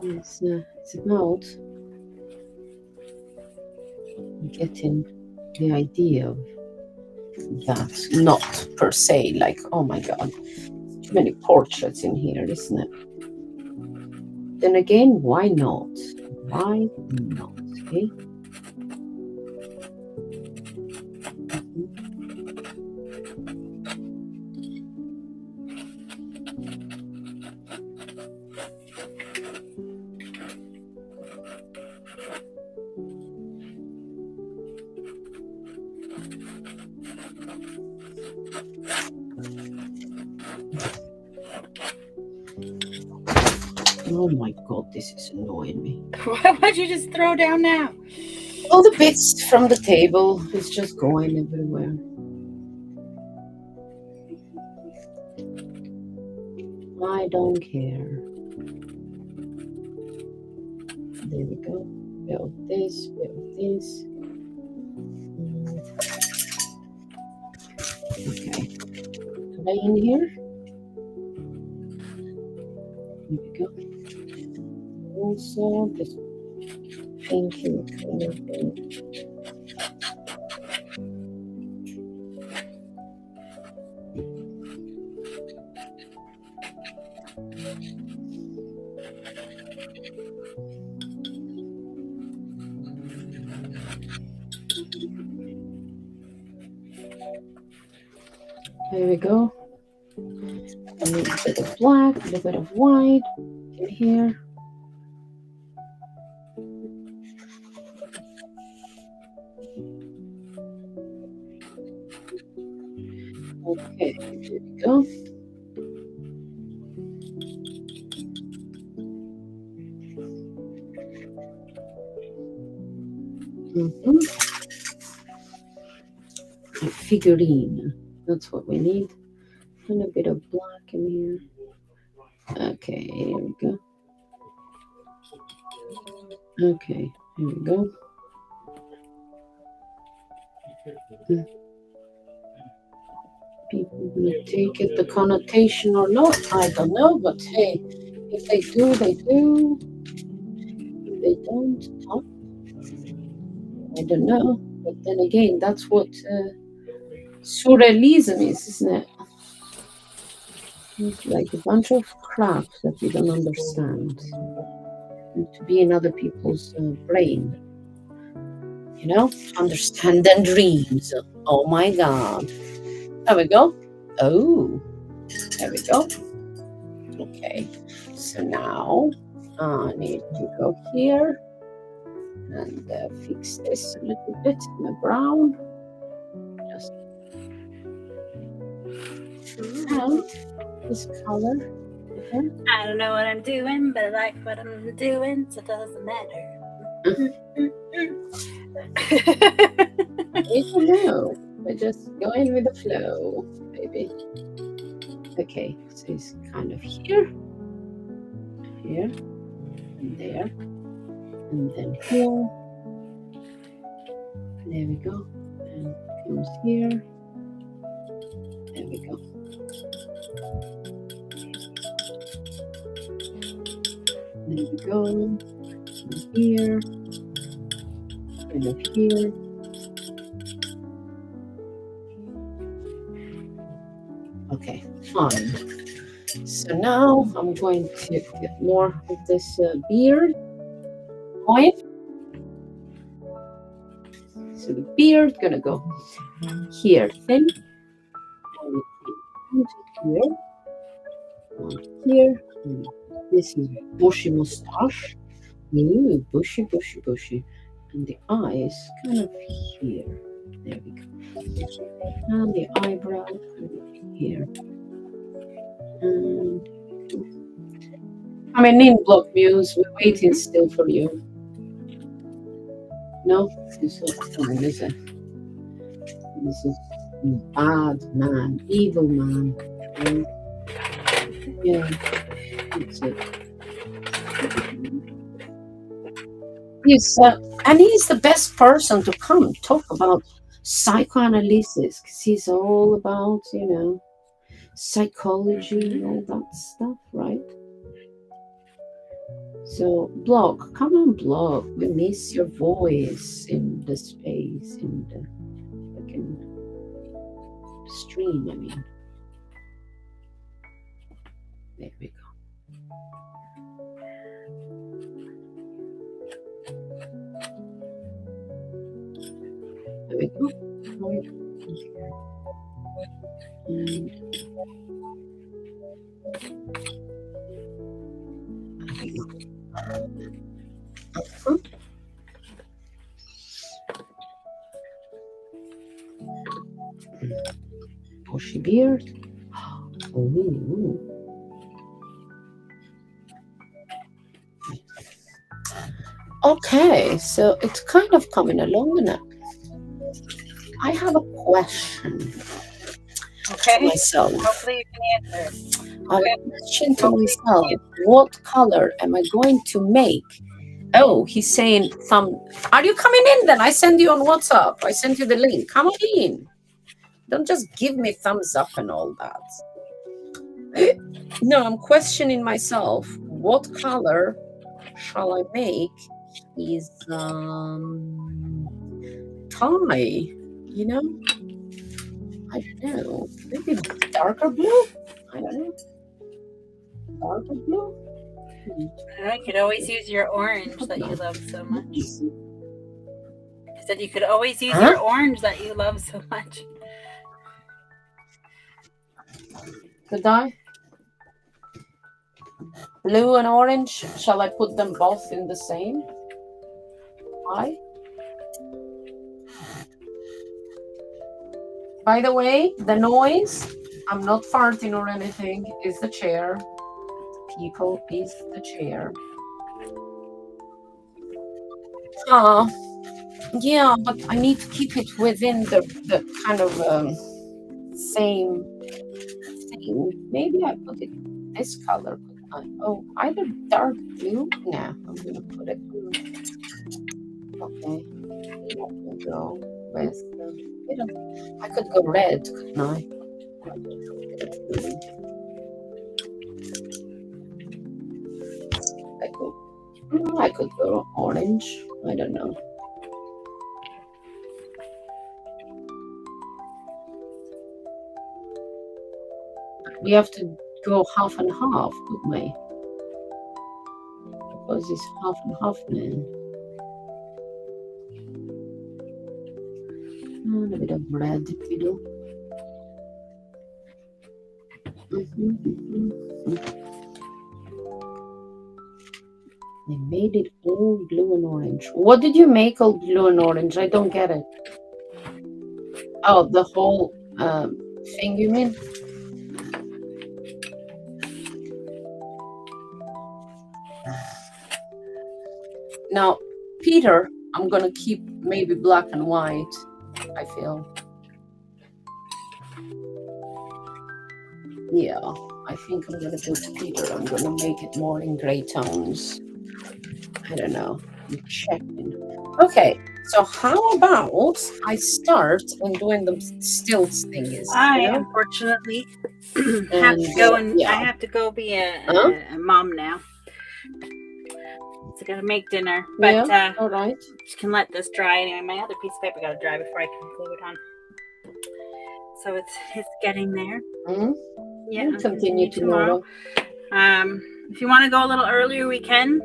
It's about getting the idea of that, not per se like, oh my God, too many portraits in here, isn't it? Then again, why not? Why not? Okay. Oh my God, this is annoying me. Why'd you just throw down now? All the bits from the table is just going everywhere. I don't care. There we go. Bit of this, bit of this. Okay. Are they in here? There we go. Also, this pinky kind of thing. There we go. A little bit of black, a little bit of white in here. Okay, here we go. A figurine. That's what we need. And a bit of black in here. Okay, here we go. Okay, here we go. People gonna take it the connotation or not, I don't know, but hey, if they do, they do. If they don't, oh, I don't know. But then again, that's what surrealism is, isn't it? It's like a bunch of crap that you don't understand. And to be in other people's brain, understand their dreams. Oh my God. There we go. Oh, there we go. Okay, so now I need to go here and fix this a little bit in the brown. Just and this color. Okay. I don't know what I'm doing, but I like what I'm doing, so it doesn't matter. I don't know. We're just going with the flow, baby. Okay, so it's kind of here, and there, and then here. There we go. And it comes here. There we go. There we go. And here. Kind of here. Okay, fine. So now I'm going to get more of this beard oil. So the beard gonna go here thin, and here, here. And this is bushy mustache. Ooh, bushy, bushy, bushy. And the eyes kind of here. There we go. And the eyebrow kind of here. And coming in, Block Muse. We're waiting still for you. No, this is fine, is it? This is bad man, evil man. Right? Yeah, that's it. And he's the best person to come talk about psychoanalysis because he's all about, psychology and all that stuff, right? So, Block, come on, Block. We miss your voice in the space, in the fucking stream, I mean. There we go. There we go. And bushy beard. Ooh. Okay, so it's kind of coming along now. I have a question to myself. Hopefully you can answer. I have a question to myself. What color am I going to make? Oh, he's saying Are you coming in then? I send you on WhatsApp. I sent you the link. Come on in. Don't just give me thumbs up and all that. No, I'm questioning myself. What color shall I make his tie? I don't know. Maybe darker blue? I don't know. Darker blue? You could always use your orange that you love so much. I said you could always use your orange that you love so much. Could I? Blue and orange, shall I put them both in the same? Why? By the way, the noise, I'm not farting or anything, is the chair. People, is the chair. Yeah, but I need to keep it within the kind of same thing. Maybe I put it this color. Oh, either dark blue. Nah, I'm gonna put it. Okay, maybe I can go with. I could go red, couldn't I? I could go orange. I don't know. We have to go half and half, wouldn't we? Because it's half and half, man. And a bit of red, you know. They made it all blue and orange. What did you make all blue and orange? I don't get it. Oh, the whole thing, you mean? Now, Peter, I'm gonna keep maybe black and white, I feel. Yeah, I think I'm gonna do Peter. I'm gonna make it more in gray tones. I don't know. I'm checking. Okay, so how about I start in doing the stilts thingies? I unfortunately have to go and yeah. I have to go be a mom now. So I gotta make dinner. But yeah, all right. Just can let this dry anyway. My other piece of paper gotta dry before I can glue it on. So it's getting there. Mm-hmm. Yeah, we'll continue tomorrow. If you want to go a little earlier, we can.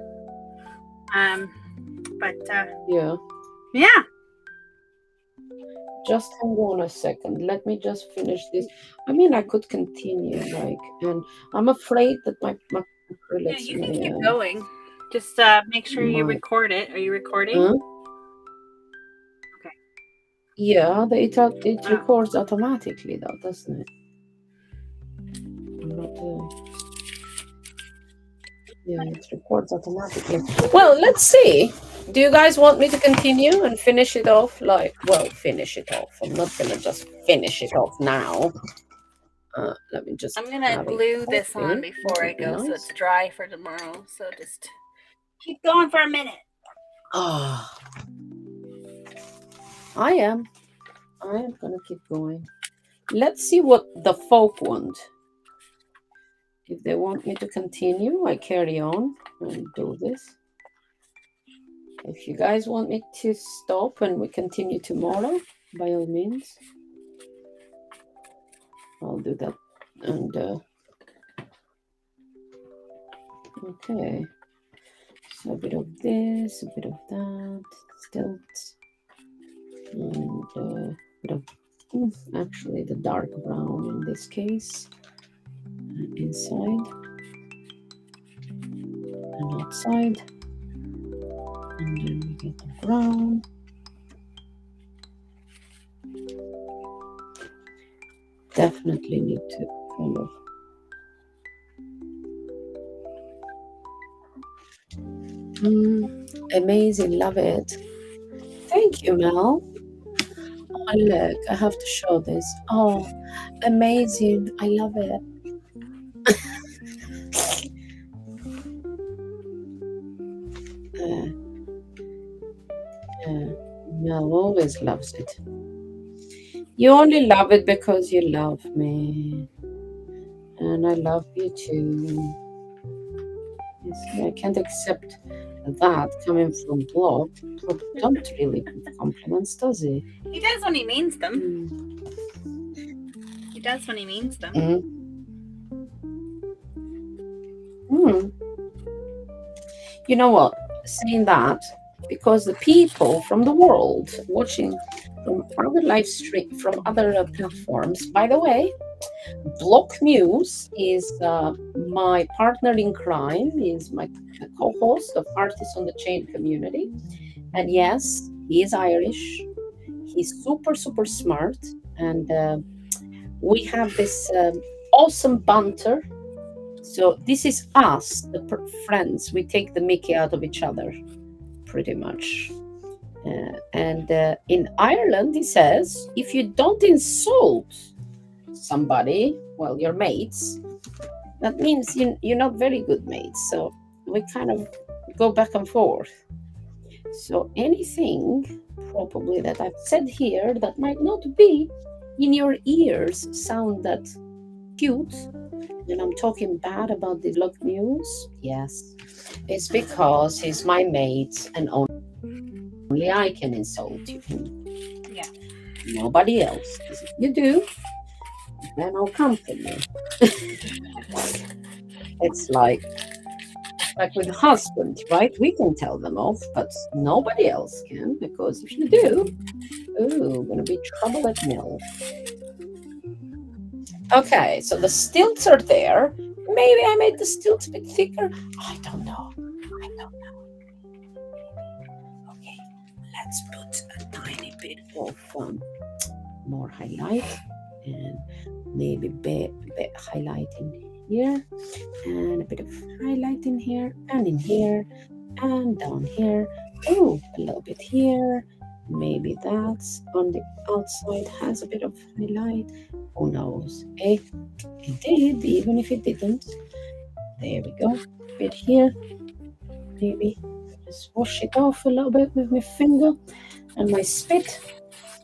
But yeah. Just hang on a second. Let me just finish this. I mean, I could continue, and I'm afraid that my acrylics. Yeah, you can keep going. Just make sure you record it. Are you recording? Okay. Yeah, it records automatically, though, doesn't it? I'm not. Yeah, it records automatically. Well, let's see. Do you guys want me to continue and finish it off? Finish it off. I'm not gonna just finish it off now. Let me just. I'm gonna glue this on before I go, so it's dry for tomorrow. So just keep going for a minute. Ah, I am gonna keep going. Let's see what the folk want. If they want me to continue, I carry on and do this. If you guys want me to stop and we continue tomorrow, by all means, I'll do that. And okay, so a bit of this, a bit of that, stilts, and a bit of actually the dark brown in this case, inside and outside, and then we get the brown. Definitely need to kind of amazing, love it. Thank you, Mel. Oh, look, I have to show this. Oh, amazing, I love it. Mel always loves it. You only love it because you love me. And I love you too. You see, I can't accept that coming from Block. Block don't really give compliments, does he? He does when he means them. He does when he means them. You know what? Saying that, because the people from the world watching from other live stream, from other platforms, by the way, Block Muse is my partner in crime, is my co-host of Artists on the Chain community. And yes, he is Irish. He's super, super smart. And we have this awesome banter. So this is us, the friends. We take the mickey out of each other, pretty much. And in Ireland, he says, if you don't insult somebody, well, your mates, that means you're not very good mates. So we kind of go back and forth. So anything probably that I've said here that might not be in your ears sound that cute, and I'm talking bad about the vlog news, yes, it's because he's my mate and only I can insult him. Yeah. Nobody else. 'Cause if you do, then I'll come for you. It's like with husbands, right? We can tell them off, but nobody else can, because if you do, ooh, gonna be trouble at mill. Okay, so the stilts are there. Maybe I made the stilts a bit thicker. I don't know. Okay, let's put a tiny bit of more highlight, and maybe bit highlight in here, and a bit of highlight in here, and in here, and down here. Oh, a little bit here. Maybe that's on the outside has a bit of highlight. Who knows? Eh? It did, even if it didn't. There we go. A bit here. Maybe just wash it off a little bit with my finger and my spit.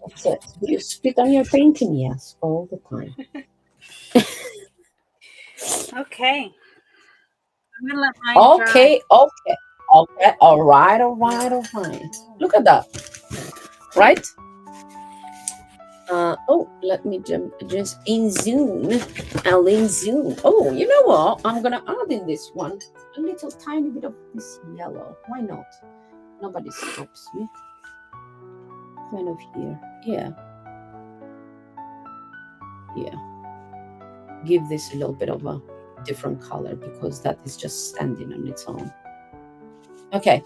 That's it. Do you spit on your painting? Yes, all the time. Okay. I'm gonna let mine dry. Okay. All right. Look at that. Right? Let me just in zoom. I'll in zoom. Oh, you know what? I'm gonna add in this one a little tiny bit of this yellow. Why not? Nobody stops me. Kind of here. Yeah. Give this a little bit of a different color because that is just standing on its own. Okay.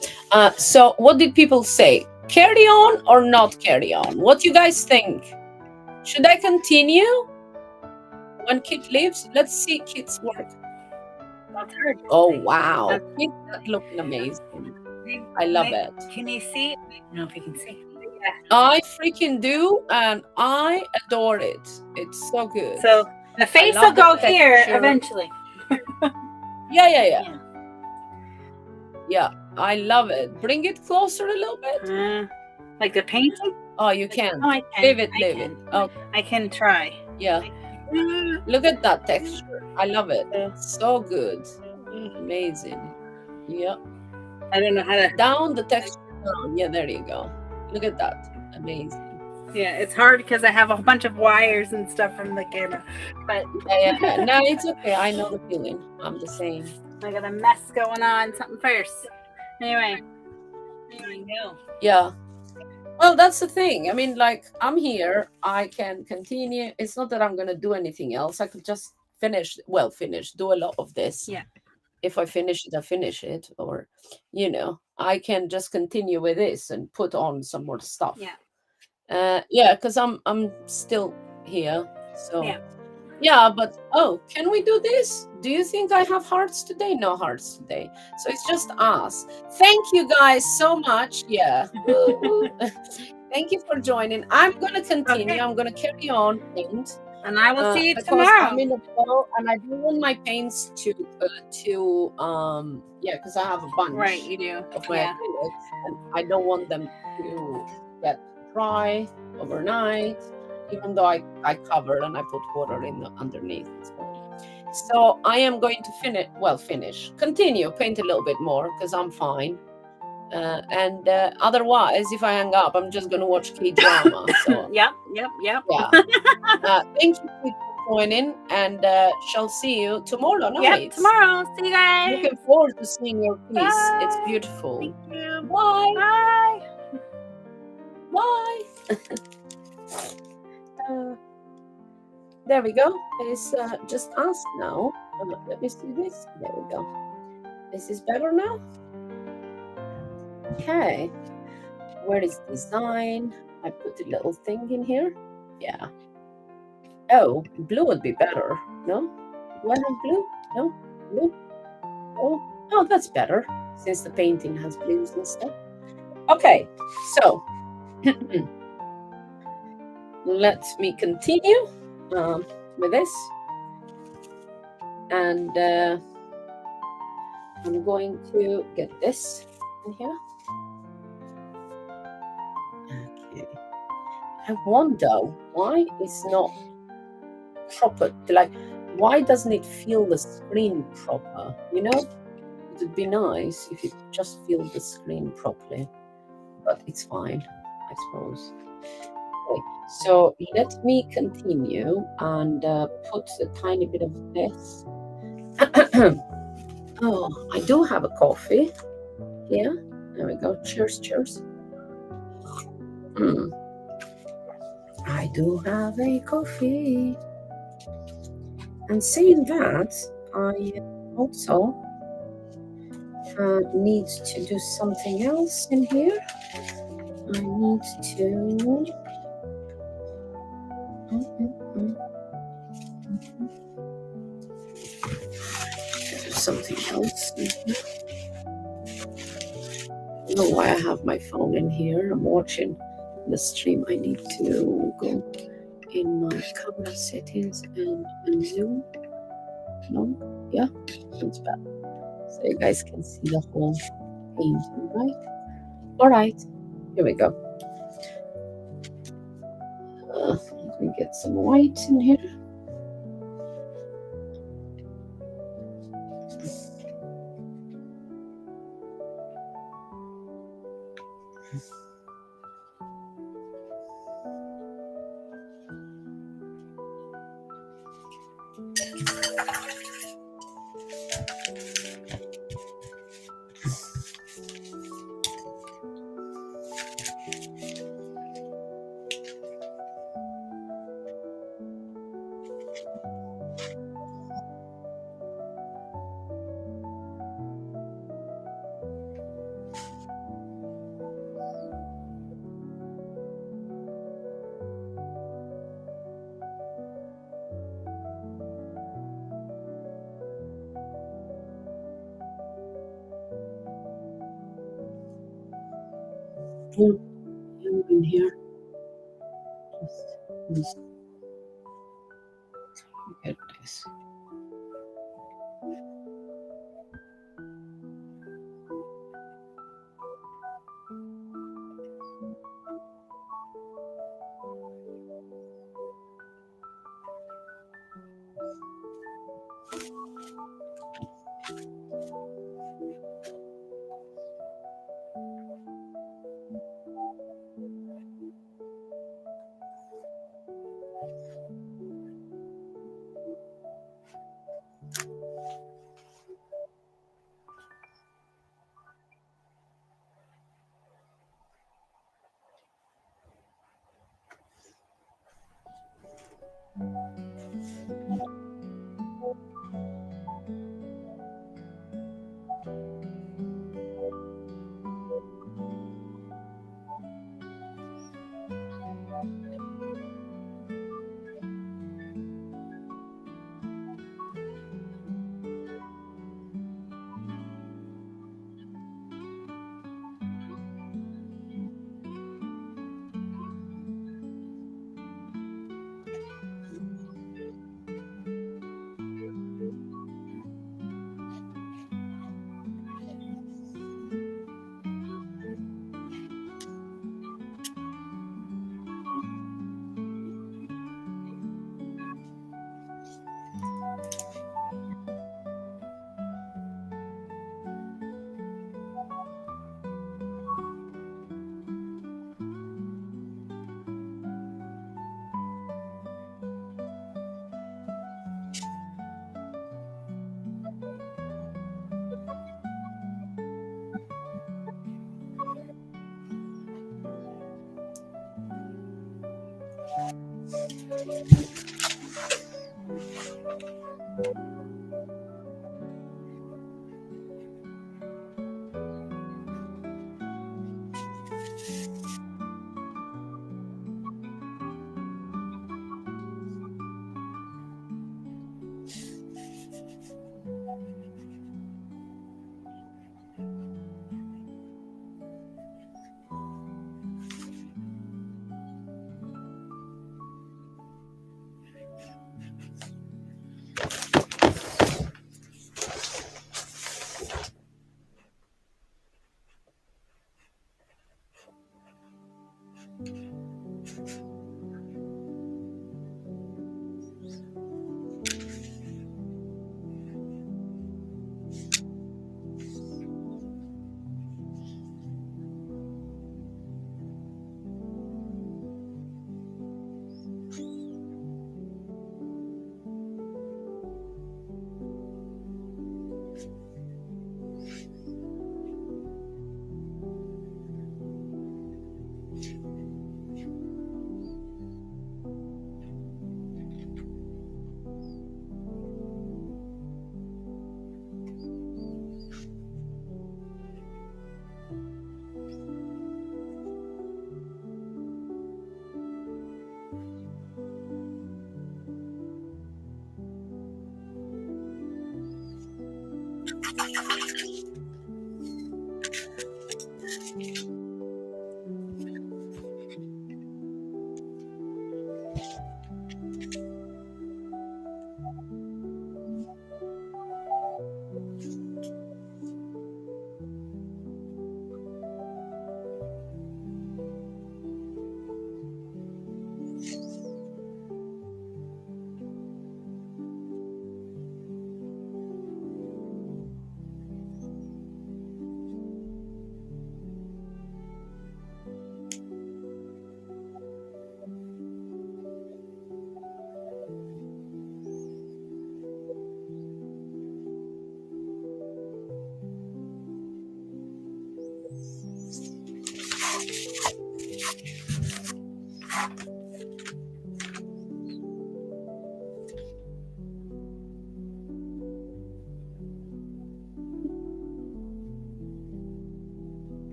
So what did people say? Carry on or not carry on? What do you guys think? Should I continue when Kit leaves? Let's see Kit's work. That's hard. Oh, wow. Kit's looking amazing. I love it. Can you see? I don't know if you can see. Yeah. I freaking do, and I adore it. It's so good. So the face will go here eventually. Yeah, I love it. Bring it closer a little bit. Like the painting? Oh, you can. Oh, I can. Leave it. Oh, I can try. yeah. Look at that texture. I love it. So good. Amazing. Yeah. I don't know how to. Down the texture down. Yeah, there you go. Look at that. Amazing. Yeah, it's hard because I have a bunch of wires and stuff from the camera. But yeah. No, it's okay. I know the feeling. I'm the same. I got a mess going on. Something first. Anyway. I know. Yeah. Well, that's the thing. I mean, like, I'm here. I can continue. It's not that I'm going to do anything else. I could just finish, do a lot of this. Yeah. If I finish it, I finish it. Or, I can just continue with this and put on some more stuff. Yeah. Because I'm still here. So, yeah, but, can we do this? Do you think I have hearts today? No hearts today. So it's just us. Thank you guys so much. Yeah. Thank you for joining. I'm going to continue. Okay. I'm going to carry on. And I will see you tomorrow. I'm in the flow, and I do want my paints to because I have a bunch. Right, you do. Of my acrylics, and I don't want them to get dry overnight. Even though I covered and I put water in underneath. So I am going to continue, paint a little bit more because I'm fine. And otherwise, if I hang up, I'm just going to watch K-drama. So Yep. Yeah. Thank you for joining, and shall see you tomorrow night. Yep, tomorrow. See you guys. Looking forward to seeing your piece. Bye. It's beautiful. Thank you. Bye. Bye. There we go. It's just us now. Let me see this. There we go. This is better now. Okay. Where is design? I put a little thing in here. Yeah. Oh, blue would be better. No? Do I have blue? No? Blue? Oh, that's better. Since the painting has blues and stuff. Okay. So let me continue. with this. And I'm going to get this in here. Okay. I wonder why it's not proper. Like, why doesn't it feel the screen proper? You know, it would be nice if it just filled the screen properly, but it's fine, I suppose. Okay, so let me continue and put a tiny bit of this. Oh, I do have a coffee here. There we go. Cheers, cheers. Mm. I do have a coffee. And saying that, I also need to do something else in here. I need to do something else in here. I don't know why I have my phone in here. I'm watching the stream. I need to go in my camera settings and zoom. No, yeah, it's bad. So you guys can see the whole painting, right? All right, here we go. Let me get some white in here. In here. Just get this.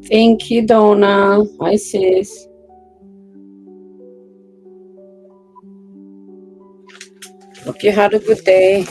Thank you, Donna. Hi, sis. Hope you had a good day.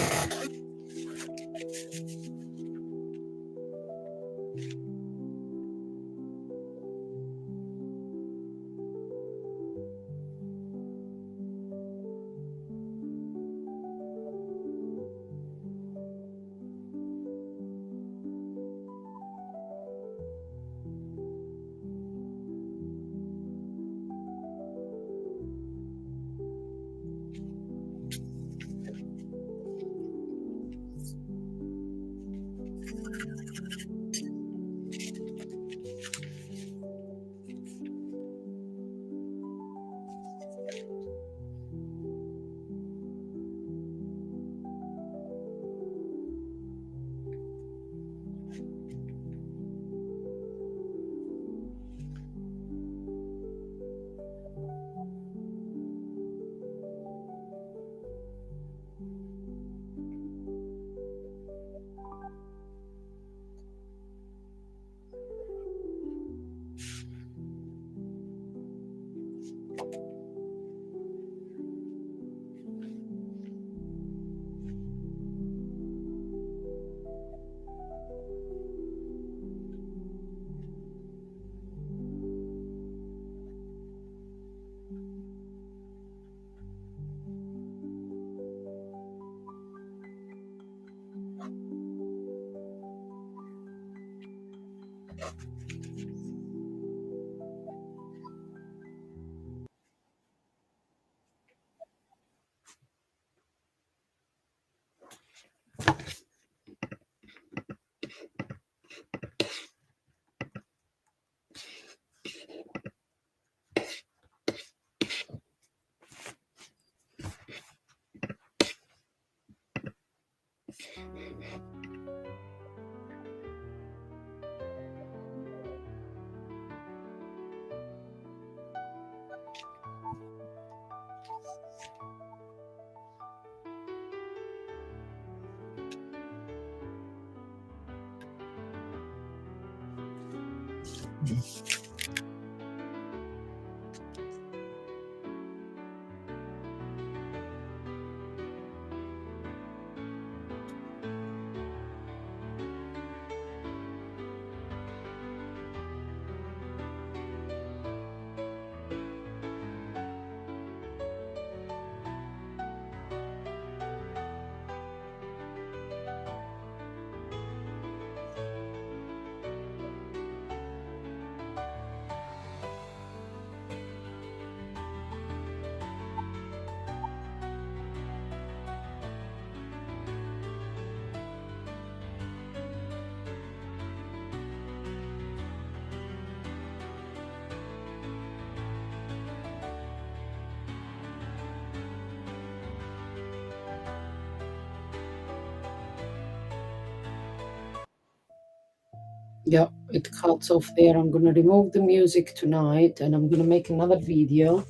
Yeah, it cuts off there. I'm going to remove the music tonight and I'm going to make another video,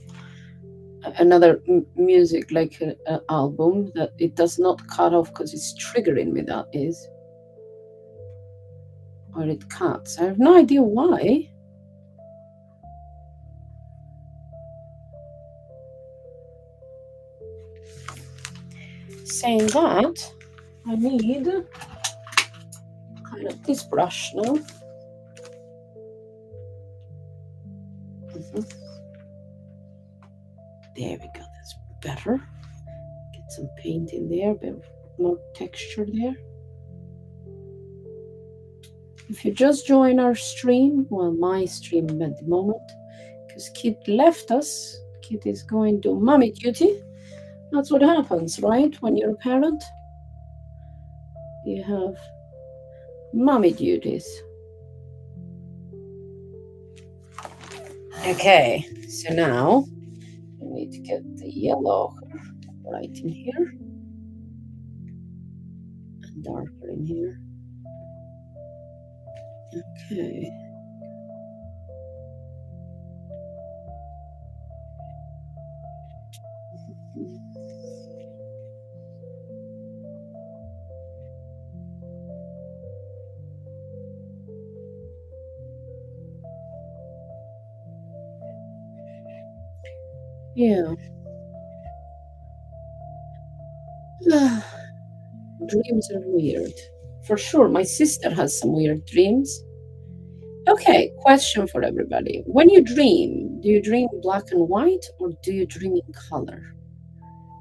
another music like an album that it does not cut off because it's triggering me, that is. Or it cuts. I have no idea why. Saying that, I need kind of this brush now. There we go, that's better. Get some paint in there, a bit more texture there. If you just join our stream, well, my stream at the moment, because Kid left us. Kid is going to mommy duty. That's what happens, right? When you're a parent, you have mommy duties. Okay, so now I need to get the yellow right in here and darker in here. Okay. Yeah. Dreams are weird. For sure, my sister has some weird dreams. Okay, question for everybody. When you dream, do you dream black and white or do you dream in color?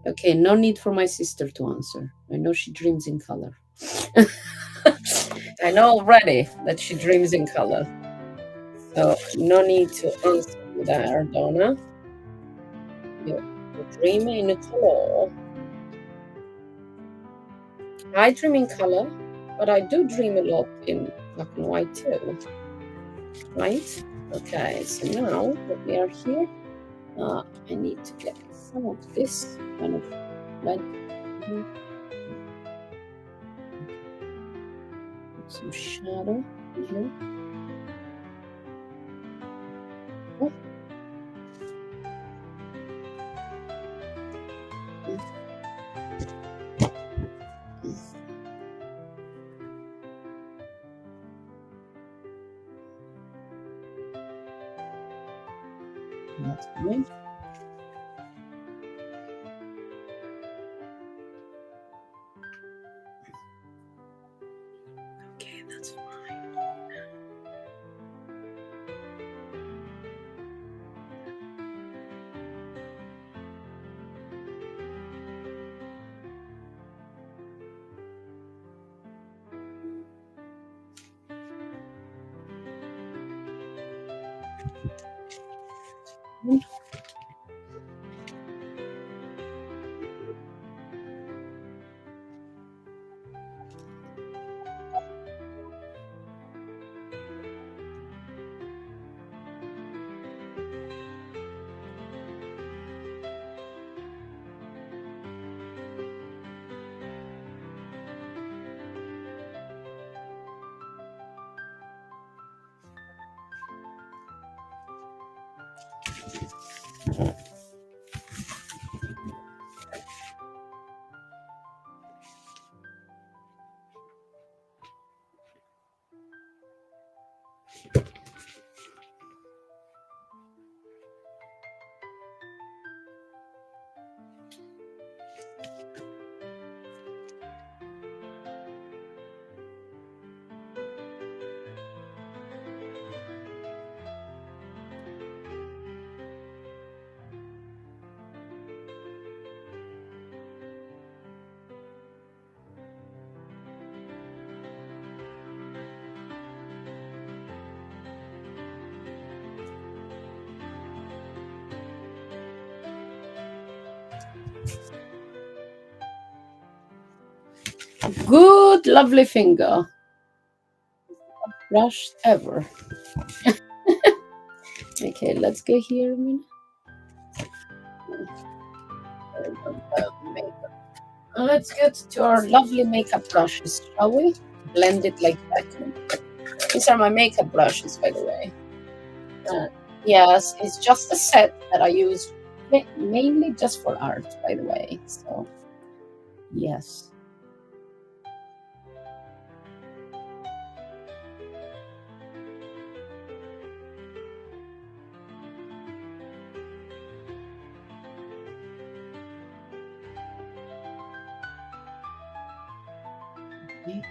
Okay, no need for my sister to answer. I know she dreams in color. I know already that she dreams in color. So no need to answer that, Donna. You dream in color. I dream in color, but I do dream a lot in black and white too. Right? Okay, so now that we are here, I need to get some of this kind of red. Put some shadow in here. Oh. That's fine. Okay, that's fine. Good, lovely finger. Brush ever. Okay, let's go here a minute. Let's get to our lovely makeup brushes, shall we? Blend it like that. These are my makeup brushes, by the way. Yes, it's just a set that I use mainly just for art, by the way. So, yes. Okay.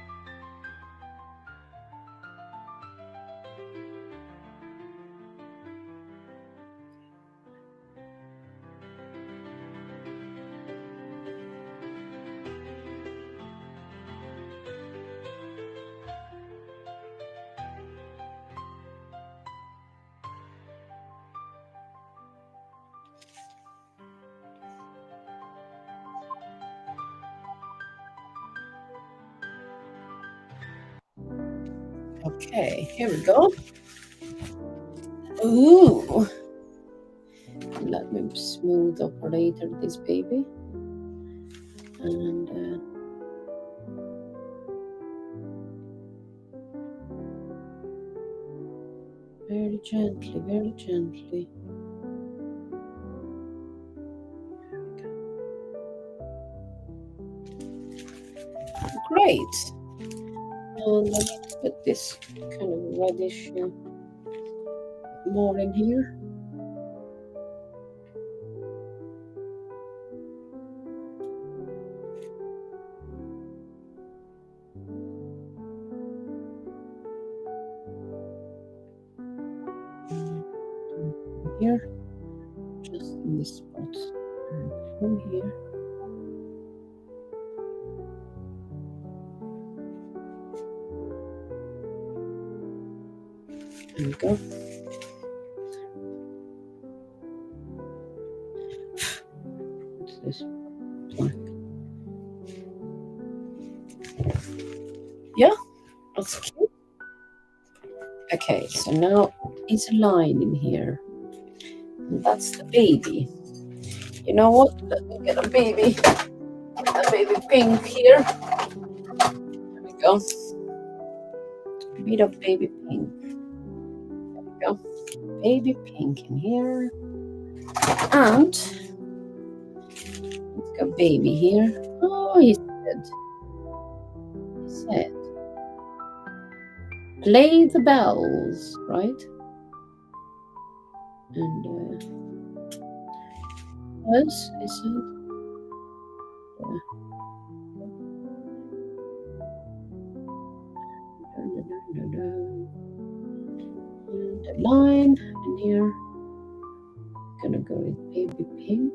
Okay, here we go. Ooh. Let me smooth operator this baby. And very gently, very gently. Great. And I need to put this kind of reddish more in here. Here, just in this spot. And from here. There we go. What's this? Black. Yeah, that's cute. Okay, so now is a line in here. And that's the baby. You know what? Let me get a baby pink here. There we go. A bit of baby pink. There we go. Baby pink in here. And let's go baby here. Oh, he said, play the bells, right? And what else is it? And a line in here. Gonna go with baby pink.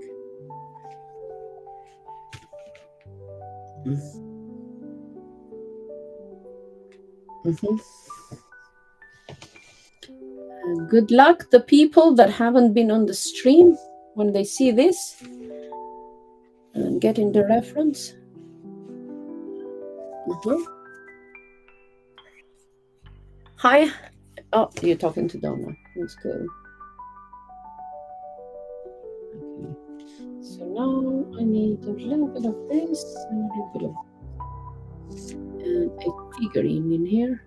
Good luck, the people that haven't been on the stream, when they see this and getting the reference. Hi. Oh, you're talking to Donna. Let's go. Okay. So now I need a little bit of this and a little bit of and a figurine in here.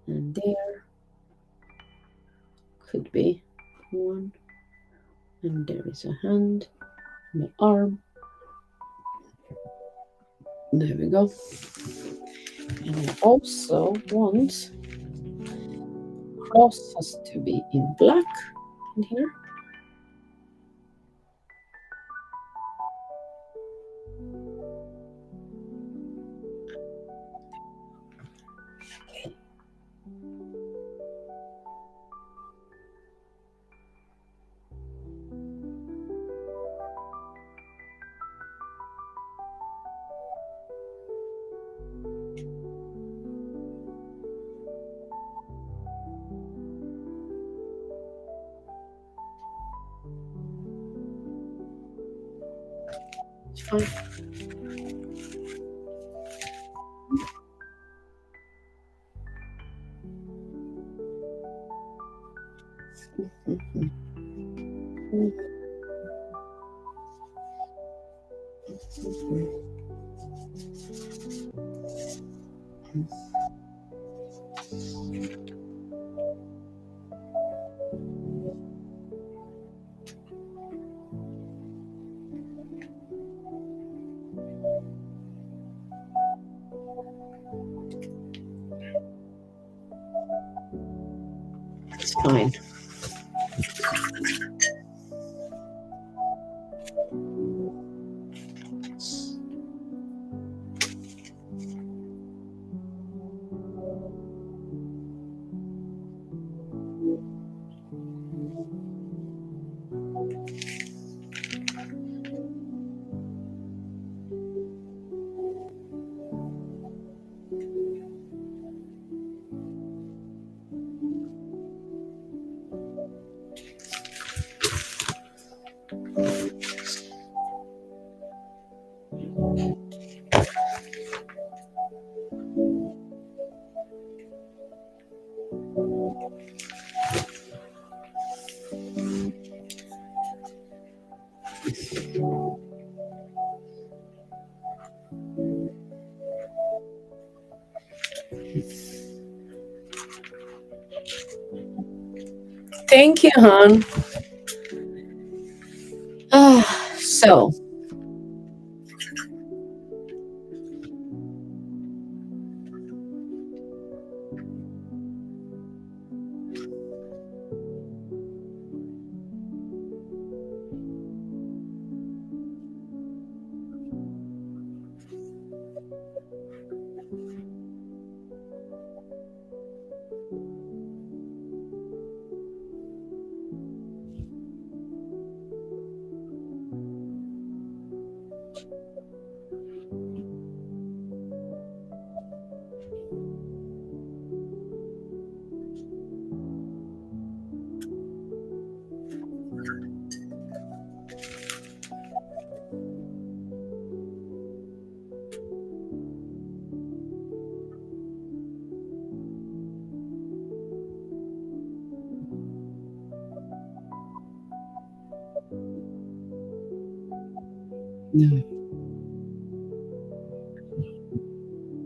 And there could be one. And there is a hand and an arm. There we go. And I also want cross has to be in black in here. Okay. It's fine. It's fine. Thank you, hon. So. No.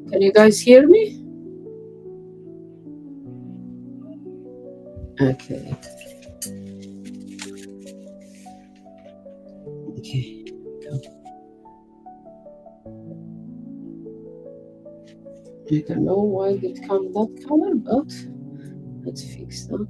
Can you guys hear me? Okay. Okay. Go. I don't know why it come that color, but let's fix that.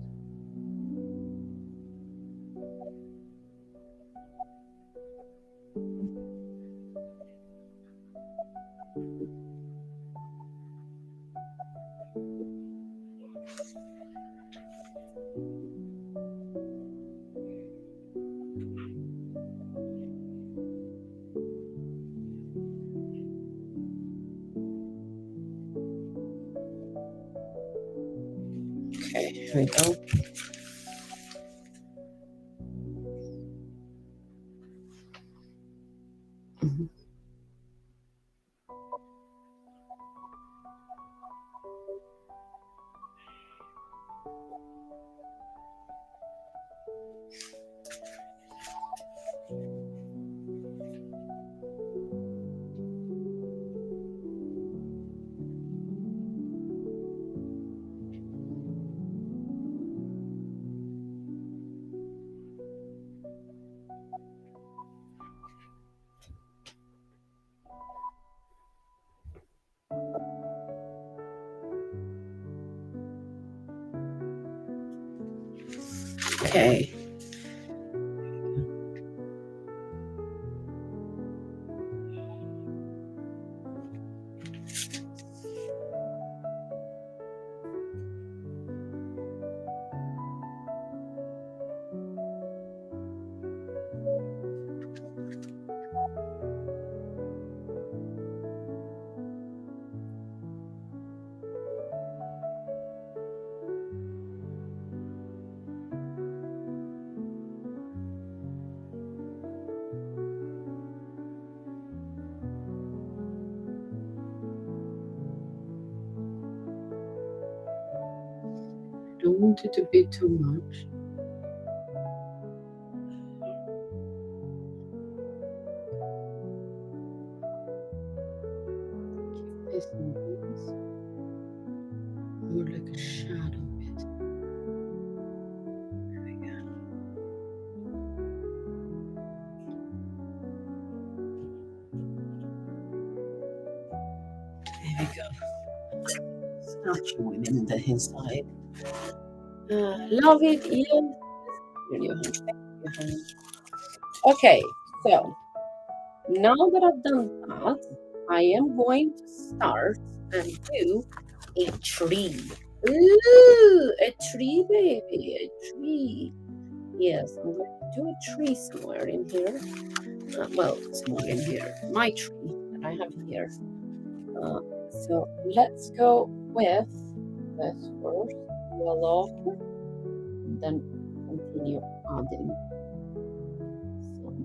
Okay, here we go. Mhm. Okay. Don't want it to be too much. Keep this nice. More like a shadow bit. There we go. There we go. Statue within the inside. Love it, Ian. Okay, so now that I've done that, I am going to start and do a tree. Ooh, a tree, baby, a tree. Yes, I'm going to do a tree somewhere in here. Well, somewhere in here. My tree that I have here. So let's go with this first, well off, and then continue adding some.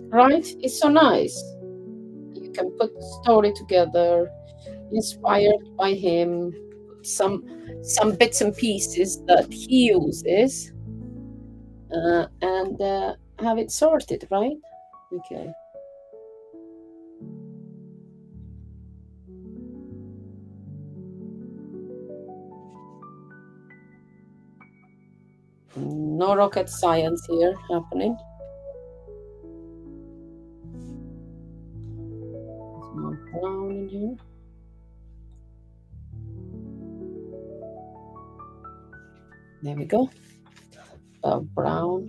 Right? It's so nice. You can put the story together, inspired by him, some bits and pieces that he uses, and have it sorted, right? Okay. No rocket science here happening. There's more brown in here. There we go. Brown.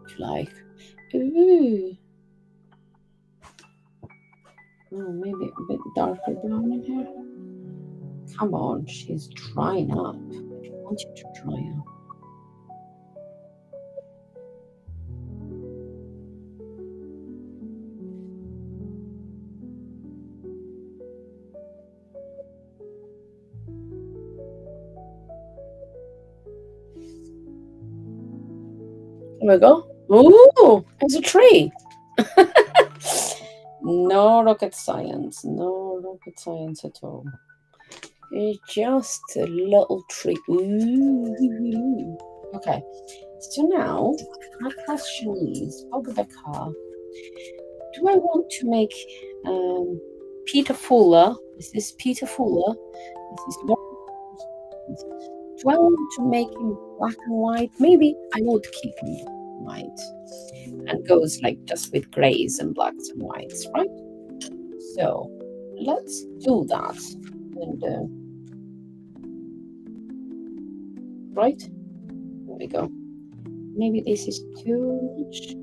It's like, ooh. Oh, maybe a bit darker brown in here. Come on, she's drying up. I want you to dry up. There we go. Ooh, it's a tree. No rocket science. No rocket science at all. It's just a little tree. Ooh. Okay. So now, my question is, Bobbi, do I want to make Peter Fuller? Is this Peter Fuller? This is do I want to make him black and white? Maybe I would keep him white and goes like just with grays and blacks and whites, right? So let's do that. And right, there we go. Maybe this is too much.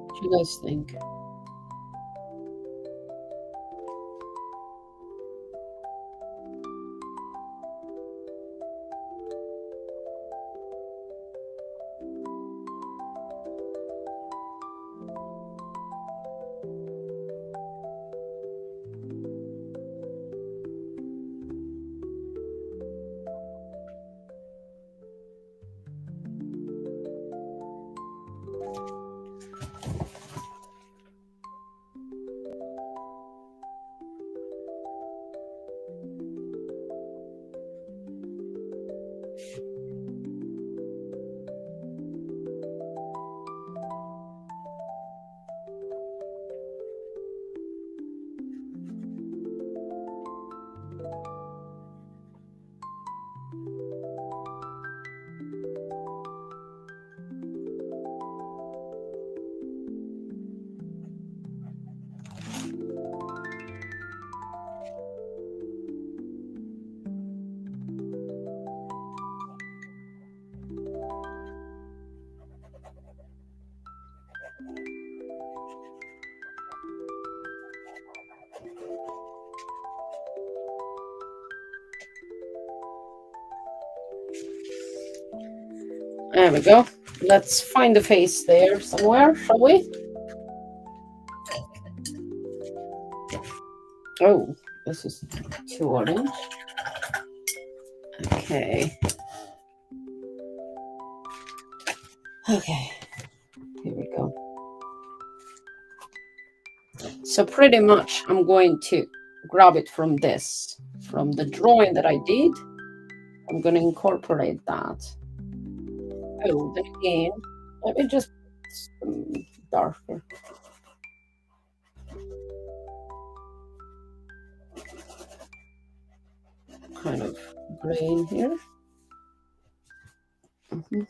What do you guys think? There we go. Let's find the face there somewhere, shall we? Oh, this is too orange. Okay. Okay, here we go. So pretty much I'm going to grab it from this, from the drawing that I did. I'm going to incorporate that. Oh, then again, let me just put some darker. Kind of gray in here. Mm-hmm.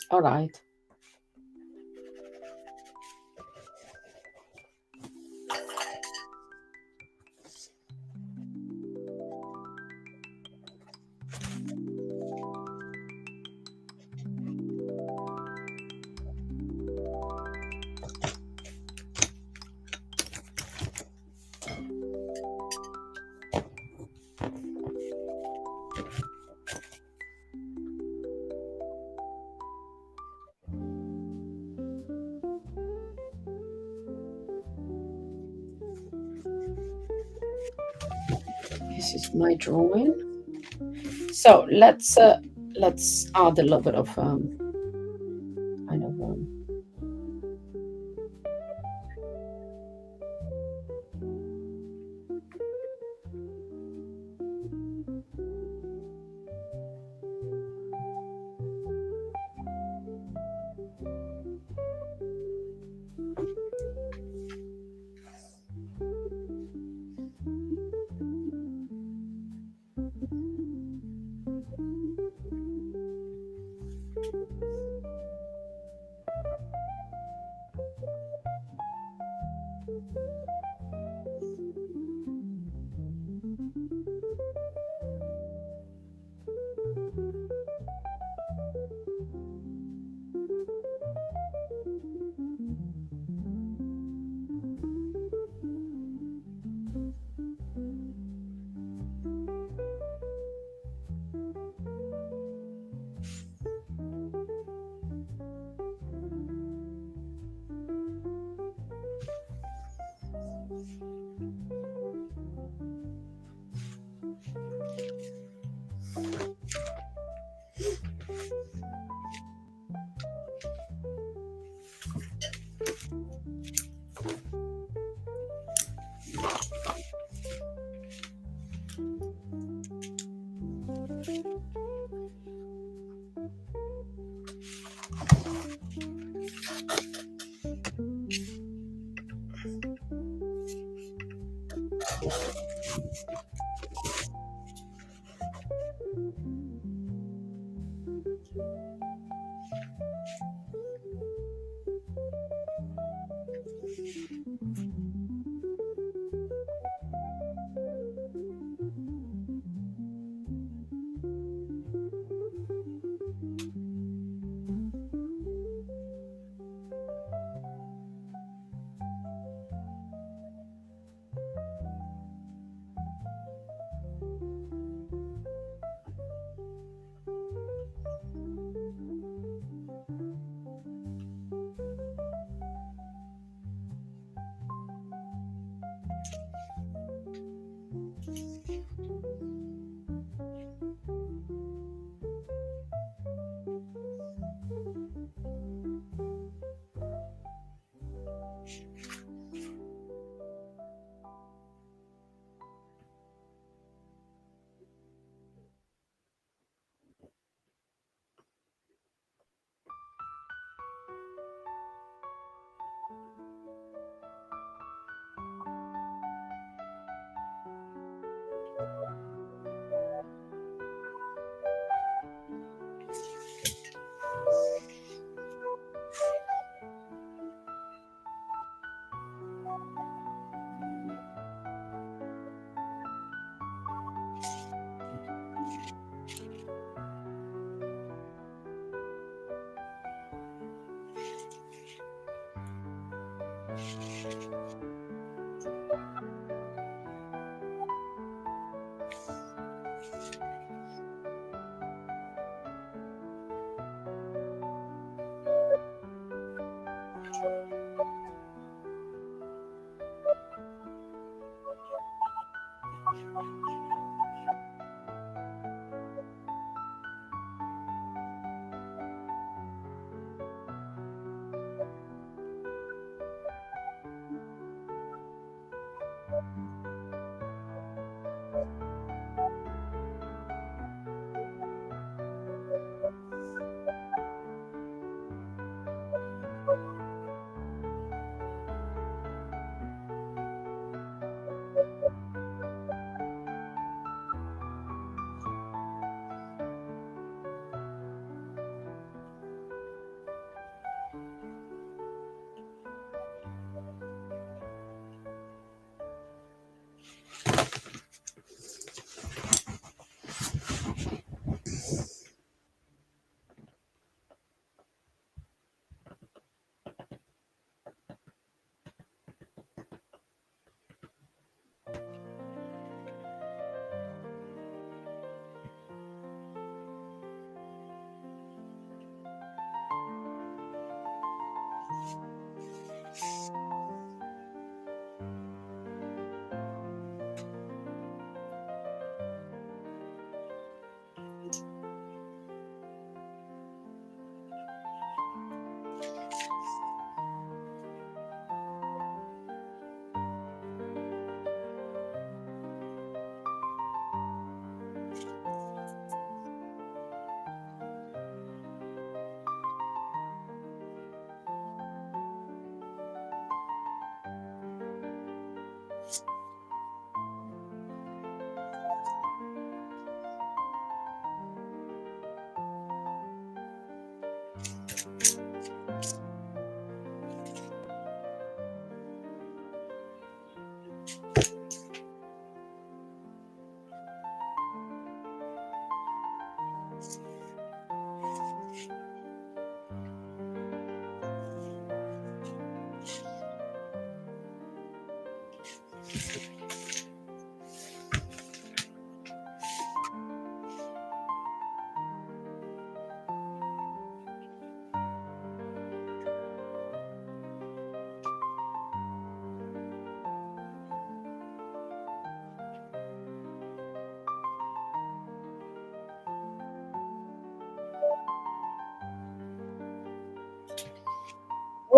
All right. This is my drawing. So let's add a little bit of kind of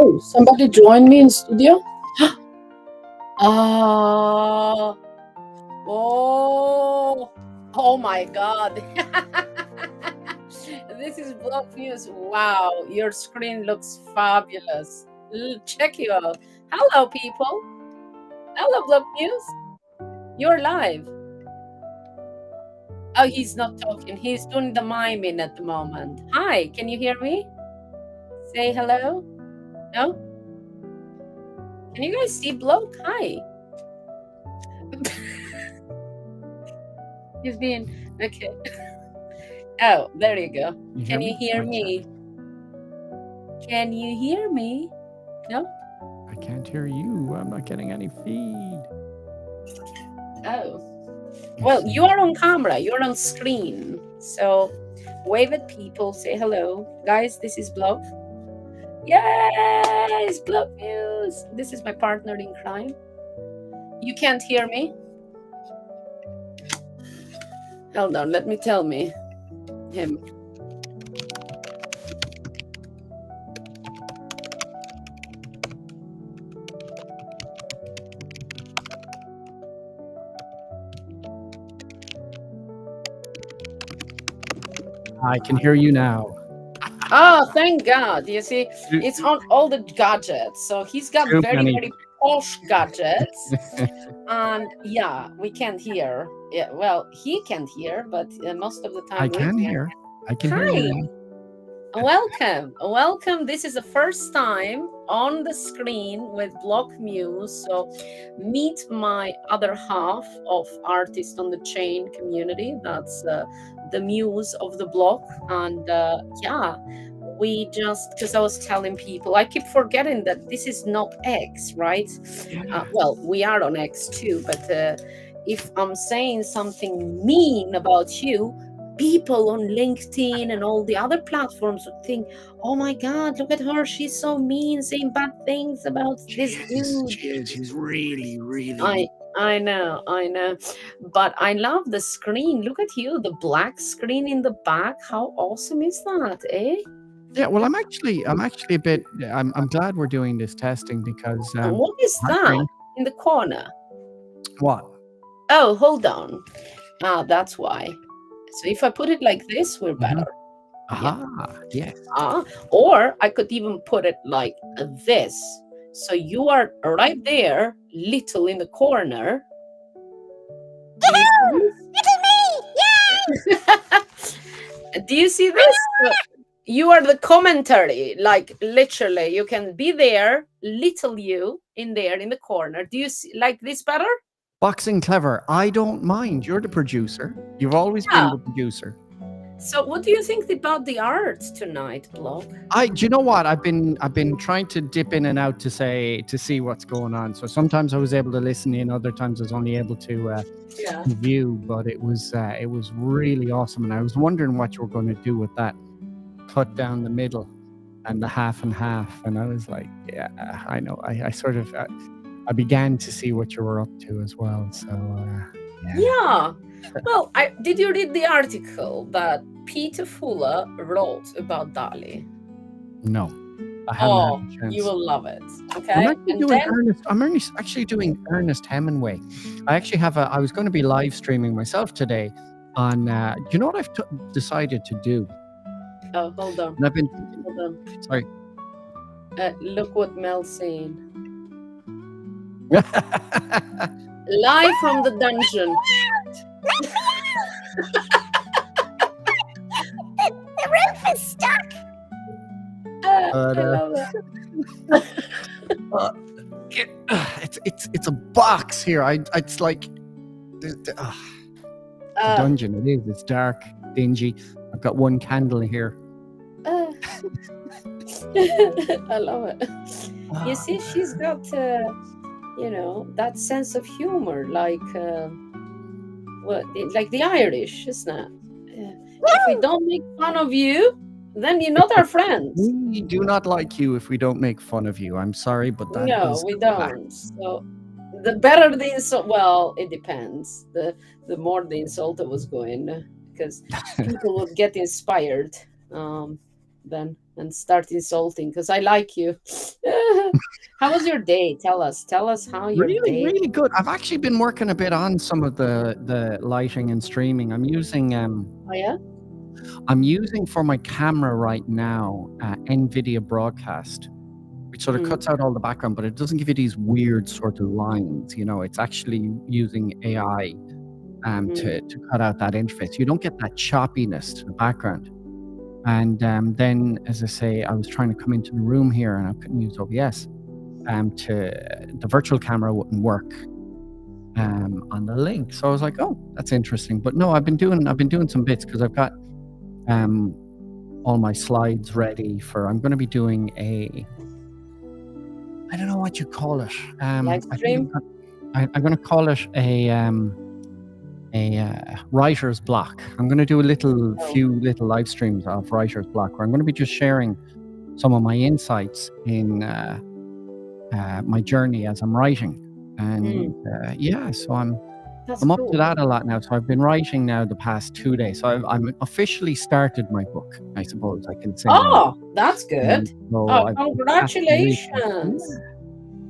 Oh, somebody joined me in studio. Ah, oh my God. This is Block News. Wow, your screen looks fabulous. Check you out. Hello, people. Hello, Block News. You're live. Oh, he's not talking. He's doing the miming at the moment. Hi, can you hear me? Say hello. No? Can you guys see Block? Hi. He's being okay. Oh, there you go. Can you hear me? Can you hear me? No? I can't hear you. I'm not getting any feed. Oh. Well, you are on camera. You're on screen. So wave at people. Say hello. Guys, this is Block. Yes, Block News. This is my partner in crime. You can't hear me? Hold on. Let me tell him. I can hear you now. Oh, thank God. You see, it's on all the gadgets. So he's got very posh gadgets. And yeah, we can't hear. Yeah, well, he can't hear, but most of the time I can hear. I can hear you. Welcome. This is the first time on the screen with Block Muse. So meet my other half of Artist on the Chain community. That's the muse of the block. And yeah, we just, because I was telling people, I keep forgetting that this is not X, right? Well, we are on X too, but if I'm saying something mean about you, people on LinkedIn and all the other platforms would think, oh my God, look at her. She's so mean, saying bad things about this dude. She's really, really. I know. But I love the screen. Look at you, the black screen in the back. How awesome is that, eh? Yeah, well, I'm actually a bit. I'm glad we're doing this testing because. What is that in the corner? What? Oh, hold on. That's why. So if I put it like this, we're better. Yes. Or I could even put it like this. So you are right there, little in the corner. Look at me! Yay! Do you see this? You are the commentary, like literally. You can be there, little you in there in the corner. Do you like this better? Boxing clever. I don't mind. You're the producer. You've always been the producer. So what do you think about the art tonight, Block? Do you know what? I've been trying to dip in and out to see what's going on. So sometimes I was able to listen in, other times I was only able to view. But it was really awesome, and I was wondering what you were going to do with that cut down the middle and the half and half. And I was like, yeah, I know. I sort of I began to see what you were up to as well. So yeah. Well, did you read the article that Peter Fuller wrote about Dali? No, I haven't had a chance. You will love it. Okay. I'm actually doing Ernest Hemingway. I actually have I was going to be live streaming myself today on. Do you know what I've decided to do? Oh, hold on. And I've been hold on. Sorry. Look what Mel's saying. Live from the dungeon. The roof is stuck. It's a box here. It's like the dungeon. It is. It's dark, dingy. I've got one candle here. I love it. You see, she's got that sense of humor, like like the Irish, isn't it? If we don't make fun of you, then you're not our friends. We do not like you if we don't make fun of you. I'm sorry, but that No, is we a fact. don't. So the better the insult, well, it depends. The more the insult was going, because people would get inspired, um, then and start insulting. Because I like you. How was your day? Tell us. Tell us how your Really, day. really good. I've actually been working a bit on some of the lighting and streaming. Oh yeah. I'm using for my camera right now NVIDIA Broadcast, which sort of Mm, cuts out all the background, but it doesn't give you these weird sort of lines. It's actually using AI mm, to cut out that interface. You don't get that choppiness to the background. And then, as I say, I was trying to come into the room here, and I couldn't use OBS. To the virtual camera wouldn't work on the link. So I was like, oh, that's interesting. But no, I've been doing some bits because I've got um, all my slides ready for. I'm going to be doing I don't know what you call it. live I think stream. I'm going to call it a writer's block. I'm going to do Oh. few little live streams of writer's block where I'm going to be just sharing some of my insights in my journey as I'm writing. And yeah, so That's I'm up cool. to that a lot now. So I've been writing now the past 2 days. So I'm officially started my book, I suppose I can say now. Oh, that's good. So Oh, I've passed the week. congratulations.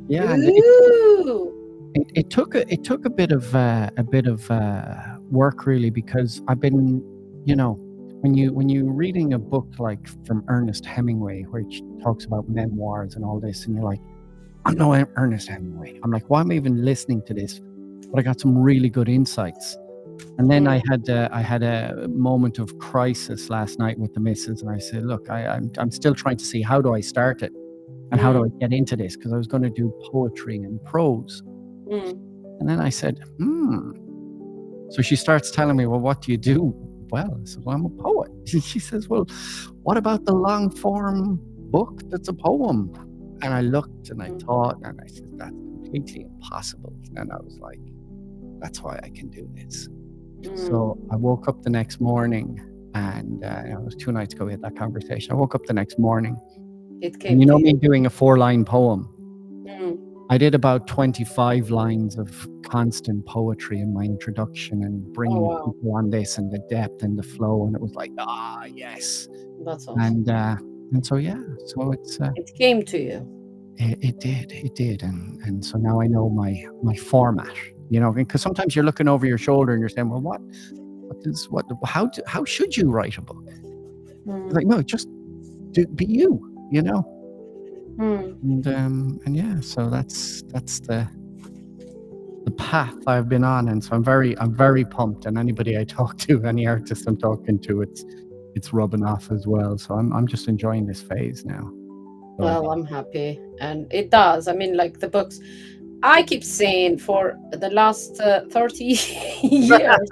Yeah, and Ooh. it took a bit of work really, because I've been, when you're reading a book like from Ernest Hemingway, which talks about memoirs and all this, and you're like, I'm no Ernest Hemingway. I'm like, why am I even listening to this? But I got some really good insights. And then I had a moment of crisis last night with the missus, and I said, look, I'm still trying to see, how do I start it, and how do I get into this, because I was going to do poetry and prose. Mm. And then I said, So she starts telling me, well, what do you do? Well, I said, well, I'm a poet. She says, well, what about the long form book that's a poem? And I looked and I thought, and I said, that's completely impossible. And I was like, that's why I can do this. So I woke up the next morning, and it was 2 nights ago we had that conversation. I woke up the next morning, It came and to me you. doing a 4-line poem. Mm. I did about 25 lines of constant poetry in my introduction, and bringing wow. people on this, and the depth and the flow, and it was like, yes. That's awesome. And so yeah, so It came to you. it did, and so now I know my format, because sometimes you're looking over your shoulder and you're saying, well, how should you write a book? Like, no, just be you, and yeah, so that's the path I've been on, and so I'm very pumped. And anybody I talk to, any artist I'm talking to, it's rubbing off as well. So I'm just enjoying this phase now. So, Well, I'm happy, and it does. I mean, like the books. I keep saying for the last 30 years,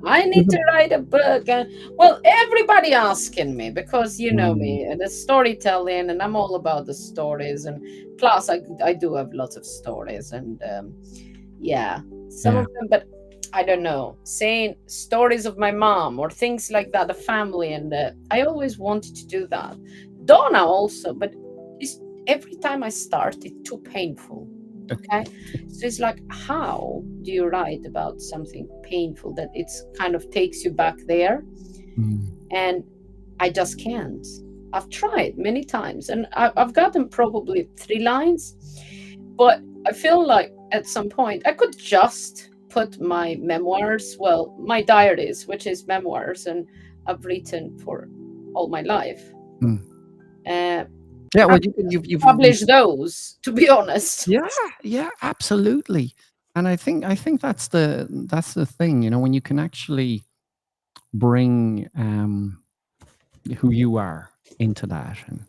I need to write a book. And well, everybody asking me, because you know me and the storytelling, and I'm all about the stories. And plus, I do have lots of stories, and yeah, some Yeah. of them, but I don't know, saying stories of my mom or things like that, the family, and I always wanted to do that. Donna also, but every time I start, it's too painful. Okay, so it's like, how do you write about something painful that it's kind of takes you back there? And I just can't. I've tried many times, and I've gotten probably 3 lines, but I feel like at some point I could just put my memoirs, well, my diaries, which is memoirs, and I've written for all my life. Yeah, well, you've published those, to be honest. Yeah, absolutely. And I think that's the thing, when you can actually bring who you are into that, and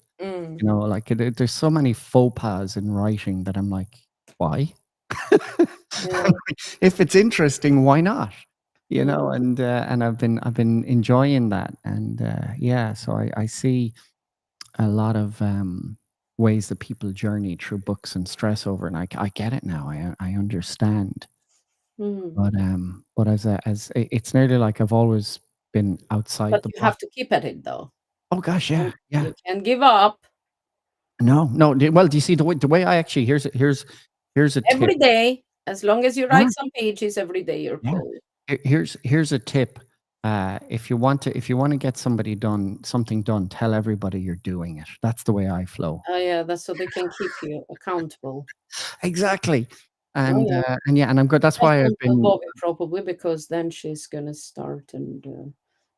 like there's so many faux pas in writing that I'm like, why? If it's interesting, why not? And I've been enjoying that, and yeah, so I see a lot of ways that people journey through books and stress over, and I get it now. I understand. Mm. But it's nearly like I've always been outside But the you have box. to keep at it though. Oh gosh, yeah, And yeah. you can't give up. No, no. Well, do you see the way I actually here's a tip. Every day, as long as you Yeah, write some pages every day, you're yeah. cool. Here's a tip. If you want to get something done, tell everybody you're doing it. That's the way I flow. Oh yeah, that's so they can keep you accountable. Exactly. Oh And yeah. and I'm good. That's Just why I've don't tell been. Bobby probably because then she's gonna start and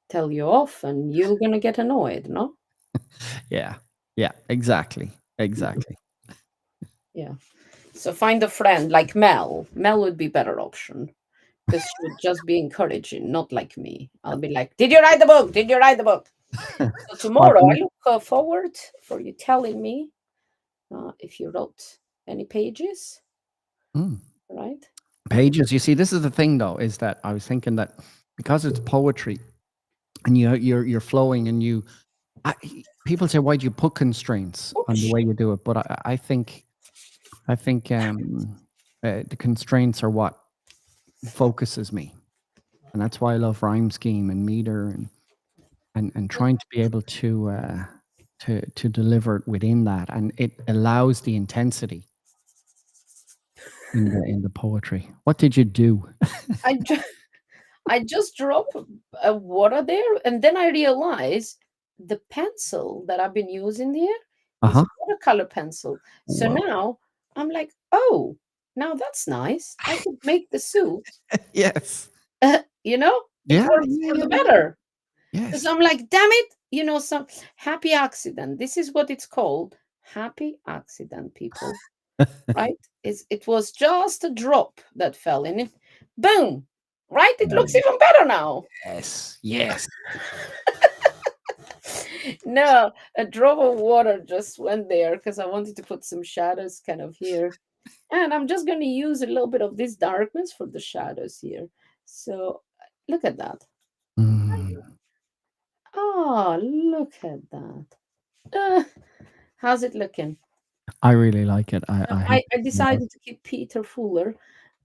tell you off, and you're gonna get annoyed, no? Yeah, yeah. Exactly, Mhm. exactly. Yeah. So find a friend like Mel. Mel would be better option because she would just be encouraging, not like me. I'll be like, "Did you write the book? Did you write the book?" So Well, tomorrow, I look forward for you telling me if you wrote any pages, mm, right? And pages. You see, this is the thing, though, is that I was thinking that because it's poetry and you're flowing and I, people say, why do you put constraints on the oops, way you do it? But I think the constraints are what focuses me, and that's why I love rhyme scheme and meter and trying to be able to deliver it within that, and it allows the intensity in the poetry. What did you do? I just I just drop a water there, and then I realize the pencil that I've been using there is Uh-huh. a watercolor pencil. So Wow. now I'm like, oh, now that's nice. I could make the suit. Yes. You know, it Yeah, works yeah, for yeah, the yeah. better. Because Yes. I'm like, damn it, some happy accident. This is what it's called. Happy accident, people. Right? It was just a drop that fell in it. Boom. Right? It looks even better now. Yes. Yes. No, a drop of water just went there because I wanted to put some shadows kind of here. And I'm just going to use a little bit of this darkness for the shadows here. So look at that. Mm, Oh, look at that. Uh, how's it looking? I really like it. I have I to say that. decided to keep Peter Fuller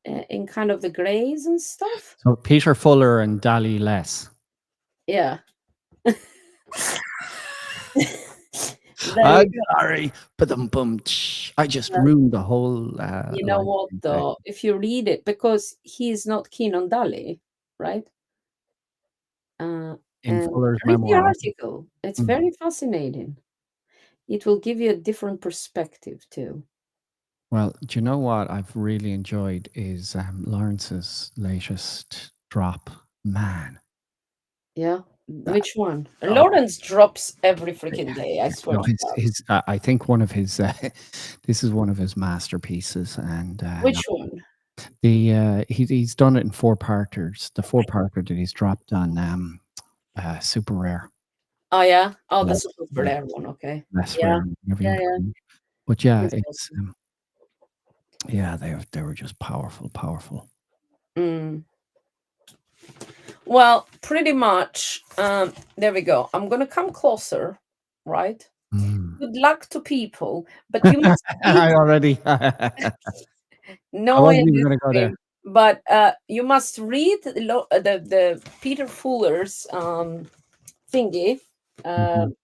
in kind of the grays and stuff. So Peter Fuller and Dali Less. Yeah. There I'm you go. sorry, but I just ruined the whole You know life. what, though? If you read it, because he's not keen on Dali, right? In And Fuller's read the memoir. article. It's Mm. very fascinating. It will give you a different perspective too. Well, do you know what I've really enjoyed is Lawrence's latest drop. Man, Yeah. that, Which one? oh, Lawrence drops every freaking yeah, day. I yeah. swear No, to his God. his. I think one of his. This is one of his masterpieces, and no, Which one? he's done it in four parters. The four parter that he's dropped on super rare. Oh yeah. Oh, the Less, super yeah, rare one. Okay. less Yeah. rare, whatever you Yeah. want to Yeah. call it. But yeah, He's it's awesome. yeah, they were just powerful, powerful. Mm. Well, pretty much. There we go. I'm gonna come closer, right? Mm. Good luck to people, but you must read I already. I no wasn't in even this gonna go there. stream, but you must read the Peter Fuller's thingy. Uh, Mhm,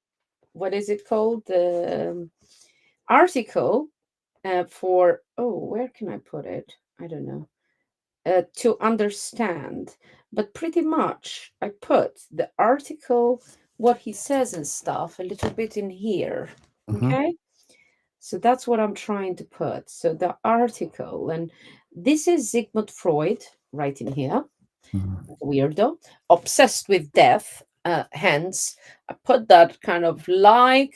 what is it called? The article for where can I put it? I don't know. To understand, but pretty much I put the article, what he says and stuff, a little bit in here. mhm, Okay. So that's what I'm trying to put. So the article, and this is Sigmund Freud right in here, mhm, weirdo, obsessed with death. Hence, I put that kind of like,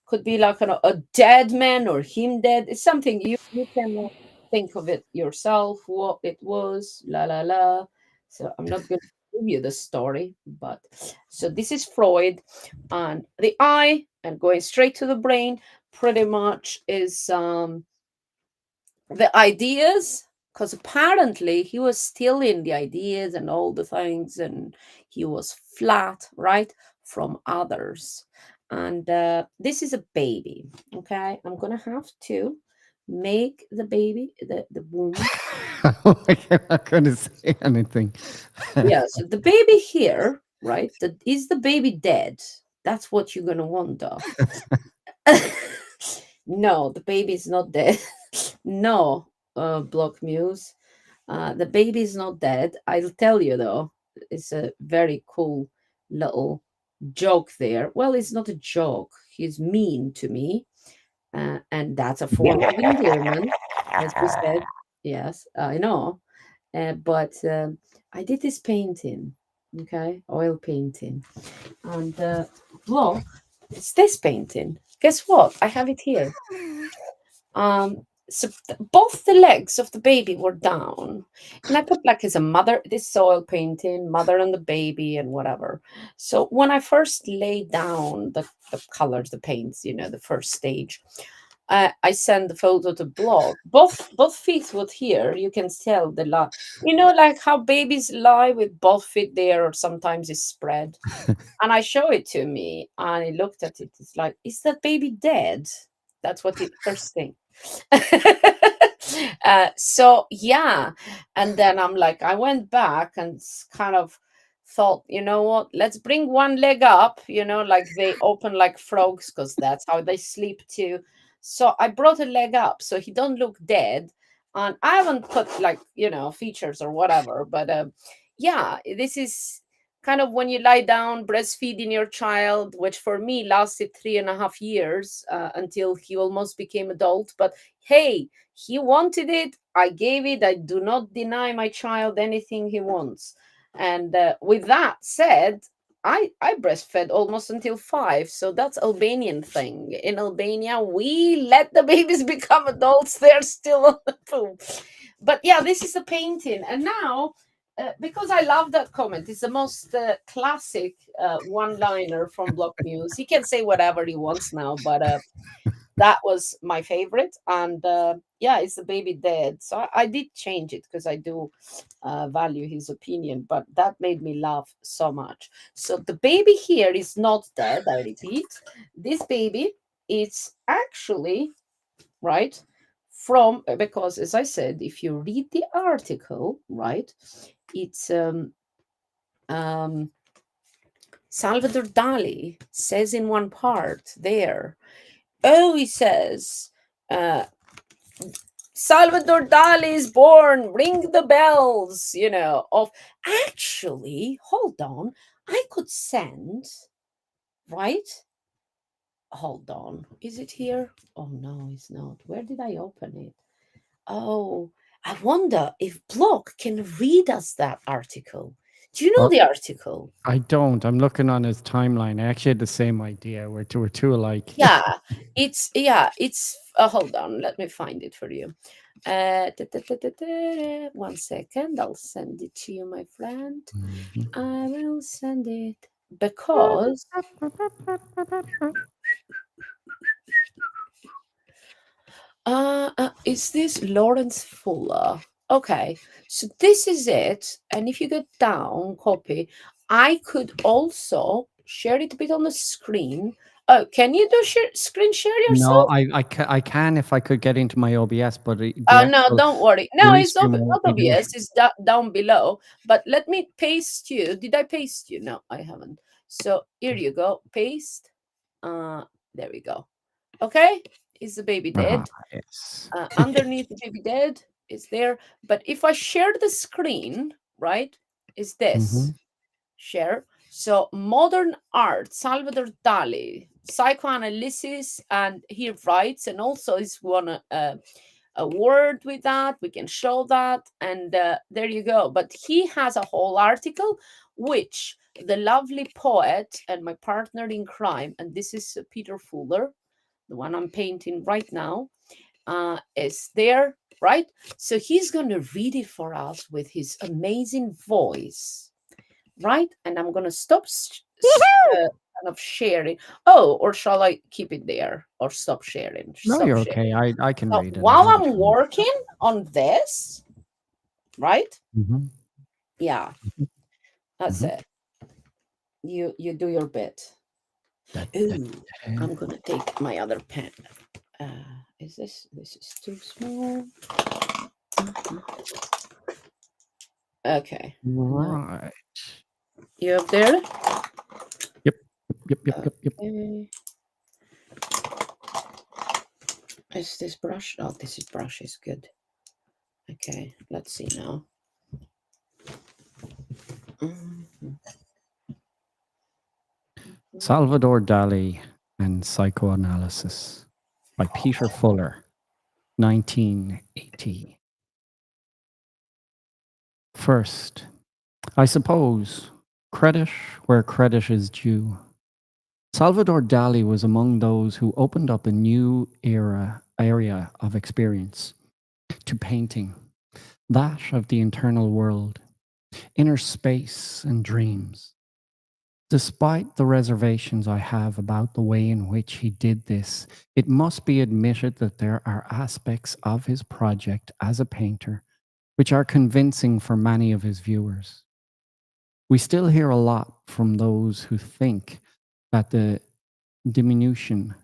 could be like a dead man or him dead. It's something you can think of it yourself, what it was, la la la. So I'm not going to give you the story, but so this is Freud, and the eye, and going straight to the brain pretty much is the ideas, because apparently he was still in the ideas and all the things, and he was flat, right, from others. And this is a baby. Okay, I'm gonna have to make the baby the womb. I'm not going to say anything. Yeah, so the baby here, right? Is the baby dead? That's what you're gonna wonder. No, the baby is not dead. No, Block Muse. The baby is not dead. I'll tell you though, it's a very cool little joke there. Well, it's not a joke. He's mean to me, and that's a form of endearment, as we said. Yes, I know. But I did this painting, okay, oil painting, and Block, it's this painting. Guess what? I have it here. So both the legs of the baby were down, and I put like as a mother this soil painting, mother and the baby, and whatever. So when I first laid down the colors, the paints, the first stage, I send the photo to blog. Both feet would here. You can tell the lie. Like how babies lie with both feet there, or sometimes it's spread. And I show it to me, and he looked at it. It's like, is that baby dead? That's what it first thing. So yeah, and then I'm like, I went back and kind of thought, you know what? Let's bring one leg up. Like they open like frogs because that's how they sleep too. So I brought a leg up so he don't look dead. And I haven't put like features or whatever, but yeah, this is kind of when you lie down breastfeeding your child, which for me lasted 3.5 years until he almost became adult. But hey, he wanted it, I gave it. I do not deny my child anything he wants. And with that said, I breastfed almost until 5, so that's Albanian thing. In Albania, we let the babies become adults. They're still on the poop. But yeah, this is a painting, and now because I love that comment. It's the most classic one-liner from Block Muse. He can say whatever he wants now, but that was my favorite. And yeah, it's the baby dead. So I did change it because I do value his opinion, but that made me laugh so much. So the baby here is not dead. I repeat, this baby is actually right from because as I said, if you read the article, right, it's um, Salvador Dali says in one part there. Oh, he says, Salvador Dali is born. Ring the bells. Of actually, hold on. I could send, right? Hold on. Is it here? Oh no, it's not. Where did I open it? Oh, I wonder if Block can read us that article. Do you know Well, the article? I don't. I'm looking on his timeline. I actually had the same idea. We're two alike. It's hold on, let me find it for you. 1 second, I'll send it to you, my friend. Mhm. I will send it because is this Lawrence Fuller? Okay, so this is it. And if you get down, copy, I could also share it a bit on the screen. Oh, can you do screen share No, yourself? I can if I could get into my OBS, but the Oh no, actual don't worry. No, it's restream not won't let me do it. obvious. It's down below. But let me paste you. Did I paste you? No, I haven't. So here you go. Paste. There we go. Okay, is the baby Uh-huh. dead? Yes. Underneath the baby dead is there. But if I share the screen, right, is this hmm share? So modern art, Salvador Dali, psychoanalysis, and he writes, and also is one a word with that. We can show that, and there you go. But he has a whole article, which the lovely poet and my partner in crime, and this is Peter Fuller, the one I'm painting right now, is there, right? So he's going to read it for us with his amazing voice, right? And I'm going to stop kind of sharing. Oh, or shall I keep it there or stop sharing? No, Stop you're sharing. okay. I can So read it. I while have it I'm from. working on this, right? hmm Yeah, that's hmm it. You do your bit. Ooh, I'm gonna take my other pen. Is this is too small? Okay. Right. You up there? Yep. Yep. Okay. Is this brush? Oh, this is brush is good. Okay, let's see now. Mhm. Salvador Dali and Psychoanalysis by Peter Fuller, 1980. First, I suppose, credit where credit is due. Salvador Dali was among those who opened up a new area of experience to painting, that of the internal world, inner space and dreams. Despite the reservations I have about the way in which he did this, it must be admitted that there are aspects of his project as a painter which are convincing for many of his viewers. We still hear a lot from those who think that the diminution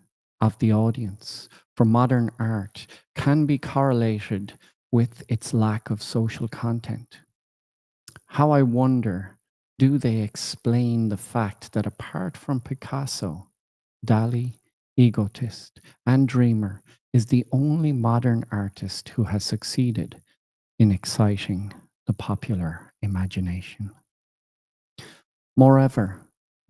of the audience for modern art can be correlated with its lack of social content. How I wonder, do they explain the fact that apart from Picasso, Dali, egotist, and dreamer, is the only modern artist who has succeeded in exciting the popular imagination? Moreover,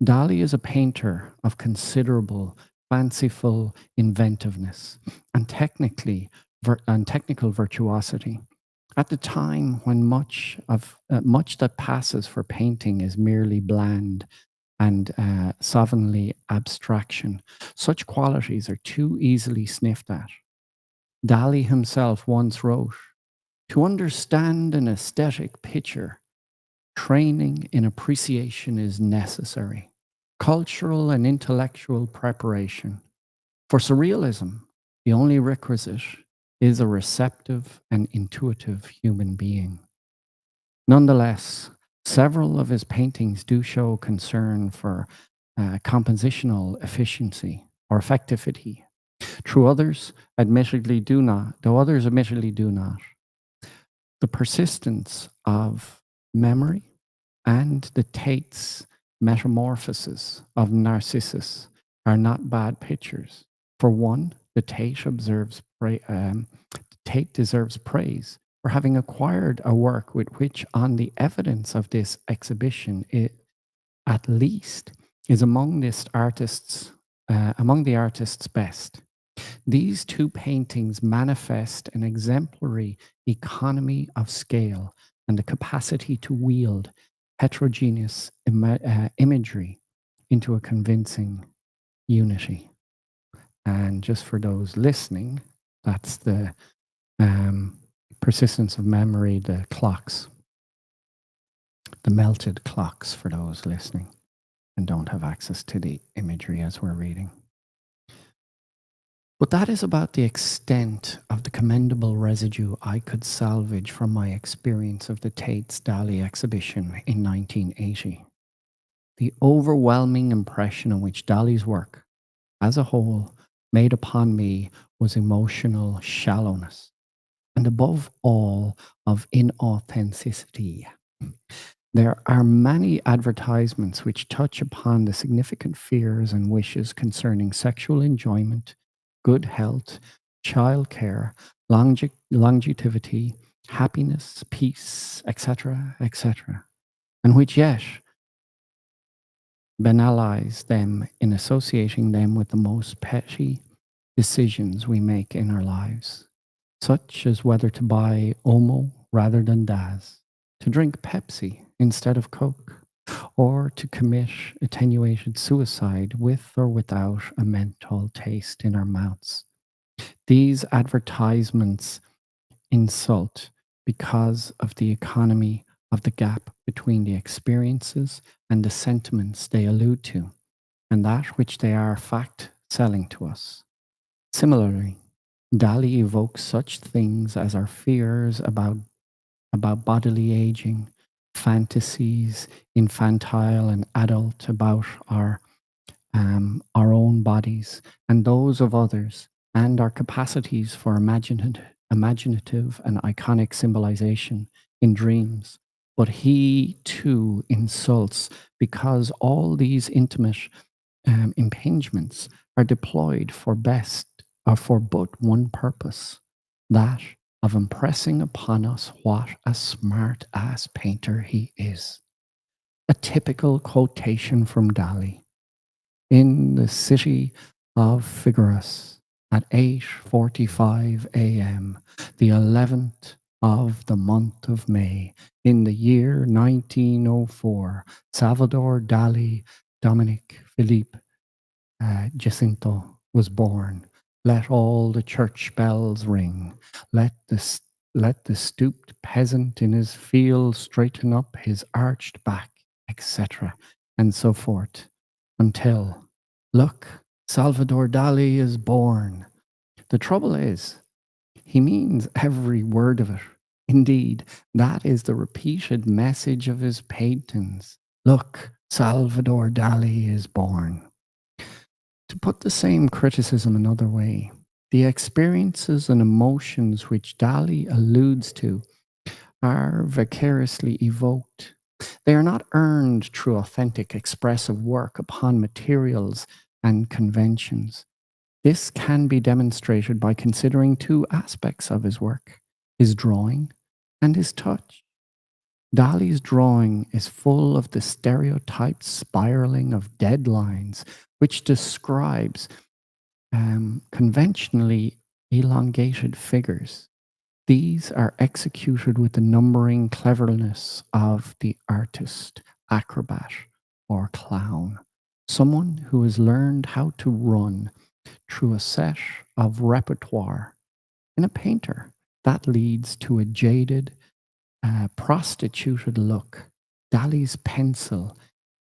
Dali is a painter of considerable fanciful inventiveness and technical virtuosity. At the time when much that passes for painting is merely bland and slovenly abstraction, such qualities are too easily sniffed at. Dali himself once wrote, "To understand an aesthetic picture, training in appreciation is necessary, cultural and intellectual preparation. For surrealism, the only requisite is a receptive and intuitive human being." Nonetheless, several of his paintings do show concern for compositional efficiency or effectivity. Though others admittedly do not. The persistence of memory and the Tate's metamorphosis of Narcissus are not bad pictures. For one, the Tate deserves praise for having acquired a work with which, on the evidence of this exhibition, it at least is among the artist's best. These two paintings manifest an exemplary economy of scale and the capacity to wield heterogeneous imagery into a convincing unity. And just for those listening, that's the persistence of memory, the clocks, the melted clocks for those listening and don't have access to the imagery as we're reading. But that is about the extent of the commendable residue I could salvage from my experience of the Tate's Dali exhibition in 1980. The overwhelming impression in which Dali's work, as a whole, made upon me was emotional shallowness, and above all, of inauthenticity. There are many advertisements which touch upon the significant fears and wishes concerning sexual enjoyment, good health, childcare, longevity, happiness, peace, etc., etc., and which yet banalize them in associating them with the most petty decisions we make in our lives, such as whether to buy Omo rather than Daz, to drink Pepsi instead of Coke, or to commit attenuated suicide with or without a menthol taste in our mouths. These advertisements insult because of the economy of the gap between the experiences and the sentiments they allude to, and that which they are fact selling to us. Similarly, Dali evokes such things as our fears about bodily aging, fantasies, infantile and adult, about our our own bodies and those of others, and our capacities for imaginative and iconic symbolization in dreams. But he too insults because all these intimate impingements are deployed for best or for but one purpose, that of impressing upon us what a smart ass painter he is. A typical quotation from Dali. In the city of Figueras at 8:45 a.m., the 11th of the month of May, in the year 1904, Salvador Dali Dominic Philippe Jacinto was born. Let all the church bells ring. Let let the stooped peasant in his field straighten up his arched back, etc., and so forth, until, look, Salvador Dali is born. The trouble is, he means every word of it. Indeed, that is the repeated message of his paintings. Look, Salvador Dali is born. To put the same criticism another way, the experiences and emotions which Dali alludes to are vicariously evoked. They are not earned through authentic expressive work upon materials and conventions. This can be demonstrated by considering two aspects of his work, his drawing and his touch. Dali's drawing is full of the stereotyped spiraling of dead lines, which describes conventionally elongated figures. These are executed with the numbering cleverness of the artist, acrobat, or clown, someone who has learned how to run through a set of repertoire. In a painter, that leads to a jaded, prostituted look. Dali's pencil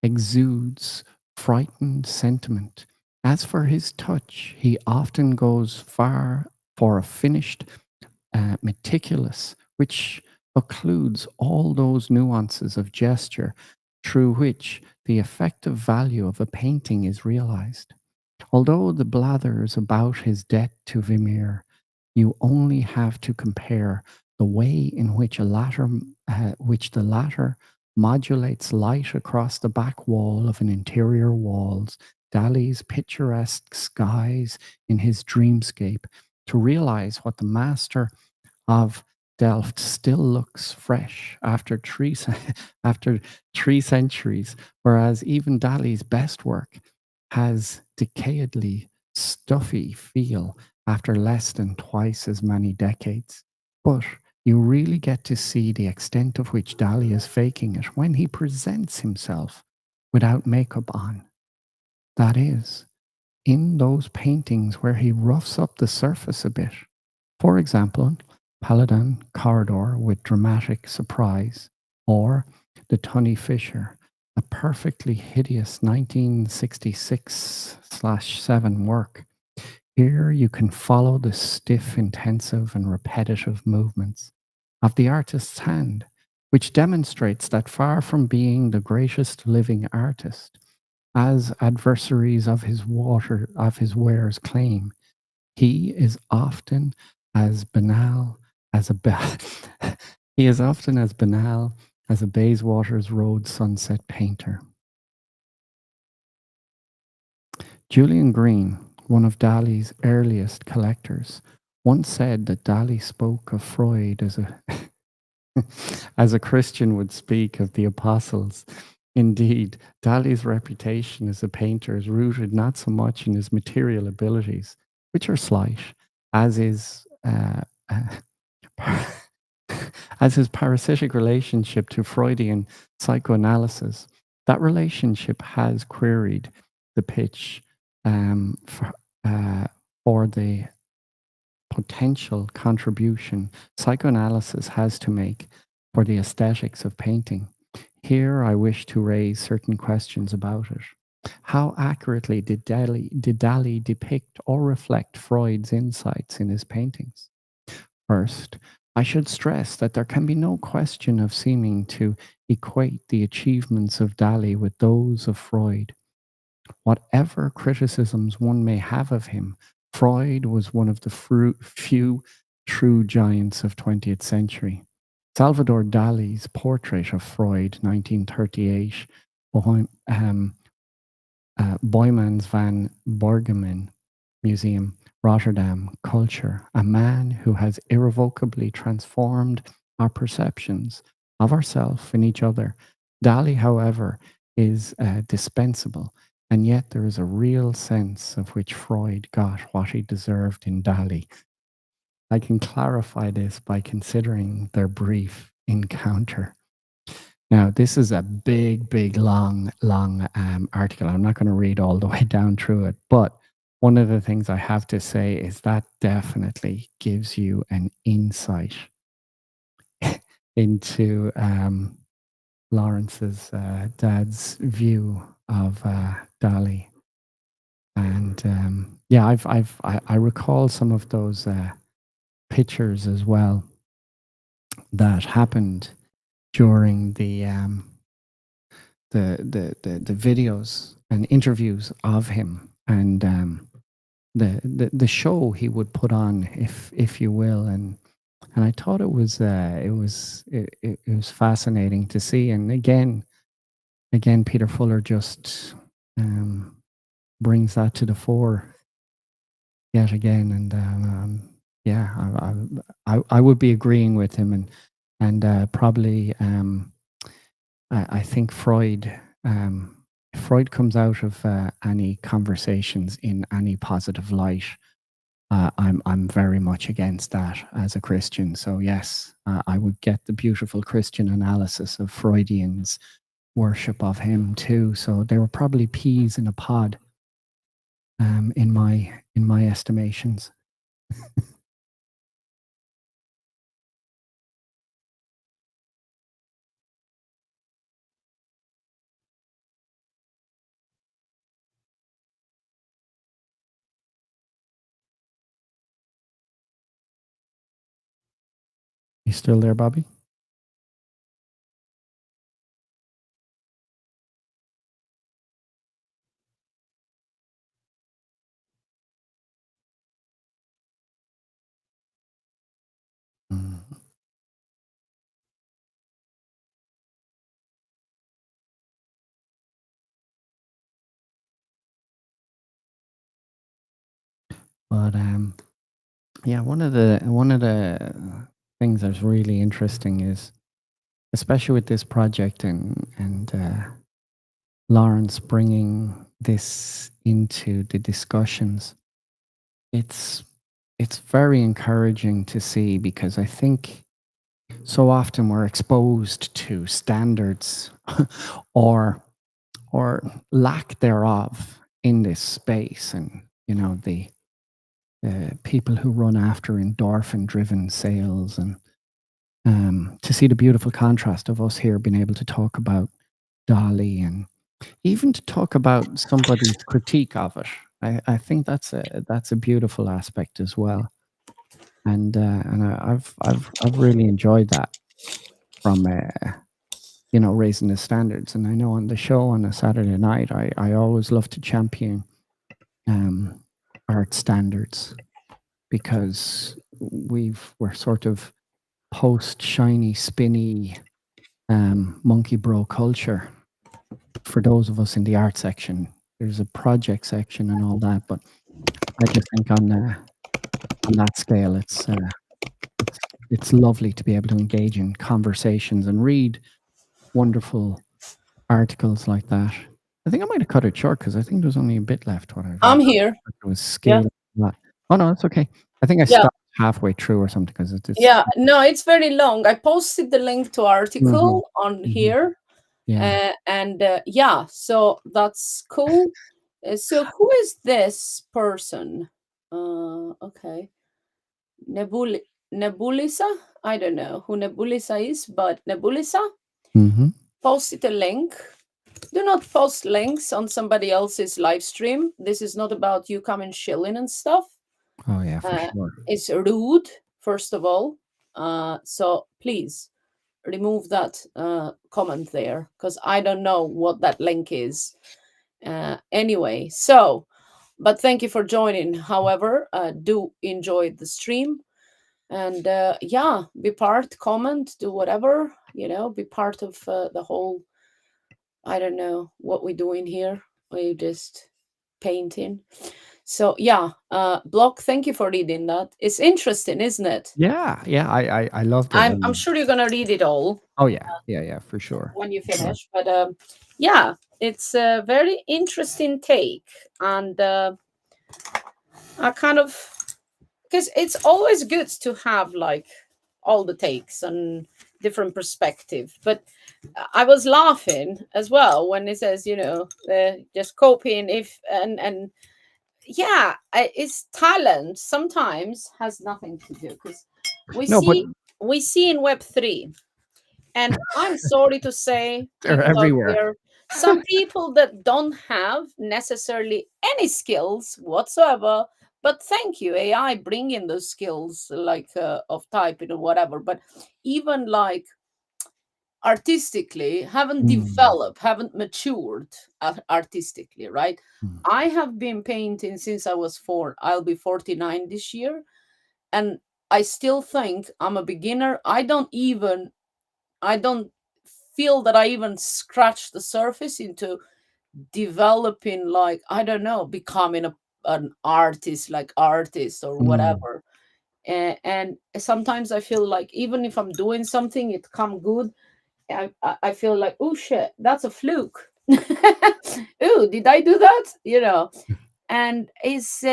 exudes frightened sentiment. As for his touch, he often goes far for a finished, meticulous, which occludes all those nuances of gesture through which the effective value of a painting is realized. Although the blathers about his debt to Vermeer, you only have to compare the way in which which the latter modulates light across the back wall of an interior walls, Dali's picturesque skies in his dreamscape, to realize what the master of Delft still looks fresh after after 3 centuries, whereas even Dali's best work has decayedly stuffy feel after less than twice as many decades. But you really get to see the extent of which Dali is faking it when he presents himself without makeup on. That is, in those paintings where he roughs up the surface a bit. For example, Paladin Corridor with dramatic surprise, or The Tunny Fisher, a perfectly hideous 1966/7 work. Here you can follow the stiff, intensive, and repetitive movements of the artist's hand, which demonstrates that far from being the greatest living artist, as adversaries of his wares claim, he is often as banal as a he is often as banal as a Bayswater's Road sunset painter. Julian Green, one of Dali's earliest collectors, once said that Dali spoke of Freud as a as a Christian would speak of the apostles. Indeed, Dali's reputation as a painter is rooted not so much in his material abilities, which are slight, as is as his parasitic relationship to Freudian psychoanalysis. That relationship has queried the pitch for, for the potential contribution psychoanalysis has to make for the aesthetics of painting. Here I wish to raise certain questions about it. How accurately did Dali depict or reflect Freud's insights in his paintings? First, I should stress that there can be no question of seeming to equate the achievements of Dali with those of Freud. Whatever criticisms one may have of him, Freud was one of the few true giants of 20th century. Salvador Dali's portrait of Freud, 1938, Boymans van Borgemen Museum, Rotterdam, culture, a man who has irrevocably transformed our perceptions of ourselves and each other. Dali, however, is dispensable, and yet there is a real sense of which Freud got what he deserved in Dali. I can clarify this by considering their brief encounter. Now, this is a big, long article. I'm not going to read all the way down through it, but one of the things I have to say is that definitely gives you an insight into Lawrence's dad's view of Dali. And yeah, I recall some of those pictures as well that happened during the videos and interviews of him, and the show he would put on, if you will, and I thought it was fascinating to see. And again, Peter Fuller just brings that to the fore yet again. And yeah, I would be agreeing with him, and probably I think Freud comes out of any conversations in any positive light. I'm very much against that as a Christian. So yes, I would get the beautiful Christian analysis of Freudian's worship of him too. So they were probably peas in a pod, in my estimations. You still there, Bobby? Mm. But yeah, one of the things that's really interesting is, especially with this project and Lawrence bringing this into the discussions, it's very encouraging to see, because I think so often we're exposed to standards or lack thereof in this space, and the people who run after endorphin driven sales, and to see the beautiful contrast of us here being able to talk about Dali, and even to talk about somebody's critique of it. I think that's a beautiful aspect as well, and I've really enjoyed that from raising the standards. And I know on the show on a Saturday night, I always love to champion art standards, because we're sort of post shiny spinny monkey bro culture. For those of us in the art section, there's a project section and all that, but I just think on that scale, it's lovely to be able to engage in conversations and read wonderful articles like that. I think I might have cut it short, because I think there's only a bit left. I'm here. It was Yeah. scaling a lot. Oh no, it's okay. I think I Yeah. stopped halfway through or something, because it's Yeah, no, it's very long. I posted the link to article on Mhm. here. Yeah. And yeah, so that's cool. So who is this person? Okay. Nebulisa? I don't know who Nebulisa is, but Nebulisa Mm-hmm. posted a link. Do not post links on somebody else's live stream. This is not about you coming chilling and stuff. Oh yeah, for sure. It's rude, first of all. So please remove that comment there, because I don't know what that link is. Anyway, so but thank you for joining. However, do enjoy the stream, and yeah, be part, comment, do whatever, be part of the whole. I don't know what we're doing here. We just painting. So yeah, Block, thank you for reading that. It's interesting, isn't it? Yeah, yeah, I loved it. I'm sure you're gonna read it all Oh yeah, yeah, yeah, for sure. when you For sure. finish. But yeah, it's a very interesting take, and I kind of, because it's always good to have like all the takes and different perspective. But I was laughing as well when it says, just copying if and yeah, it's talent sometimes has nothing to do because we No, but see we see in Web3. And I'm sorry to say, they're people out everywhere. there, some people that don't have necessarily any skills whatsoever, but thank you, AI, bringing those skills like of typing or whatever. But even like artistically, haven't Mm, developed, haven't matured artistically, right? mm. I have been painting since I was 4. I'll be 49 this year. And I still think I'm a beginner. I don't feel that I even scratched the surface into developing, like, I don't know, becoming an artist, like artist or Mm. whatever. And sometimes I feel like even if I'm doing something, it come good. I feel like, oh shit, that's a fluke. Oh, did I do that? And it's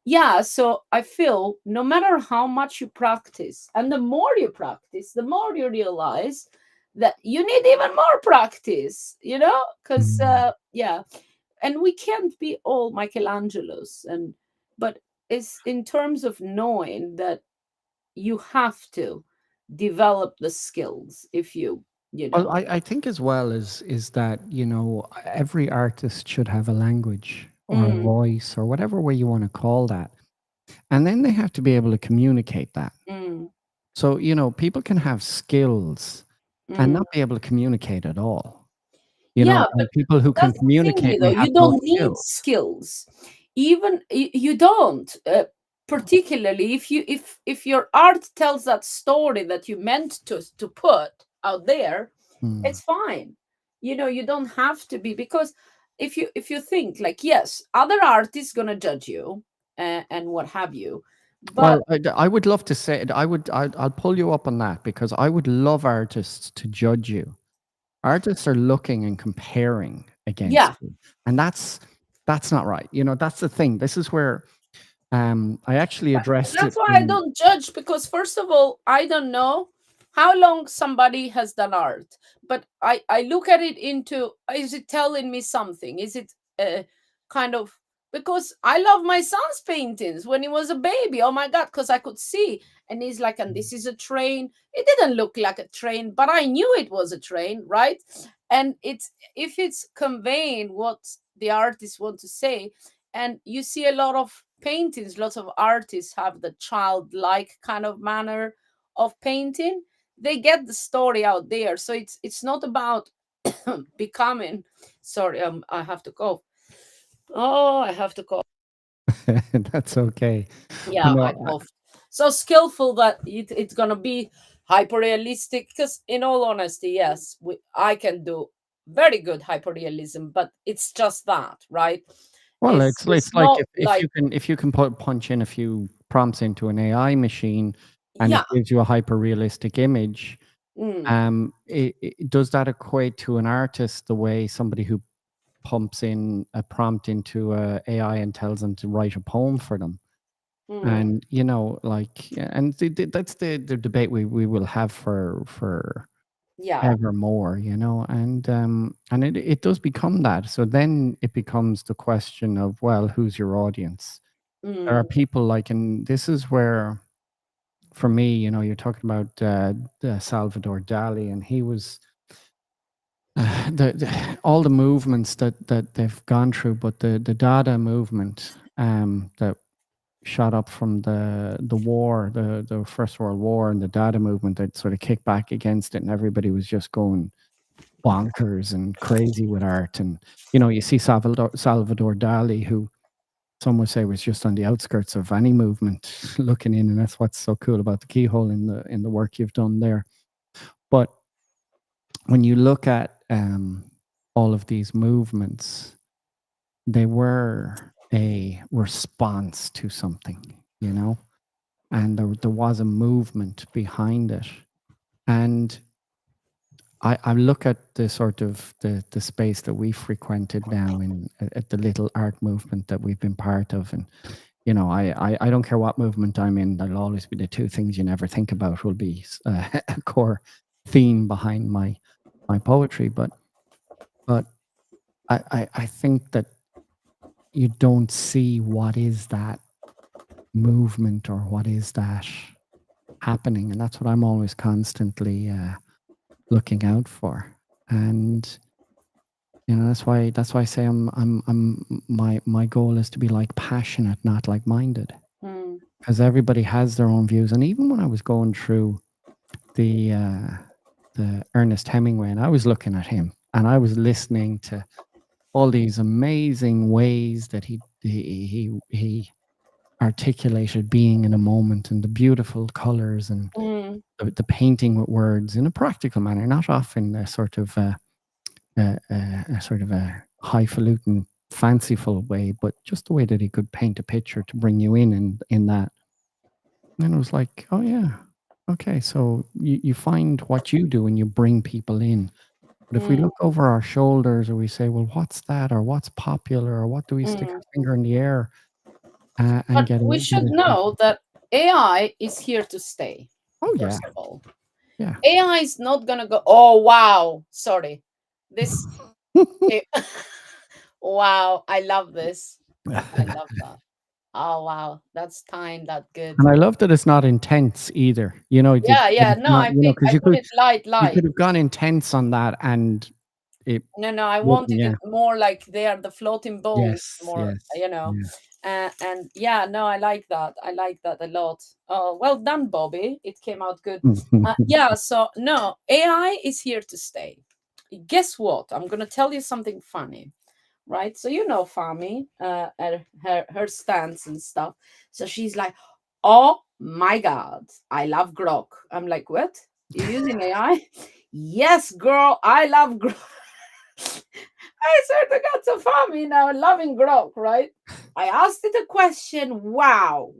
yeah, so I feel no matter how much you practice, and the more you practice, the more you realize that you need even more practice, because Mm. yeah, and we can't be all Michelangelos, but it's in terms of knowing that you have to develop the skills if you Well, know I think as well is that, every artist should have a language or a mm, voice or whatever way you want to call that. And then they have to be able to communicate that. mm, So, people can have skills and mm. not be able to communicate at all. Yeah, but And people who can that's the thing, communicate may have you no don't need skills. skills. Even you don't, particularly if your art tells that story that you meant to put out there, Mm. it's fine. You don't have to be, because if you think like, yes, other artists gonna judge you, and what have you, but Well, I would love to say it. I'll pull you up on that because I would love artists to judge you. Artists are looking and comparing against yeah. you, and that's not right. That's the thing. This is where I actually addressed it That's why I in. don't judge, because first of all, I don't know how long somebody has done art, but I look at it into, is it telling me something? Is it kind of, because I love my son's paintings when he was a baby. Oh my god, because I could see, and he's like, and this is a train. It didn't look like a train, but I knew it was a train, right? And it's, if it's conveying what the artist want to say, and you see a lot of paintings, lots of artists have the childlike kind of manner of painting. They get the story out there, so it's not about becoming, sorry, I have to cough. Oh, I have to cough. That's okay. But Yeah, I no, coughed. So skillful that it's gonna be hyper realistic, because in all honesty, yes, I can do very good hyper realism, but it's just that, right? well, It's it's like not if like, you can punch in a few prompts into an AI machine and it yeah. gives you a hyper realistic image. Mm, Does that equate to an artist the way somebody who pumps in a prompt into a AI and tells them to write a poem for them? mm, And like, yeah, and that's the debate we will have for yeah. evermore, and it does become that. So then it becomes the question of, well, who's your audience? There are Mm, people like, and this is where, for me, you're talking about Salvador Dali, and he was all the movements that they've gone through, but the Dada movement that shot up from the war, the First World War, and the Dada movement that sort of kicked back against it, and everybody was just going bonkers and crazy with art. And you see Salvador Dali, who some would say was just on the outskirts of any movement looking in, and that's what's so cool about the keyhole in the work you've done there. But when you look at all of these movements, they were a response to something, and there was a movement behind it. And I look at the sort of the space that we frequented now at the little art movement that we've been part of. And I don't care what movement I'm in, there'll always be the two things you never think about will be a core theme behind my poetry. But I think that you don't see what is that movement or what is that happening, and that's what I'm always constantly looking out for. And that's why I say my goal is to be like passionate, not like minded, because everybody has their own views. And even when I was going through the Ernest Hemingway, and I was looking at him and I was listening to all these amazing ways that he articulated being in a moment, and the beautiful colors, and the painting with words in a practical manner, not often a sort of a highfalutin, fanciful way, but just the way that he could paint a picture to bring you in that. And it was like, oh yeah, okay, so you find what you do and you bring people in. But if we look over our shoulders, or we say, well, what's that, or what's popular, or what do we stick our finger in the air and But get we should know that AI is here to stay. Oh yeah, first of all, yeah. AI is not gonna go. Oh wow, sorry, this. Wow, I love this. I love that. Oh wow, that's time that good. And I love that it's not intense either. Yeah, yeah. No, not, I think because I put it light. you could have gone intense on that, and it. No, I wouldn't, wanted it more like they are the floating balls, Yes, more, yes, and yeah, no, I like that. I like that a lot. Oh, well done, Bobby. It came out good. yeah. Yeah, so no, AI is here to stay. Guess what? I'm gonna tell you something funny, right? So Fami, her stance and stuff. So she's like, "Oh my god, I love Grok." I'm like, "What? You're using AI?" Yes, girl, I love Grok. I swear to God, so Fami now loving Grok, right? I asked it a question. Wow,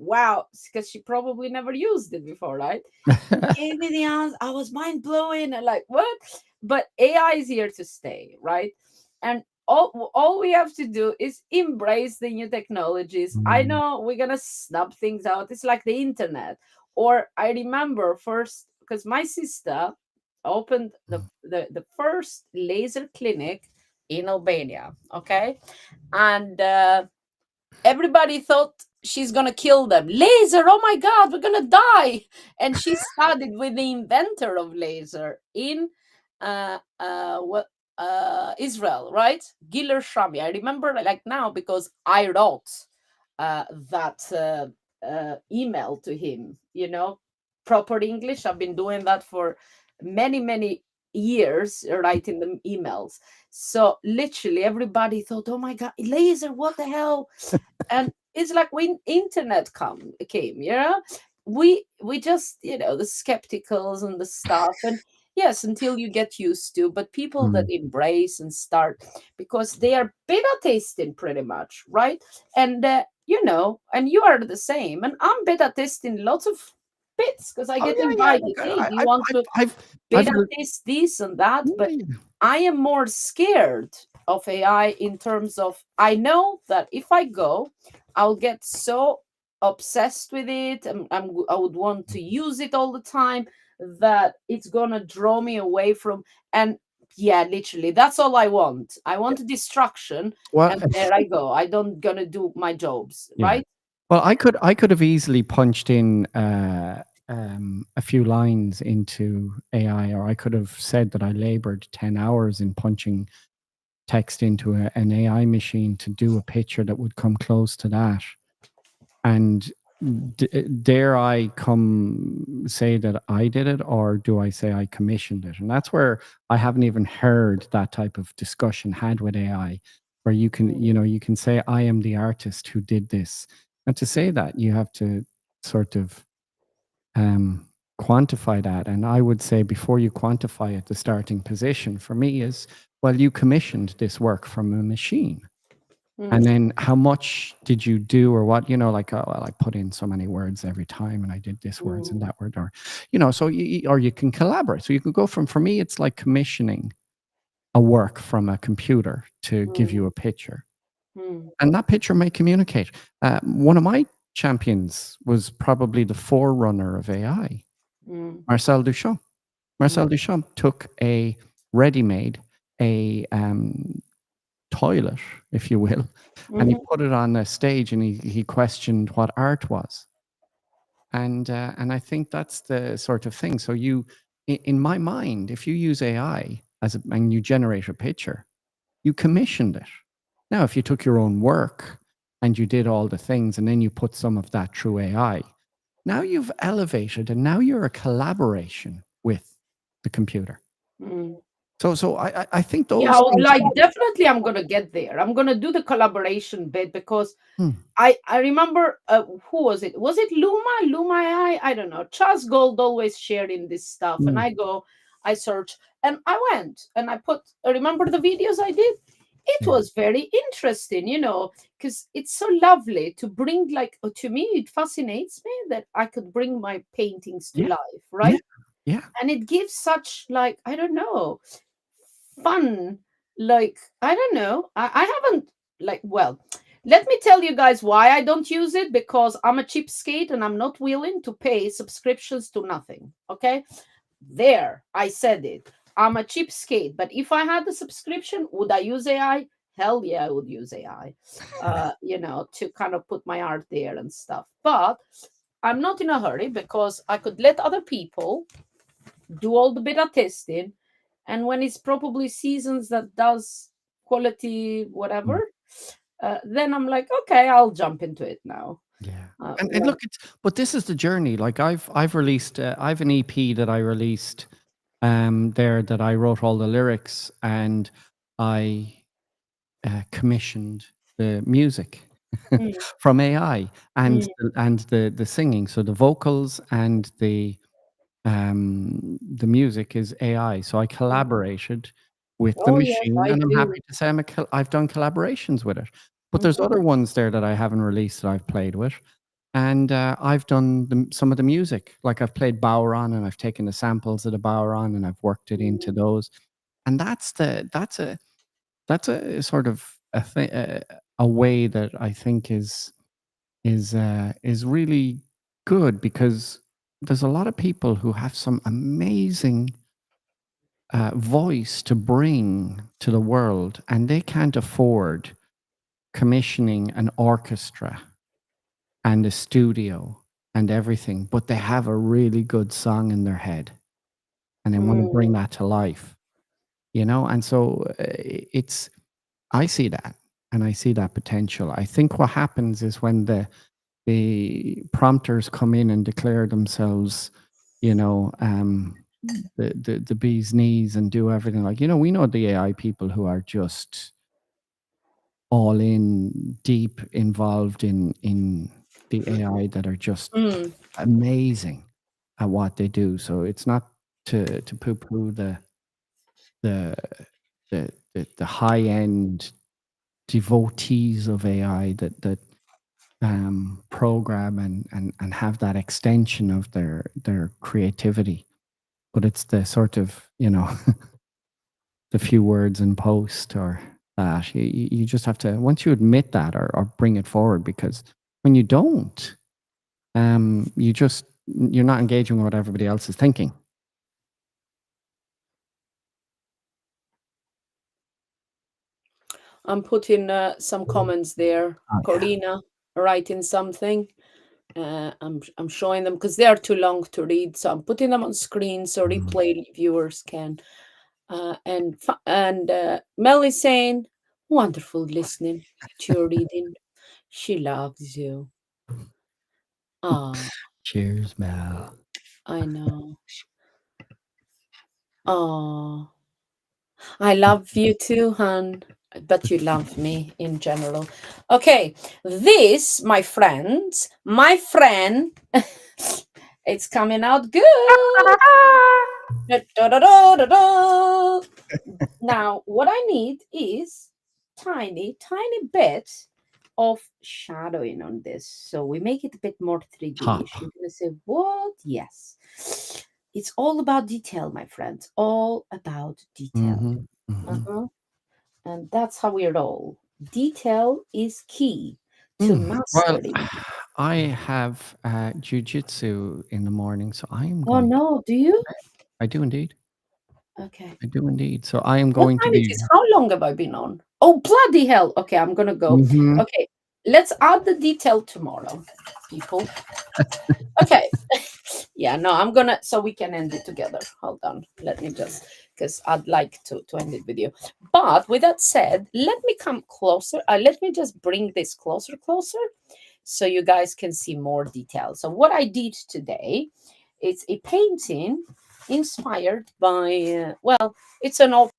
because she probably never used it before, right? Gave me the answer. I was mind blowing. And like, what? But AI is here to stay, right? And all we have to do is embrace the new technologies. I know we're gonna snub things out. It's like the internet. Or I remember first, because my sister opened the first laser clinic in Albania. Okay. And everybody thought she's gonna kill them. Laser, oh my god, we're gonna die. And she studied with the inventor of laser in what Israel, right? Giller Shami. I remember like now because I wrote that email to him, proper English. I've been doing that for many years, writing them emails. So literally everybody thought, oh my god, laser, what the hell? And it's like when internet came, we just, the skepticals and the stuff. And yes, until you get used to, but people that embrace and start, because they are beta testing pretty much, right? And and you are the same, and I'm beta testing lots of bits because I get invited. Look, Hey, do you want to beta test this and that? But I am more scared of AI in terms of, I know that if I go, I'll get so obsessed with it, and I would want to use it all the time, that it's gonna draw me away from. And yeah, literally, that's all I want. I want a distraction, and there I go. I don't gonna do my jobs, right? Well, I could have easily punched in a few lines into AI, or I could have said that I labored 10 hours in punching text into an AI machine to do a picture that would come close to that. And dare I come say that I did it, or do I say I commissioned it? And that's where I haven't even heard that type of discussion had with AI, where you can, you can say, I am the artist who did this. And to say that, you have to sort of quantify that. And I would say, before you quantify it, the starting position for me is, well, you commissioned this work from a machine. And then how much did you do, or what, like, oh, well, I put in so many words every time and I did this words and that word, or, so or you can collaborate. So you can go from, for me, it's like commissioning a work from a computer to give you a picture. And that picture may communicate. One of my champions was probably the forerunner of AI, Marcel Duchamp. Marcel Duchamp took a ready-made, a toilet, if you will, and he put it on a stage, and he questioned what art was. And I think that's the sort of thing. So in my mind, if you use AI and you generate a picture, you commissioned it. Now, if you took your own work and you did all the things, and then you put some of that through AI, now you've elevated, and now you're a collaboration with the computer. So I think those things like, definitely I'm gonna get there. I'm gonna do the collaboration bit, because I remember, who was it? Was it Luma I don't know. Charles Gold always sharing this stuff, and I search, and I went and I remember the videos I did. It was very interesting, because it's so lovely to bring, like, to me, it fascinates me that I could bring my paintings to life, right? Yeah. And it gives such, like, I don't know, fun, like, I don't know, I haven't, like, well, let me tell you guys why I don't use it, because I'm a cheapskate and I'm not willing to pay subscriptions to nothing. Okay, there, I said it. I'm a cheapskate, but if I had the subscription, would I use AI? Hell yeah, I would use AI, to kind of put my art there and stuff. But I'm not in a hurry, because I could let other people do all the beta testing, and when it's probably seasons that does quality whatever, then I'm like, okay, I'll jump into it now. Yeah. And look, but this is the journey. Like, I've released, I've an EP that I released there, that I wrote all the lyrics, and I commissioned the music from AI, and the singing. So the vocals and the music is AI. So I collaborated with the Oh yes, machine, I and I'm do. happy to say I've done collaborations with it. But there's other ones there that I haven't released that I've played with. And I've done some of the music. Like, I've played Bowron, and I've taken the samples of the Bowron, and I've worked it into those. And that's a sort of a way that I think is really good, because there's a lot of people who have some amazing voice to bring to the world, and they can't afford commissioning an orchestra and a studio and everything, but they have a really good song in their head, and they want to bring that to life, And so I see that, and I see that potential. I think what happens is, when the prompters come in and declare themselves, the bee's knees, and do everything, like, we know the AI people who are just all in, deep involved in the AI, that are just amazing at what they do. So it's not to poo-poo the high end devotees of AI that program and have that extension of their creativity, but it's the sort of, the few words in post, or that you just have to, once you admit that, or bring it forward, because when you don't, you're not engaging with what everybody else is thinking. I'm putting some comments there. Corina writing something. I'm showing them because they are too long to read, so I'm putting them on screen so replay viewers can. And Mel is saying, "Wonderful listening to your reading. She loves you." Oh, Cheers, Mel. I know. Oh, I love you too, hun. But you love me in general. Okay, this, my friend, it's coming out good. Da, da, da, da, da, da. Now, what I need is tiny bit of shadowing on this. So we make it a bit more 3D. Ha. You're gonna say, what? Yes. It's all about detail, my friends. All about detail. Mhm, mhm. Uh-huh. And that's how we roll. Detail is key to Well, mastery. I have jujitsu in the morning, so I am Oh going to. no, do you? I do indeed. Okay. I do indeed. So I am What going to time it be. is? How long have I been on? Oh, bloody hell. Okay, I'm gonna go. Mhm. Okay, let's add the detail tomorrow, people. Okay. Yeah, no, I'm gonna so we can end it together. Hold on. Let me just because I'd like to end it with you. But with that said, let me come closer. Let me just bring this closer so you guys can see more detail. So what I did today, it's a painting inspired by well, it's an open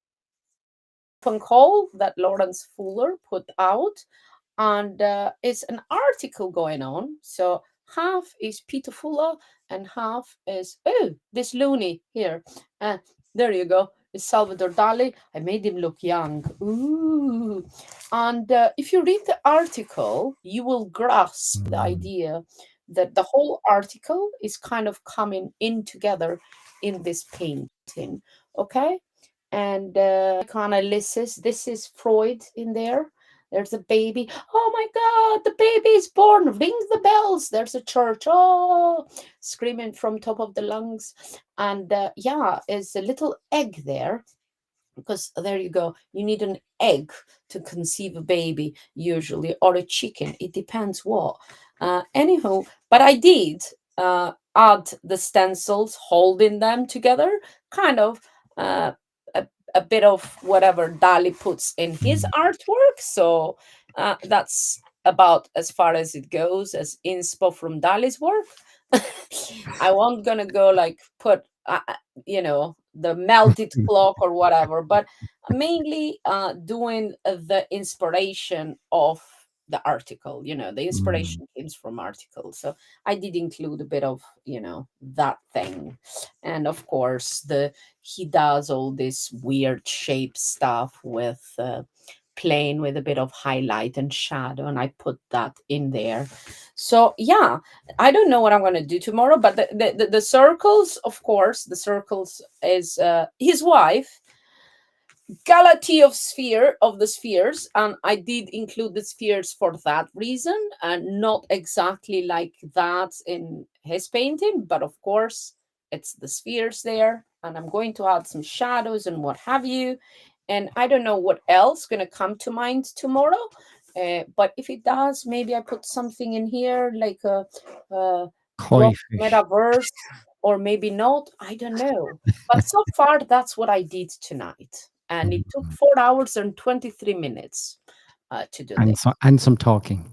call that Lawrence Fuller put out, and it's an article going on. So half is Peter Fuller and half is this loony here. Uh, there you go. It's Salvador Dali. I made him look young. Ooh. And if you read the article, you will grasp the Mm. idea that the whole article is kind of coming in together in this painting. Okay, and psychoanalysis. This is Freud in there. There's a baby. Oh my God, the baby is born. Ring the bells. There's a church. Oh, screaming from top of the lungs. And yeah, is a little egg there because there you go. You need an egg to conceive a baby, usually, or a chicken. It depends what. Anywho, but I did add the stencils, holding them together, kind of uh, a bit of whatever Dali puts in his artwork. So that's about as far as it goes as inspo from Dali's work. I won't gonna go like put the melted clock or whatever, but mainly doing the inspiration of the article. The Mm. inspiration comes from articles, so I did include a bit of that thing. And of course he does all this weird shape stuff with playing with a bit of highlight and shadow, and I put that in there. So yeah, I don't know what I'm going to do tomorrow, but the circles, of course, the circles is his wife, Galaxy of the spheres, and I did include the spheres for that reason, and not exactly like that in his painting, but of course it's the spheres there, and I'm going to add some shadows and what have you, and I don't know what else going to come to mind tomorrow. But if it does, maybe I put something in here like a Koi block fish. metaverse, or maybe not. I don't know. But so far, that's what I did tonight. And it took Mhm. 4 hours and 23 minutes to do this. And some talking.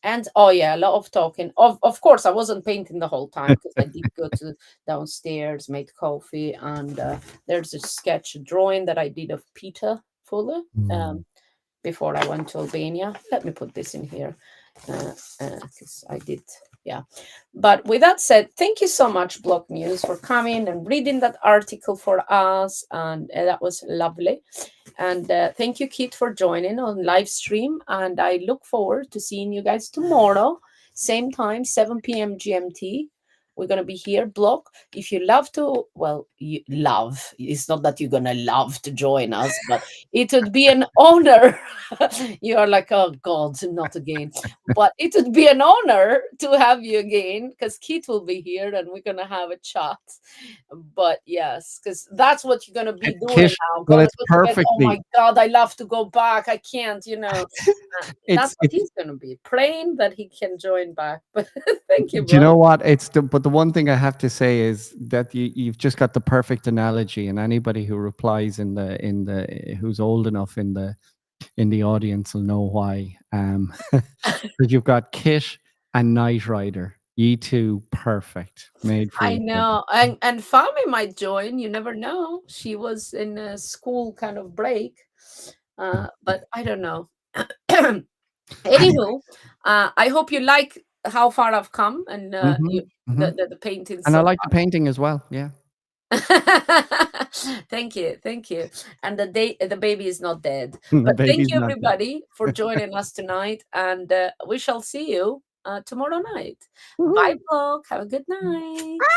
And oh yeah, a lot of talking. Of course, I wasn't painting the whole time because I did go to downstairs, made coffee, and there's a sketch drawing that I did of Peter Fuller Mm. before I went to Albania. Let me put this in here because I did, yeah. But with that said, thank you so much, Block News, for coming and reading that article for us, and that was lovely. And thank you, Kit, for joining on live stream. And I look forward to seeing you guys tomorrow, same time, 7 p.m. GMT. We're gonna be here, Block. If you love to, well, you love. It's not that you're gonna love to join us, but it would be an honor. You are like, oh God, not again. But it would be an honor to have you again because Kit will be here and we're gonna have a chat. But yes, because that's what you're gonna be doing Kish, now. well, Gonna it's go to bed. Oh my perfectly. God, I love to go back. I can't. That's It's what he's gonna be praying that he can join back. But thank you, Do you bro. know what? But the one thing I have to say is that you've just got the perfect analogy, and anybody who replies who's old enough in the audience will know why. Because you've got Kit and Knight Rider. Ye two, perfect. Made for I each other. know, and Fami might join. You never know. She was in a school kind of break, but I don't know. Anywho, I hope you like how far I've come, and Mhm, mhm. the painting And I so like the painting as well. Yeah. thank you, thank you. And the baby is not dead. The But thank baby's you not dead. everybody for joining us tonight, and we shall see you tomorrow night. Bye, Woohoo. blog. Have a good night. Bye.